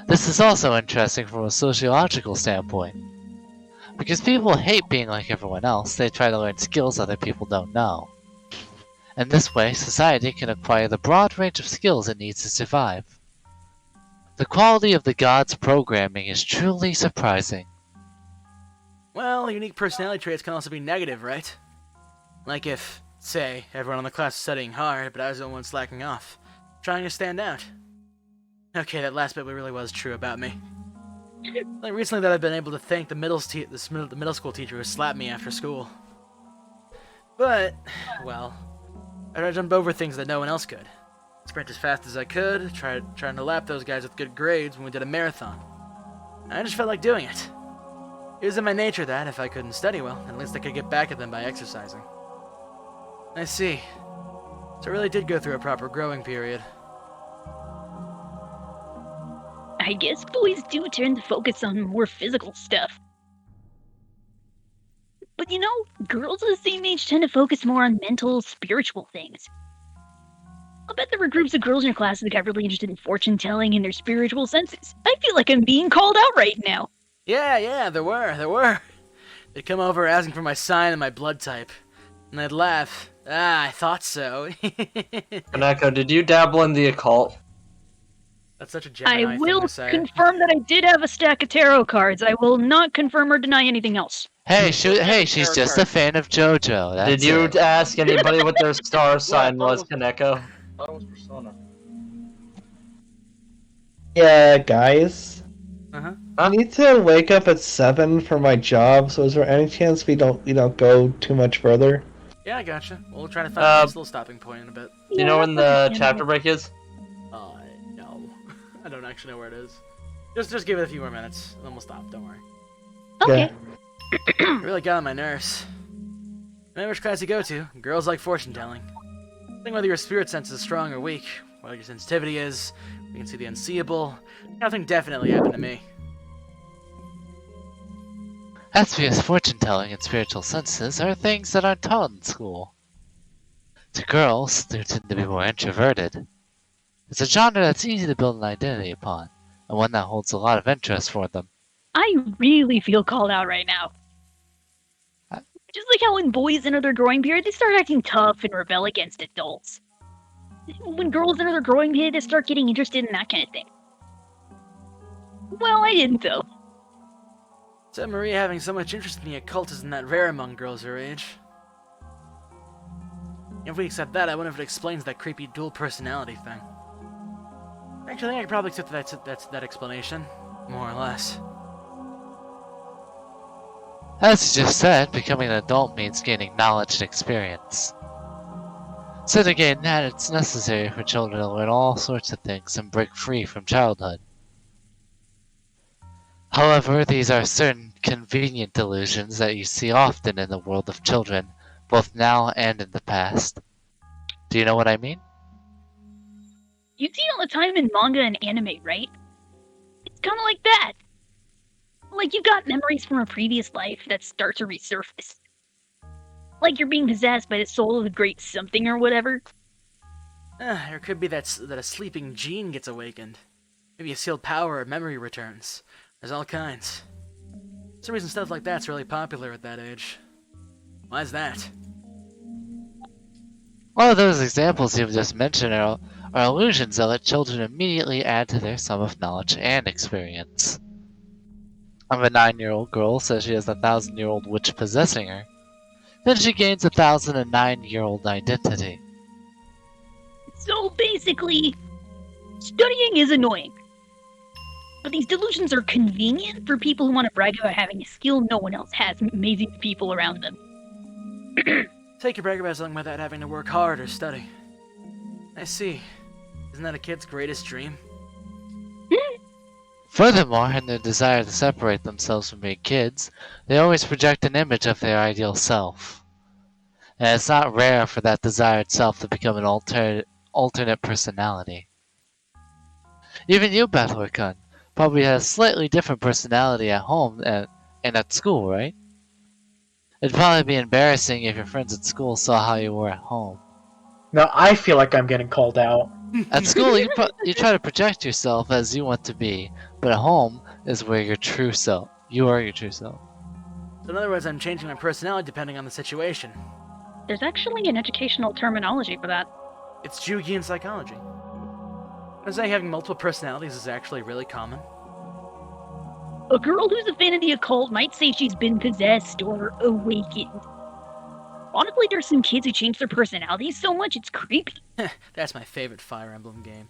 This is also interesting from a sociological standpoint. Because people hate being like everyone else, they try to learn skills other people don't know. And this way, society can acquire the broad range of skills it needs to survive. The quality of the gods' programming is truly surprising. Well, unique personality traits can also be negative, right? Like if, say, everyone in the class is studying hard, but I was the one slacking off, trying to stand out. Okay, that last bit really was true about me. Like recently that I've been able to thank the middle school teacher who slapped me after school. But, well, I tried to jump over things that no one else could. Sprint as fast as I could, trying to lap those guys with good grades when we did a marathon. I just felt like doing it. It was in my nature that, if I couldn't study well, at least I could get back at them by exercising. I see. So I really did go through a proper growing period. I guess boys do tend to focus on more physical stuff. But you know, girls of the same age tend to focus more on mental, spiritual things. I'll bet there were groups of girls in your class that got really interested in fortune-telling and their spiritual senses. I feel like I'm being called out right now. Yeah, there were. They'd come over asking for my sign and my blood type. And I'd laugh. I thought so. Umineko, did you dabble in the occult? That's such a Gemini I will thing to say. confirm that I did have a stack of tarot cards. I will not confirm or deny anything else. Hey, she's just a fan of JoJo. Did you ask anybody what their star sign was, Umineko? I thought it was Persona. Yeah, guys. I need to wake up at 7 for my job, so is there any chance we don't go too much further? Yeah, I gotcha. We'll try to find a nice little stopping point in a bit. Do you know when the chapter break is? No. I don't actually know where it is. Just give it a few more minutes, and then we'll stop. Don't worry. Okay. Yeah. It really got on my nerves. No matter which class you go to, girls like fortune-telling. Think whether your spirit sense is strong or weak, whether your sensitivity is, you can see the unseeable. Nothing definitely happened to me. As for your fortune-telling and spiritual senses are things that aren't taught in school. To girls, they tend to be more introverted. It's a genre that's easy to build an identity upon, and one that holds a lot of interest for them. I really feel called out right now. Just like how when boys enter their growing period, they start acting tough and rebel against adults. When girls enter their growing period, they start getting interested in that kind of thing. Well, I didn't, though. So Maria having so much interest in the occult isn't that rare among girls her age. If we accept that, I wonder if it explains that creepy dual personality thing. Actually, I think I could probably accept that explanation, more or less. As you just said, becoming an adult means gaining knowledge and experience. So to gain that, it's necessary for children to learn all sorts of things and break free from childhood. However, these are certain convenient delusions that you see often in the world of children, both now and in the past. Do you know what I mean? You see it all the time in manga and anime, right? It's kind of like that. Like you've got memories from a previous life that start to resurface. Like you're being possessed by the soul of the great something or whatever. Or it could be that a sleeping gene gets awakened. Maybe a sealed power or memory returns. There's all kinds. For some reason stuff like that's really popular at that age. Why is that? One of those examples you've just mentioned are illusions that let children immediately add to their sum of knowledge and experience. If a 9-year-old girl says she has a 1,000-year-old witch possessing her, then she gains a 1,009-year-old identity. So basically, studying is annoying. But these delusions are convenient for people who want to brag about having a skill no one else has, amazing people around them. Take your brag about something without having to work hard or study. I see. Isn't that a kid's greatest dream? Furthermore, in their desire to separate themselves from being kids, they always project an image of their ideal self. And it's not rare for that desired self to become an alternate personality. Even you, Battler-kun, probably has a slightly different personality at home and at school, right? It'd probably be embarrassing if your friends at school saw how you were at home. No, I feel like I'm getting called out. At school, you try to project yourself as you want to be, but at home is where you are your true self. So in other words, I'm changing my personality depending on the situation. There's actually an educational terminology for that. It's Jungian psychology. I was saying having multiple personalities is actually really common. A girl who's a fan of the occult might say she's been possessed or awakened. Honestly, there's some kids who change their personalities so much it's creepy. That's my favorite Fire Emblem game.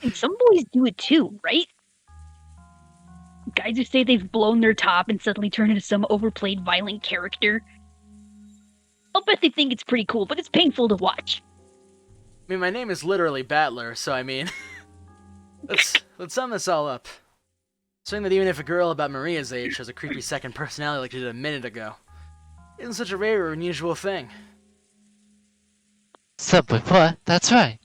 And some boys do it too, right? Guys who say they've blown their top and suddenly turn into some overplayed violent character. I'll bet they think it's pretty cool, but it's painful to watch. I mean, my name is literally Battler, so I mean... let's sum this all up. Saying that even if a girl about Maria's age has a creepy second personality like she did a minute ago, isn't such a rare or unusual thing. Simply put, that's right.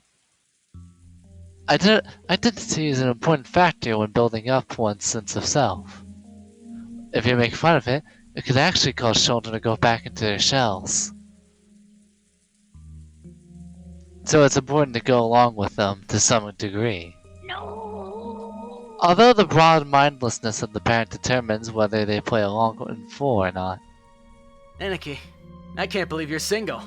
Identity is an important factor when building up one's sense of self. If you make fun of it, it could actually cause children to go back into their shells. So it's important to go along with them to some degree. No. Although the broad mindlessness of the parent determines whether they play along in full or not. Aniki, I can't believe you're single.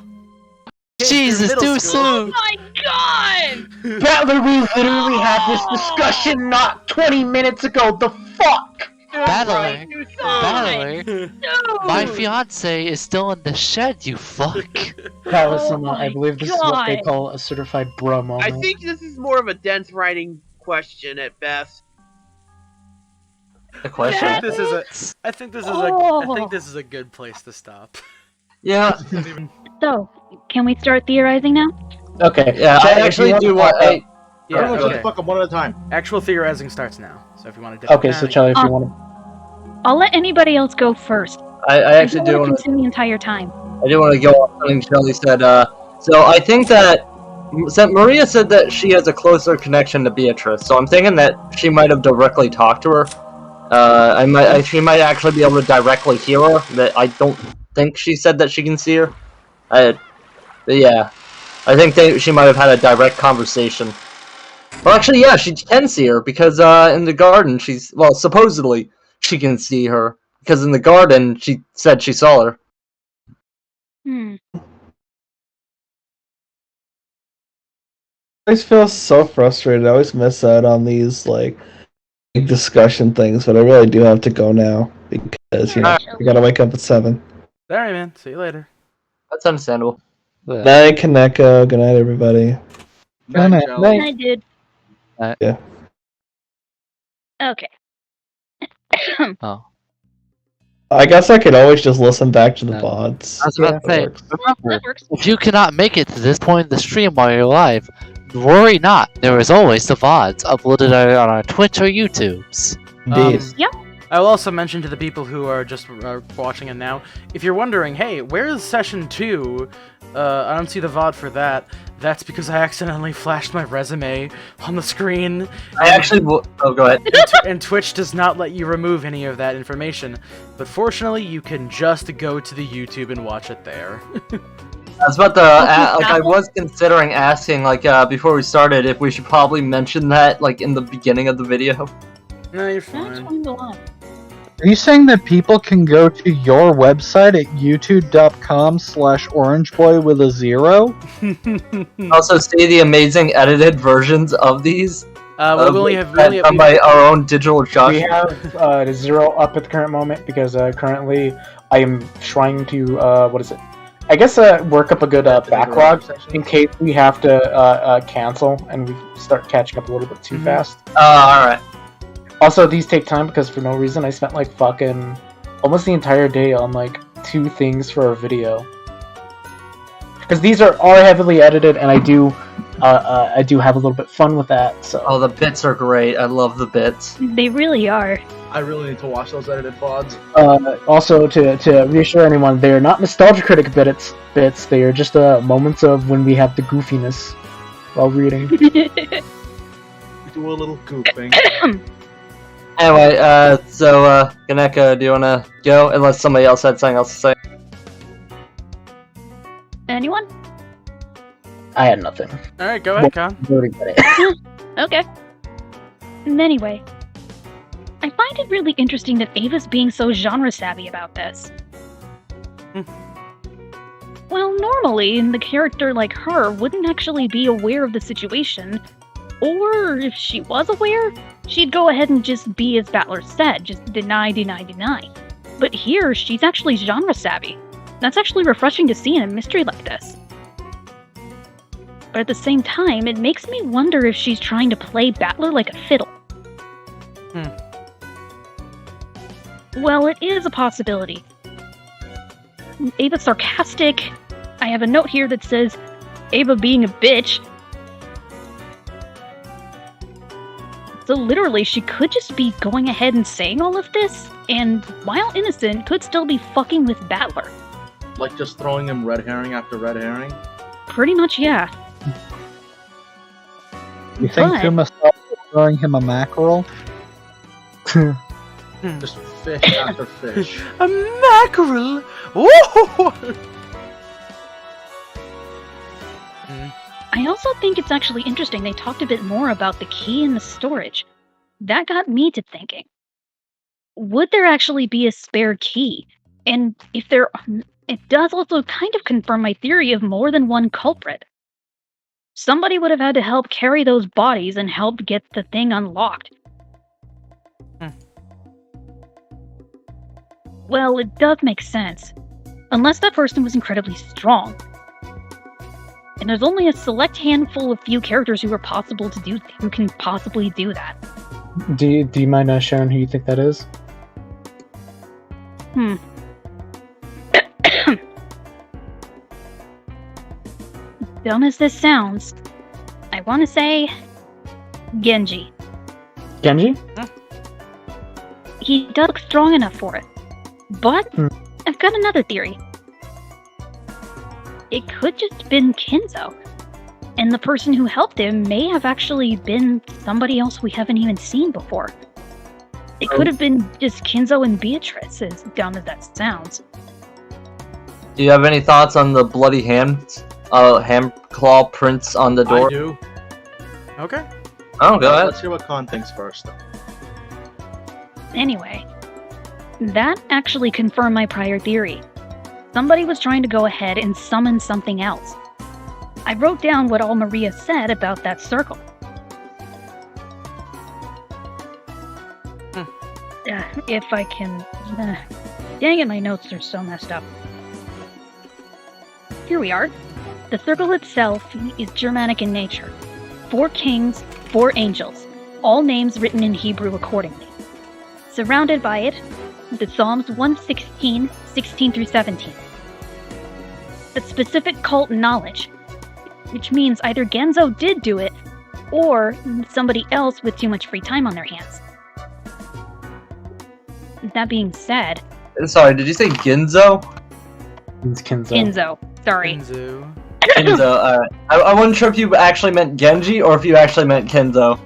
Jesus, too soon! Oh my god! Battler, we literally had this discussion not 20 minutes ago. The fuck? Battler, No! my fiance is still in the shed, you fuck. Kawasama, I believe this is what they call a certified bro moment. I think this is more of a dense writing question at best. The question. I think this is a good place to stop. Yeah. So, can we start theorizing now? Okay. Yeah, I actually do want. Everyone shut the fuck up one at a time. Actual theorizing starts now. So if you want to. Okay, so Charlie, if you want to. I'll let anybody else go first. I actually do want to. The entire time. I do want to go on something Charlie said. So I think that Maria said that she has a closer connection to Beatrice. So I'm thinking that she might have directly talked to her. She might actually be able to directly hear her. That I don't think she said that she can see her. Yeah, I think she might have had a direct conversation. Well, actually, yeah, she can see her because in the garden, supposedly she can see her because in the garden she said she saw her. always feel so frustrated. I always miss out on these like discussion things, but I really do have to go now because I gotta wake up at 7. Sorry, man. See you later. That's understandable. Good night, Kaneko. Good night, everybody. Good night. I did. Yeah. Okay. Oh. I guess I could always just listen back to the VODs. I was about to say, remember, if you cannot make it to this point in the stream while you're live, worry not. There is always the VODs uploaded on our Twitch or YouTubes. Yep. I will also mention to the people who are just watching it now, if you're wondering, hey, where's session 2? I don't see the VOD for that. That's because I accidentally flashed my resume on the screen. I actually oh, go ahead. And Twitch does not let you remove any of that information. But fortunately, you can just go to the YouTube and watch it there. I was about to, I was considering asking, like, before we started, if we should probably mention that, like, in the beginning of the video. No, you're fine. Are you saying that people can go to your website at youtube.com/orangeboy with a 0? Also see the amazing edited versions of these. We only have done by our own digital Josh. We have the 0 up at the current moment because currently I am trying to I guess work up a good backlog in case we have to cancel and we start catching up a little bit too fast. Alright. Also, these take time because for no reason I spent like fucking almost the entire day on like 2 things for a video. Because these are heavily edited, and I do have a little bit fun with that. So. Oh, the bits are great. I love the bits. They really are. I really need to watch those edited VODs. Also, to reassure anyone, they are not nostalgia critic bits. They are just moments of when we have the goofiness while reading. Do a little goofing. Anyway, so, Kaneko, do you wanna go? Unless somebody else had something else to say. Anyone? I had nothing. Alright, go ahead, Con. Okay. Anyway, I find it really interesting that Ava's being so genre-savvy about this. Well, normally, the character like her wouldn't actually be aware of the situation, or if she was aware, she'd go ahead and just be as Battler said, just deny. But here, she's actually genre-savvy. That's actually refreshing to see in a mystery like this. But at the same time, it makes me wonder if she's trying to play Battler like a fiddle. Well, it is a possibility. Ava's sarcastic. I have a note here that says, Ava being a bitch. So literally, she could just be going ahead and saying all of this, and while innocent, could still be fucking with Battler. Like just throwing him red herring after red herring? Pretty much, yeah. You think Kuma is throwing him a mackerel? Just fish after fish. A mackerel? Whoa! I also think it's actually interesting they talked a bit more about the key and the storage. That got me to thinking. Would there actually be a spare key? And if there... It does also kind of confirm my theory of more than one culprit. Somebody would have had to help carry those bodies and help get the thing unlocked. Well, it does make sense. Unless that person was incredibly strong. And there's only a select handful of few characters who can possibly do that. Do you mind sharing who you think that is? Dumb as this sounds, I want to say Genji. Genji? He does look strong enough for it. But I've got another theory. It could just been Kinzo. And the person who helped him may have actually been somebody else we haven't even seen before. It could have been just Kinzo and Beatrice, as dumb as that sounds. Do you have any thoughts on the bloody hand claw prints on the door? I do. Okay. Oh, go ahead. Let's hear what Con thinks first. Anyway, that actually confirmed my prior theory. Somebody was trying to go ahead and summon something else. I wrote down what all Maria said about that circle. If I can... dang it, my notes are so messed up. Here we are. The circle itself is Germanic in nature. 4 kings, 4 angels, all names written in Hebrew accordingly. Surrounded by it, the Psalms 116, 16 through 17. The specific cult knowledge, which means either Genzo did do it, or somebody else with too much free time on their hands. That being said... Sorry, did you say Ginzo? It's Kenzo. Ginzo, sorry. Kenzo, alright. I wasn't sure if you actually meant Genji or if you actually meant Kenzo.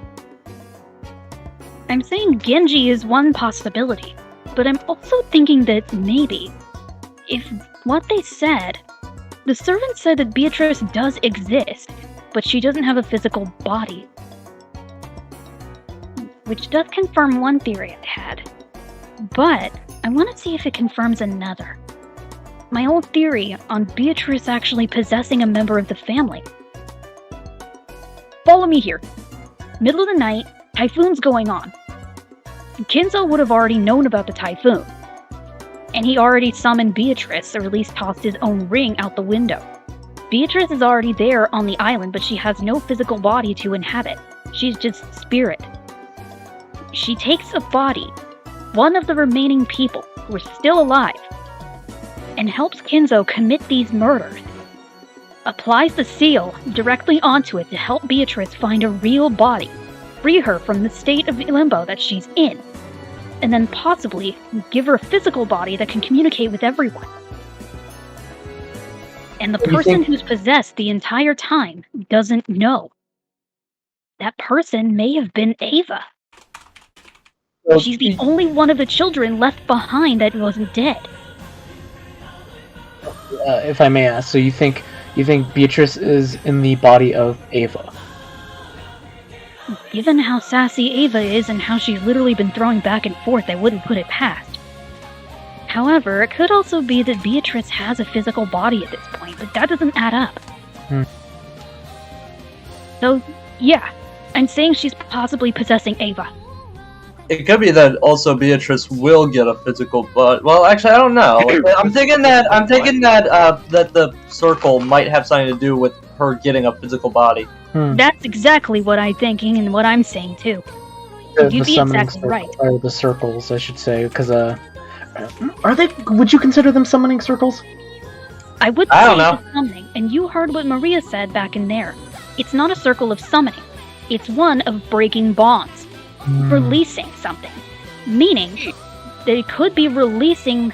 I'm saying Genji is one possibility, but I'm also thinking that maybe, if what they said, the servant said that Beatrice does exist, but she doesn't have a physical body. Which does confirm one theory I had, but I want to see if it confirms another. My old theory on Beatrice actually possessing a member of the family. Follow me here. Middle of the night, typhoon's going on. Kinzo would have already known about the typhoon, and he already summoned Beatrice, or at least tossed his own ring out the window. Beatrice is already there on the island, but she has no physical body to inhabit. She's just spirit. She takes a body, one of the remaining people who are still alive, and helps Kinzo commit these murders. Applies the seal directly onto it to help Beatrice find a real body, free her from the state of limbo that she's in, and then possibly give her a physical body that can communicate with everyone. And the person who's possessed the entire time doesn't know. That person may have been Ava. She's the only one of the children left behind that wasn't dead. If I may ask, so you think Beatrice is in the body of Ava? Given how sassy Ava is and how she's literally been throwing back and forth, I wouldn't put it past. However, it could also be that Beatrice has a physical body at this point, but that doesn't add up. So, yeah, I'm saying she's possibly possessing Ava. It could be that also Beatrice will get a physical body. Well, actually, I don't know. I'm thinking that that the circle might have something to do with her getting a physical body. That's exactly what I'm thinking and what I'm saying too. You'd be exactly right. Or the circles, I should say, because are they? Would you consider them summoning circles? I would say it's summoning, and you heard what Maria said back in there. It's not a circle of summoning. It's one of breaking bonds. Releasing something. Meaning that it could be releasing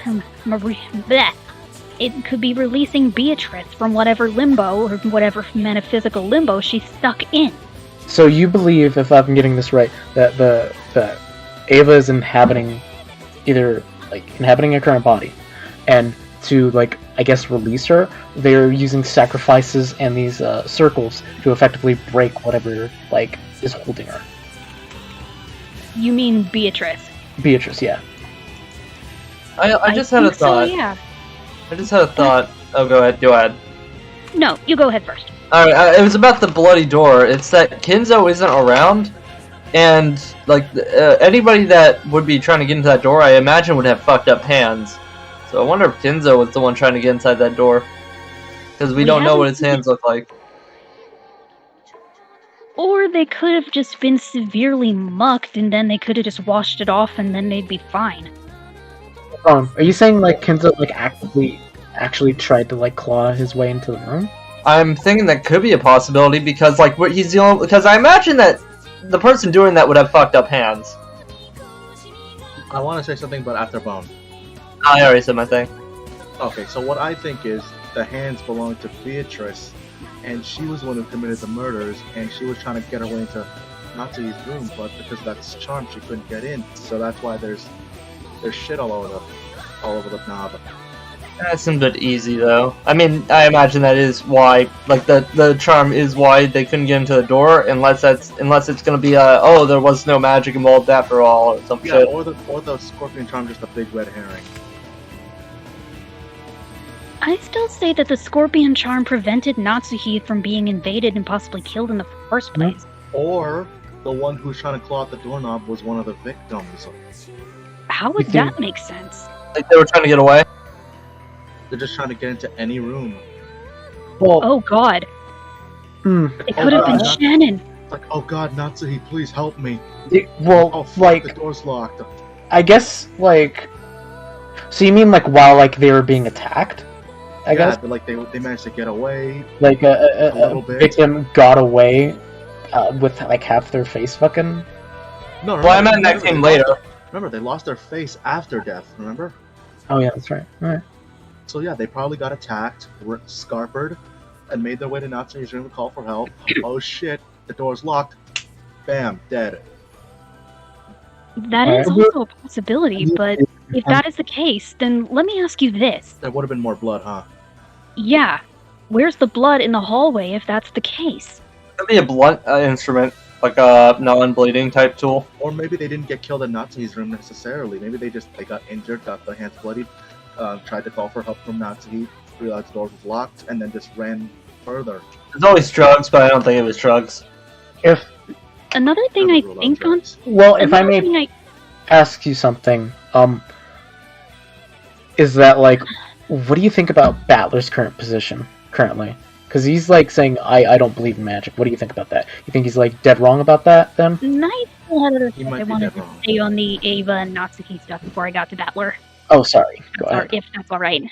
it could be releasing Beatrice from whatever limbo or whatever metaphysical limbo she's stuck in. So you believe, if I'm getting this right, that that Ava is inhabiting a current body, and to I guess release her, they're using sacrifices and these circles to effectively break whatever is holding her. You mean Beatrice? Beatrice, yeah. I just had a thought. So, yeah. I just had a thought. Oh, go ahead. No, you go ahead first. Alright, it was about the bloody door. It's that Kinzo isn't around, and anybody that would be trying to get into that door, I imagine would have fucked up hands. So I wonder if Kinzo was the one trying to get inside that door, because we don't know what his hands look like. Or they could have just been severely mucked, and then they could have just washed it off, and then they'd be fine. Are you saying Kinzo actually tried to claw his way into the room? I'm thinking that could be a possibility because he's the only, because I imagine that the person doing that would have fucked up hands. I want to say something, but after Bone. I already said my thing. Okay, so what I think is the hands belong to Beatrice, and she was the one who committed the murders, and she was trying to get her way into Natsuki's room, but because of that charm, she couldn't get in. So that's why there's shit all over the knob. That seems a bit easy, though. I mean, I imagine that is why, the charm is why they couldn't get into the door, unless it's gonna be there was no magic involved after all, or some shit. Or the scorpion charm, just a big red herring. I still say that the scorpion charm prevented Natsuhi from being invaded and possibly killed in the first place. Or the one who's trying to claw out the doorknob was one of the victims. How would that make sense? Like they were trying to get away? They're just trying to get into any room. Well, oh god. It could have been Shannon. Like, oh god, Natsuhi, please help me. Like, the door's locked. I guess, like... So you mean, like, while, like, they were being attacked? I guess? But, like, they managed to get away. Like, a victim got away with, like, half their face fucking... No, well, I meant that came later. Remember, they lost their face after death, remember? Oh, yeah, that's right. Alright. So, yeah, they probably got attacked, scarpered, and made their way to Natsuhi's room to call for help. Oh, shit, the door's locked. Bam, dead. That is also a possibility, but if that is the case, then let me ask you this. There would have been more blood, huh? Yeah. Where's the blood in the hallway if that's the case? Could be a blunt instrument, like a non-bleeding type tool. Or maybe they didn't get killed in Natsuhi's room necessarily. Maybe they got injured, got their hands bloodied, tried to call for help from Natsuhi, realized the door was locked, and then just ran further. There's always drugs, but I don't think it was drugs. Another thing I think on... Well, if I may ask you something, is that, like, what do you think about Battler's current position, currently? Because he's, like, saying, I don't believe in magic. What do you think about that? You think he's, like, dead wrong about that, then? I wanted to stay on the Ava and Natsuki stuff before I got to Battler. Oh, sorry. Go ahead. If that's alright.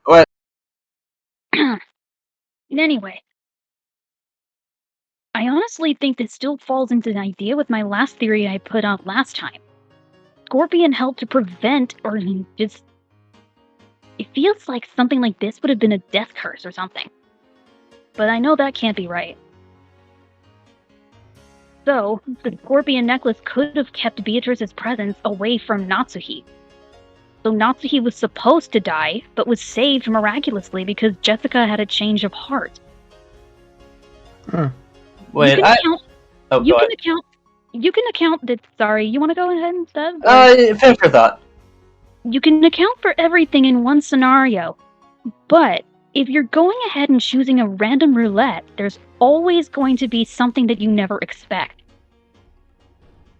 What? Anyway. I honestly think this still falls into an idea with my last theory I put out last time. Scorpion helped to prevent, or just... It feels like something like this would have been a death curse or something. But I know that can't be right. So, the Scorpion necklace could have kept Beatrice's presence away from Natsuhi. So Natsuhi was supposed to die, but was saved miraculously because Jessica had a change of heart. Wait, you can account that. Sorry, you want to go ahead and stuff? Finish your thought. You can account for everything in one scenario, but if you're going ahead and choosing a random roulette, there's always going to be something that you never expect.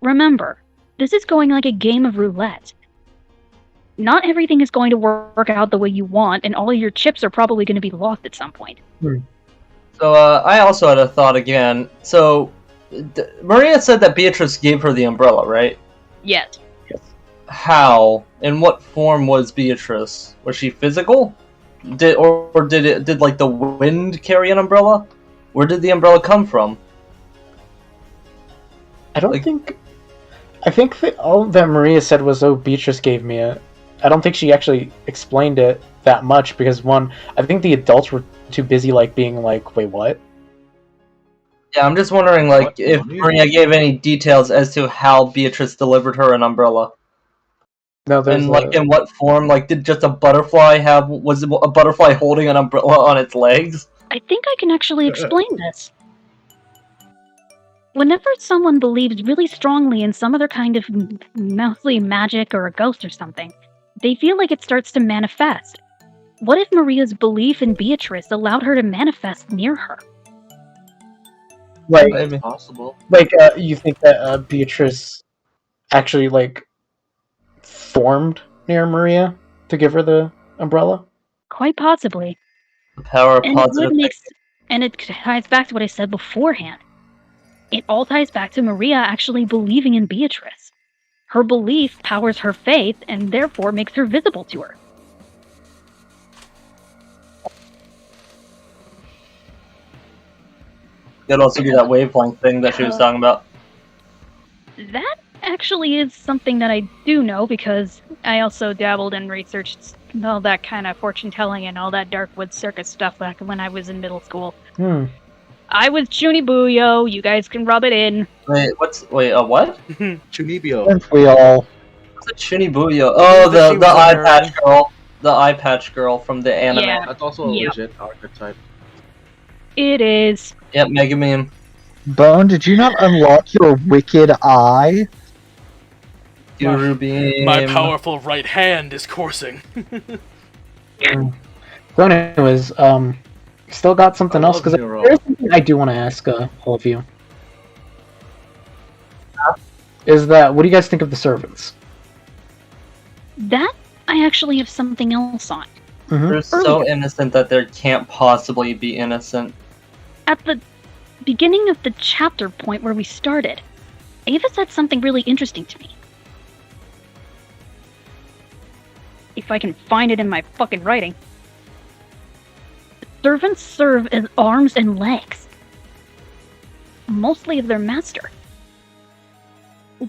Remember, this is going like a game of roulette. Not everything is going to work out the way you want, and all of your chips are probably going to be lost at some point. So, I also had a thought again. So, Maria said that Beatrice gave her the umbrella, right? Yes. How? In what form was Beatrice? Was she physical? Did like the wind carry an umbrella? Where did the umbrella come from? I think that all that Maria said was, "Oh, Beatrice gave me it." I don't think she actually explained it that much because I think the adults were too busy like being like, "Wait, what?" Yeah, I'm just wondering like if Maria gave any details as to how Beatrice delivered her an umbrella. No, and like in what form? Like, did just a butterfly have? Was it a butterfly holding an umbrella on its legs? I think I can actually explain this. Whenever someone believes really strongly in some other kind of mostly magic or a ghost or something, they feel like it starts to manifest. What if Maria's belief in Beatrice allowed her to manifest near her? Like, It's possible. Like, you think that Beatrice actually, like, formed near Maria to give her the umbrella? Quite possibly. The power of positive. And it ties back to what I said beforehand. It all ties back to Maria actually believing in Beatrice. Her belief powers her faith and therefore makes her visible to her. Could also be that wavelength thing that she was talking about. That actually is something that I do know because I also dabbled and researched all that kind of fortune-telling and all that Darkwood Circus stuff back when I was in middle school. I was Chunibuyo, you guys can rub it in. Wait, a what? Chunibyo. Aren't we all? What's a Chunibuyo? Oh, the eye patch girl. The eye patch girl from the anime. Yeah. That's also a legit archetype. It is. Yep, Mega Meme. Bone, did you not unlock your wicked eye? Guru Beam. My powerful right hand is coursing. So anyways, still got something else, because there's something I do want to ask all of you. Is that, what do you guys think of the servants? That I actually have something else on. They're so innocent that they can't possibly be innocent. At the beginning of the chapter point where we started, Ava said something really interesting to me. If I can find it in my fucking writing. Servants serve as arms and legs. Mostly of their master.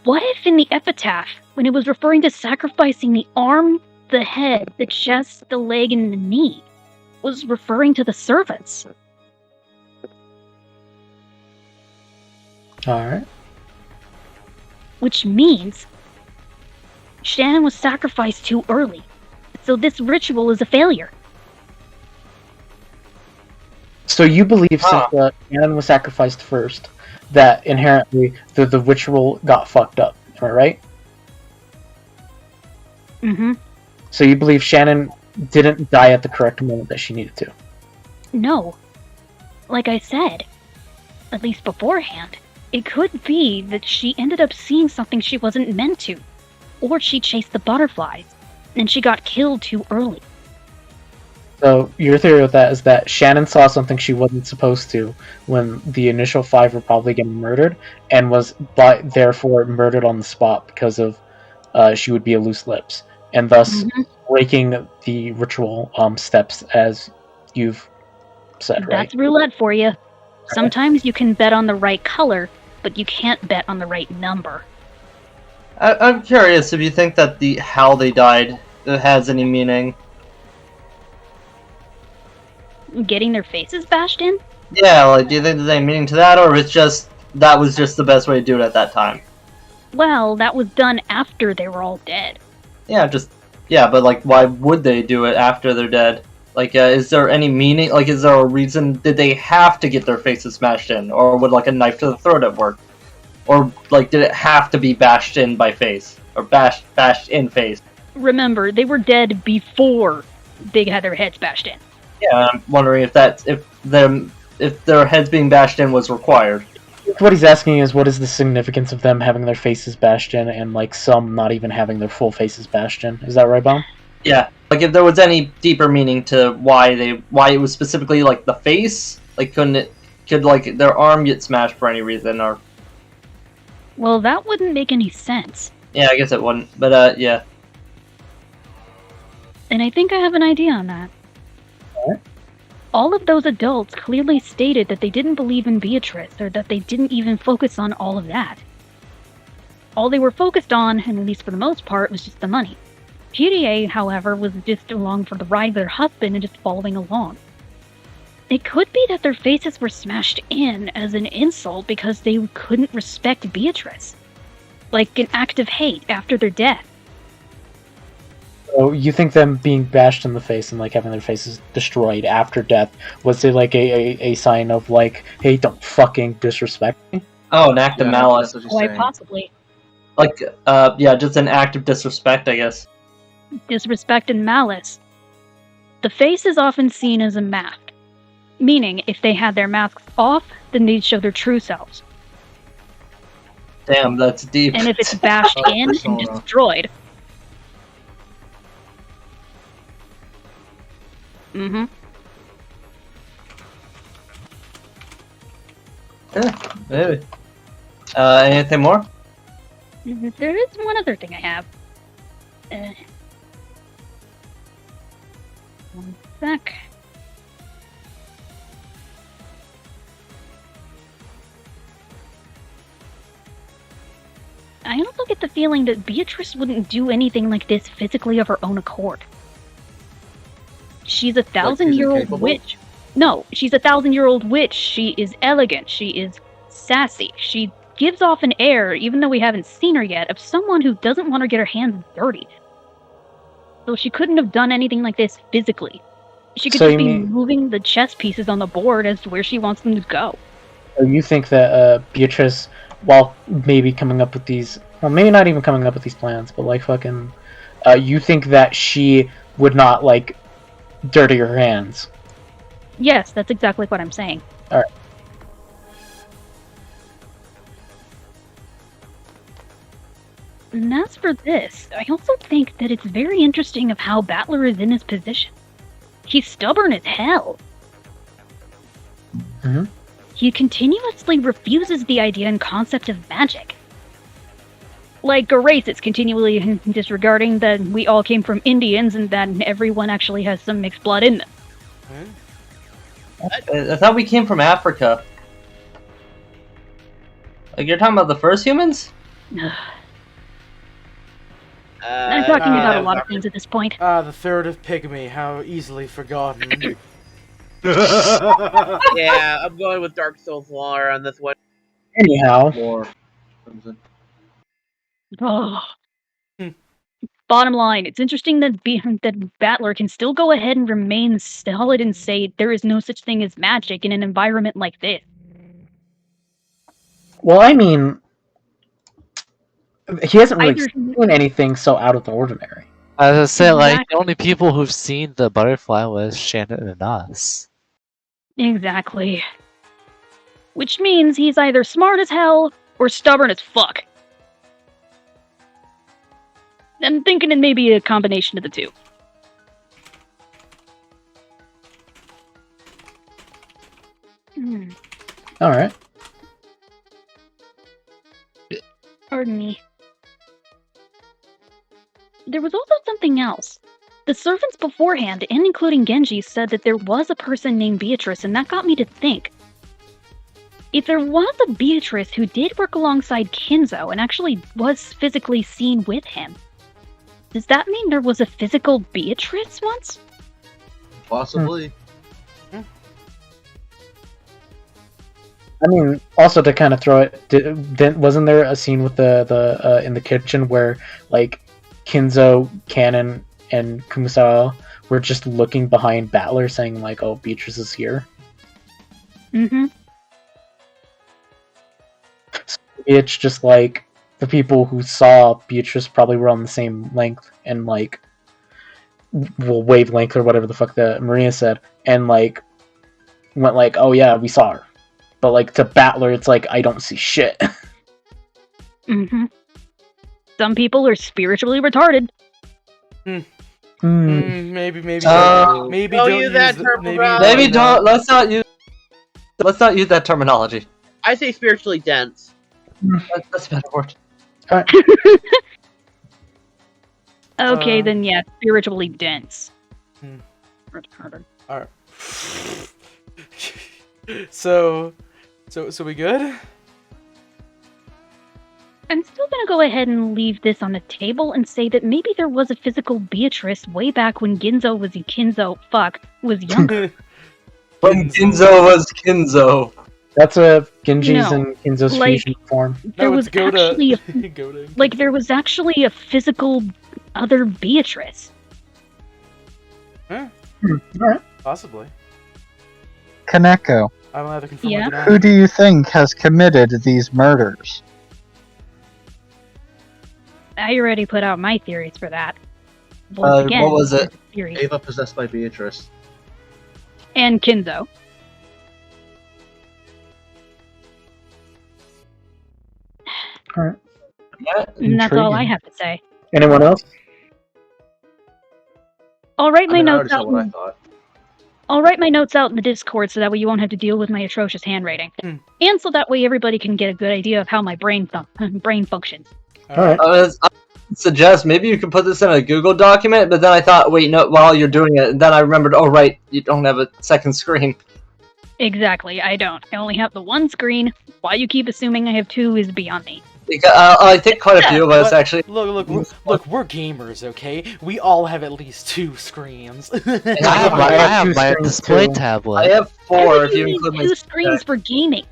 What if in the epitaph, when it was referring to sacrificing the arm, the head, the chest, the leg, and the knee, was referring to the servants? Alright. Which means Shannon was sacrificed too early. So this ritual is a failure. So you believe since Shannon was sacrificed first, that inherently the ritual got fucked up, am I right? Mm-hmm. So you believe Shannon didn't die at the correct moment that she needed to? No. Like I said, at least beforehand, it could be that she ended up seeing something she wasn't meant to. Or she chased the butterflies, and she got killed too early. So your theory with that is that Shannon saw something she wasn't supposed to when the initial 5 were probably getting murdered, and was therefore murdered on the spot because of she would be a loose lips, and thus breaking the ritual steps, as you've said, right? That's roulette for you. Sometimes you can bet on the right color, but you can't bet on the right number. I'm curious if you think that the how they died has any meaning. Getting their faces bashed in? Yeah, like, do you think there's any meaning to that, or it's just that was just the best way to do it at that time? Well, that was done after they were all dead. Yeah, but like, why would they do it after they're dead? Like, is there any meaning? Like, is there a reason? Did they have to get their faces smashed in, or would like a knife to the throat have worked? Or like, did it have to be bashed in by face, or bashed in face? Remember, they were dead before they had their heads bashed in. Yeah, I'm wondering if their heads being bashed in was required. What he's asking is, what is the significance of them having their faces bashed in, and like some not even having their full faces bashed in? Is that right, Baum? Yeah, like if there was any deeper meaning to why it was specifically like the face, like could like their arm get smashed for any reason, or? Well, that wouldn't make any sense. Yeah, I guess it wouldn't, but yeah. And I think I have an idea on that. What? All of those adults clearly stated that they didn't believe in Beatrice, or that they didn't even focus on all of that. All they were focused on, and at least for the most part, was just the money. PDA, however, was just along for the ride of their husband and just following along. It could be that their faces were smashed in as an insult because they couldn't respect Beatrice. Like an act of hate after their death. So you think them being bashed in the face and like having their faces destroyed after death, was it like a sign of like, hey, don't fucking disrespect me? Oh, an act of malice. Quite possibly. Like, yeah, just an act of disrespect, I guess. Disrespect and malice. The face is often seen as a mask. Meaning, if they had their masks off, then they'd show their true selves. Damn, that's deep. And if it's bashed in and destroyed... Mm-hmm. Yeah, maybe. Anything more? There is one other thing I have. One sec. I also get the feeling that Beatrice wouldn't do anything like this physically of her own accord. She's a 1,000-year-old witch. No, she's a 1,000-year-old witch. She is elegant. She is sassy. She gives off an air, even though we haven't seen her yet, of someone who doesn't want to get her hands dirty. So she couldn't have done anything like this physically. She could just be moving the chess pieces on the board as to where she wants them to go. you think that Beatrice, while maybe coming up with these, well, maybe not even coming up with these plans, but like fucking, you think that she would not like dirty her hands? Yes, that's exactly what I'm saying. All right. And as for this, I also think that it's very interesting of how Battler is in his position. He's stubborn as hell. Mm-hmm. He continuously refuses the idea and concept of magic. Like a race that's continually disregarding that we all came from Indians and that everyone actually has some mixed blood in them. I thought we came from Africa. Like, you're talking about the first humans? I'm talking about a lot of things at this point. The third of Pygmy, how easily forgotten. Yeah, I'm going with Dark Souls lore on this one. Anyhow. Lore. Oh. Bottom line, it's interesting that that Battler can still go ahead and remain solid and say there is no such thing as magic in an environment like this. Well, I mean, he hasn't really seen anything so out of the ordinary. I was gonna say, like, the only people who've seen the butterfly was Shannon and us. Exactly. Which means he's either smart as hell or stubborn as fuck. I'm thinking it may be a combination of the two. Alright. Pardon me. There was also something else. The servants beforehand, and including Genji, said that there was a person named Beatrice, and that got me to think. If there was a Beatrice who did work alongside Kinzo and actually was physically seen with him, does that mean there was a physical Beatrice once? Possibly. I mean, also to kind of throw it, wasn't there a scene with the in the kitchen where like Kinzo, Cannon, and Kumasawa were just looking behind Battler, saying like, "Oh, Beatrice is here." Mm-hmm. So it's just like the people who saw Beatrice probably were on the same length and like, well, wavelength or whatever the fuck that Maria said, and like went like, "Oh yeah, we saw her." But like to Battler, it's like, I don't see shit. Mm-hmm. Some people are spiritually retarded. Maybe Maybe don't use that term. Maybe don't. Let's not use that terminology. I say spiritually dense. That's a better word. Okay, then yeah, spiritually dense. Retarded. Alright. So we good? I'm still gonna go ahead and leave this on the table and say that maybe there was a physical Beatrice way back when Kinzo was younger. When Kinzo was Kinzo. That's a Genji's and Kinzo's fusion form. There was actually there was actually a physical other Beatrice. Alright. Possibly. Kaneko, I'm allowed to confirm who do you think has committed these murders? I already put out my theories for that. Once again, what was it? Ava possessed by Beatrice. And Kinzo. Alright. And that's all I have to say. Anyone else? I'll write my notes out. What I thought. I'll write my notes out in the Discord so that way you won't have to deal with my atrocious handwriting. And so that way everybody can get a good idea of how my brain functions. Alright. I suggest maybe you can put this in a Google document, but then I thought, wait, no, while you're doing it, and then I remembered, oh right, you don't have a second screen. Exactly, I don't. I only have the one screen. Why you keep assuming I have two is beyond me. Because, I think quite a few of us actually. Look, we're gamers, okay? We all have at least 2 screens. I have my display tablet. I have 4 if you Usually include my 2 screens for gaming.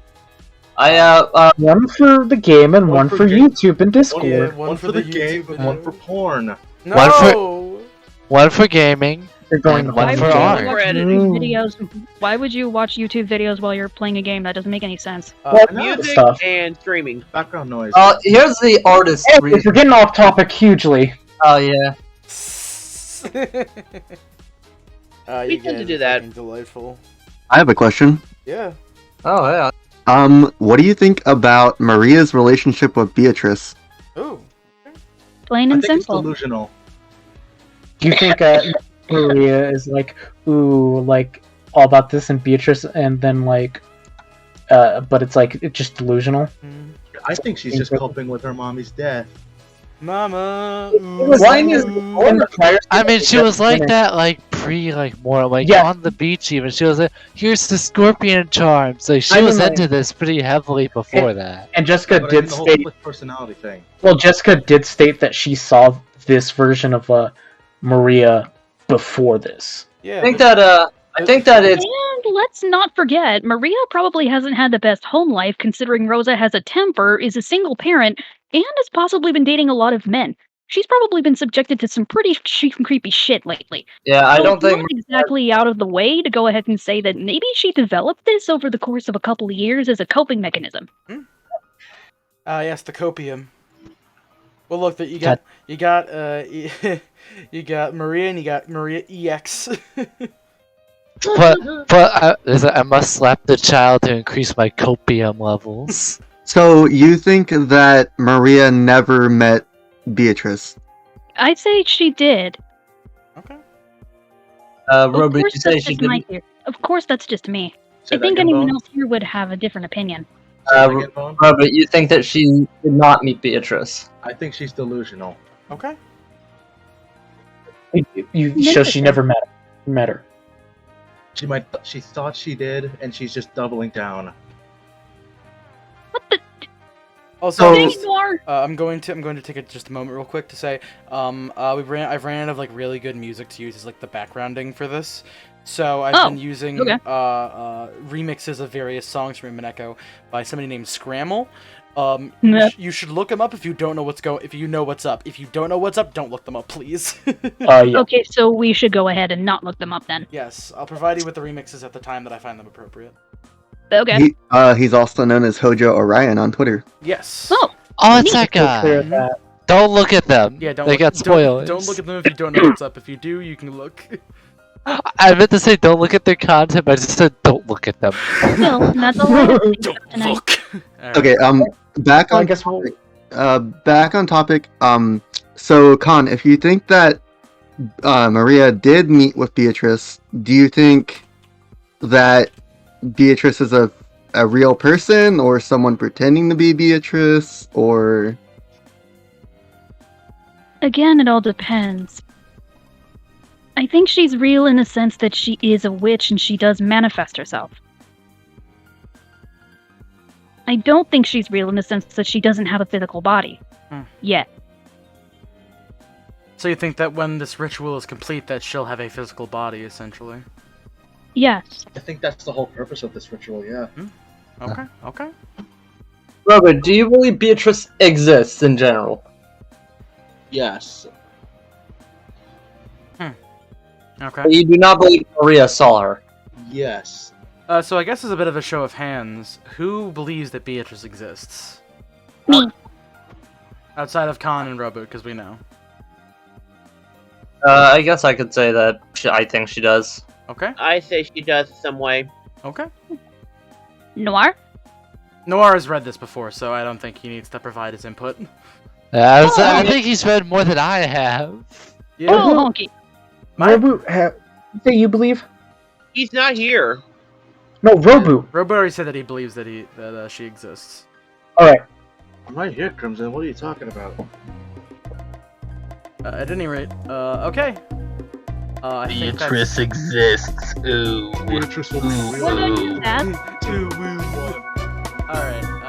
I have one for the game and one for YouTube and Discord. One for the game and one for porn. No! One for gaming, You're going to one Why for would you art. watch editing. videos? Why would you watch YouTube videos while you're playing a game? That doesn't make any sense. Music stuff. and streaming. Background noise. Here's the artist. Anyways, we're getting off topic hugely. Oh yeah. We tend to do that. Delightful. I have a question. Yeah. Oh yeah. What do you think about Maria's relationship with Beatrice? Ooh. Plain I and think it's simple. delusional. Do you think Maria is like, ooh, like all about this and Beatrice, and then like, but it's like it's just delusional? I think she's just coping with her mommy's death. Mama. I mean, she was like that, like more like on the beach. Even she was like, "Here's the scorpion charms." Like she was into this pretty heavily before that. And Jessica But I did think the whole state, split personality thing. well, Jessica did state that she saw this version of Maria before this. Yeah. I think that it's And let's not forget, Maria probably hasn't had the best home life considering Rosa has a temper, is a single parent, and has possibly been dating a lot of men. She's probably been subjected to some pretty creepy shit lately. Yeah, I So don't it's think not exactly out of the way to go ahead and say that maybe she developed this over the course of a couple of years as a coping mechanism. Yes, the copium. Well, look, that you got you got Maria and you got Maria EX. But I must slap the child to increase my copium levels. So you think that Maria never met Beatrice? I'd say she did. Okay. Robert, you That's say she just my didn't. theory. Of course, that's just me. Say I that think again, anyone Bone. else here would have a different opinion. Robert, you think that she did not meet Beatrice? I think she's delusional. Okay. So she never met her. She thought she did, and she's just doubling down. Also, Noir. I'm going to take just a moment real quick to say, I've ran out of like really good music to use as like the backgrounding for this. So I've been using remixes of various songs from Umineko by somebody named Scramble. You should look them up if you don't know if you know what's up. If you don't know what's up, don't look them up, please. Okay, so we should go ahead and not look them up then. Yes, I'll provide you with the remixes at the time that I find them appropriate. Okay. He's also known as Hojo Orion on Twitter. Yes. Oh, it's that guy. Don't look at them. Yeah, they got spoilers. Don't look at them if you don't know what's up. If you do, you can look. I meant to say don't look at their content, but I just said don't look at them. Well, that's all I have to say Don't tonight. look. Okay, back on back on topic. So Khan, if you think that Maria did meet with Beatrice, do you think that Beatrice is a real person or someone pretending to be Beatrice, or? Again, it all depends. I think she's real in the sense that she is a witch and she does manifest herself. I don't think she's real in the sense that she doesn't have a physical body. Yet. So you think that when this ritual is complete that she'll have a physical body, essentially? Yes. I think that's the whole purpose of this ritual, yeah. Okay. Robert, do you believe Beatrice exists in general? Yes. Okay. But you do not believe Maria saw her? Yes. So I guess as a bit of a show of hands, who believes that Beatrice exists? Me. Outside of Khan and Robo, because we know. I guess I could say that I think she does. Okay. I say she does in some way. Okay. Noir? Noir has read this before, so I don't think he needs to provide his input. I think he's read more than I have. Yeah. Oh, honky. Robu, say you believe? He's not here. No, Robu. Robo already said that he believes that she exists. Alright. I'm right here, Crimson. What are you talking about? At any rate, okay. I think Beatrice exists. Ooh. Beatrice will What did I do that? Alright.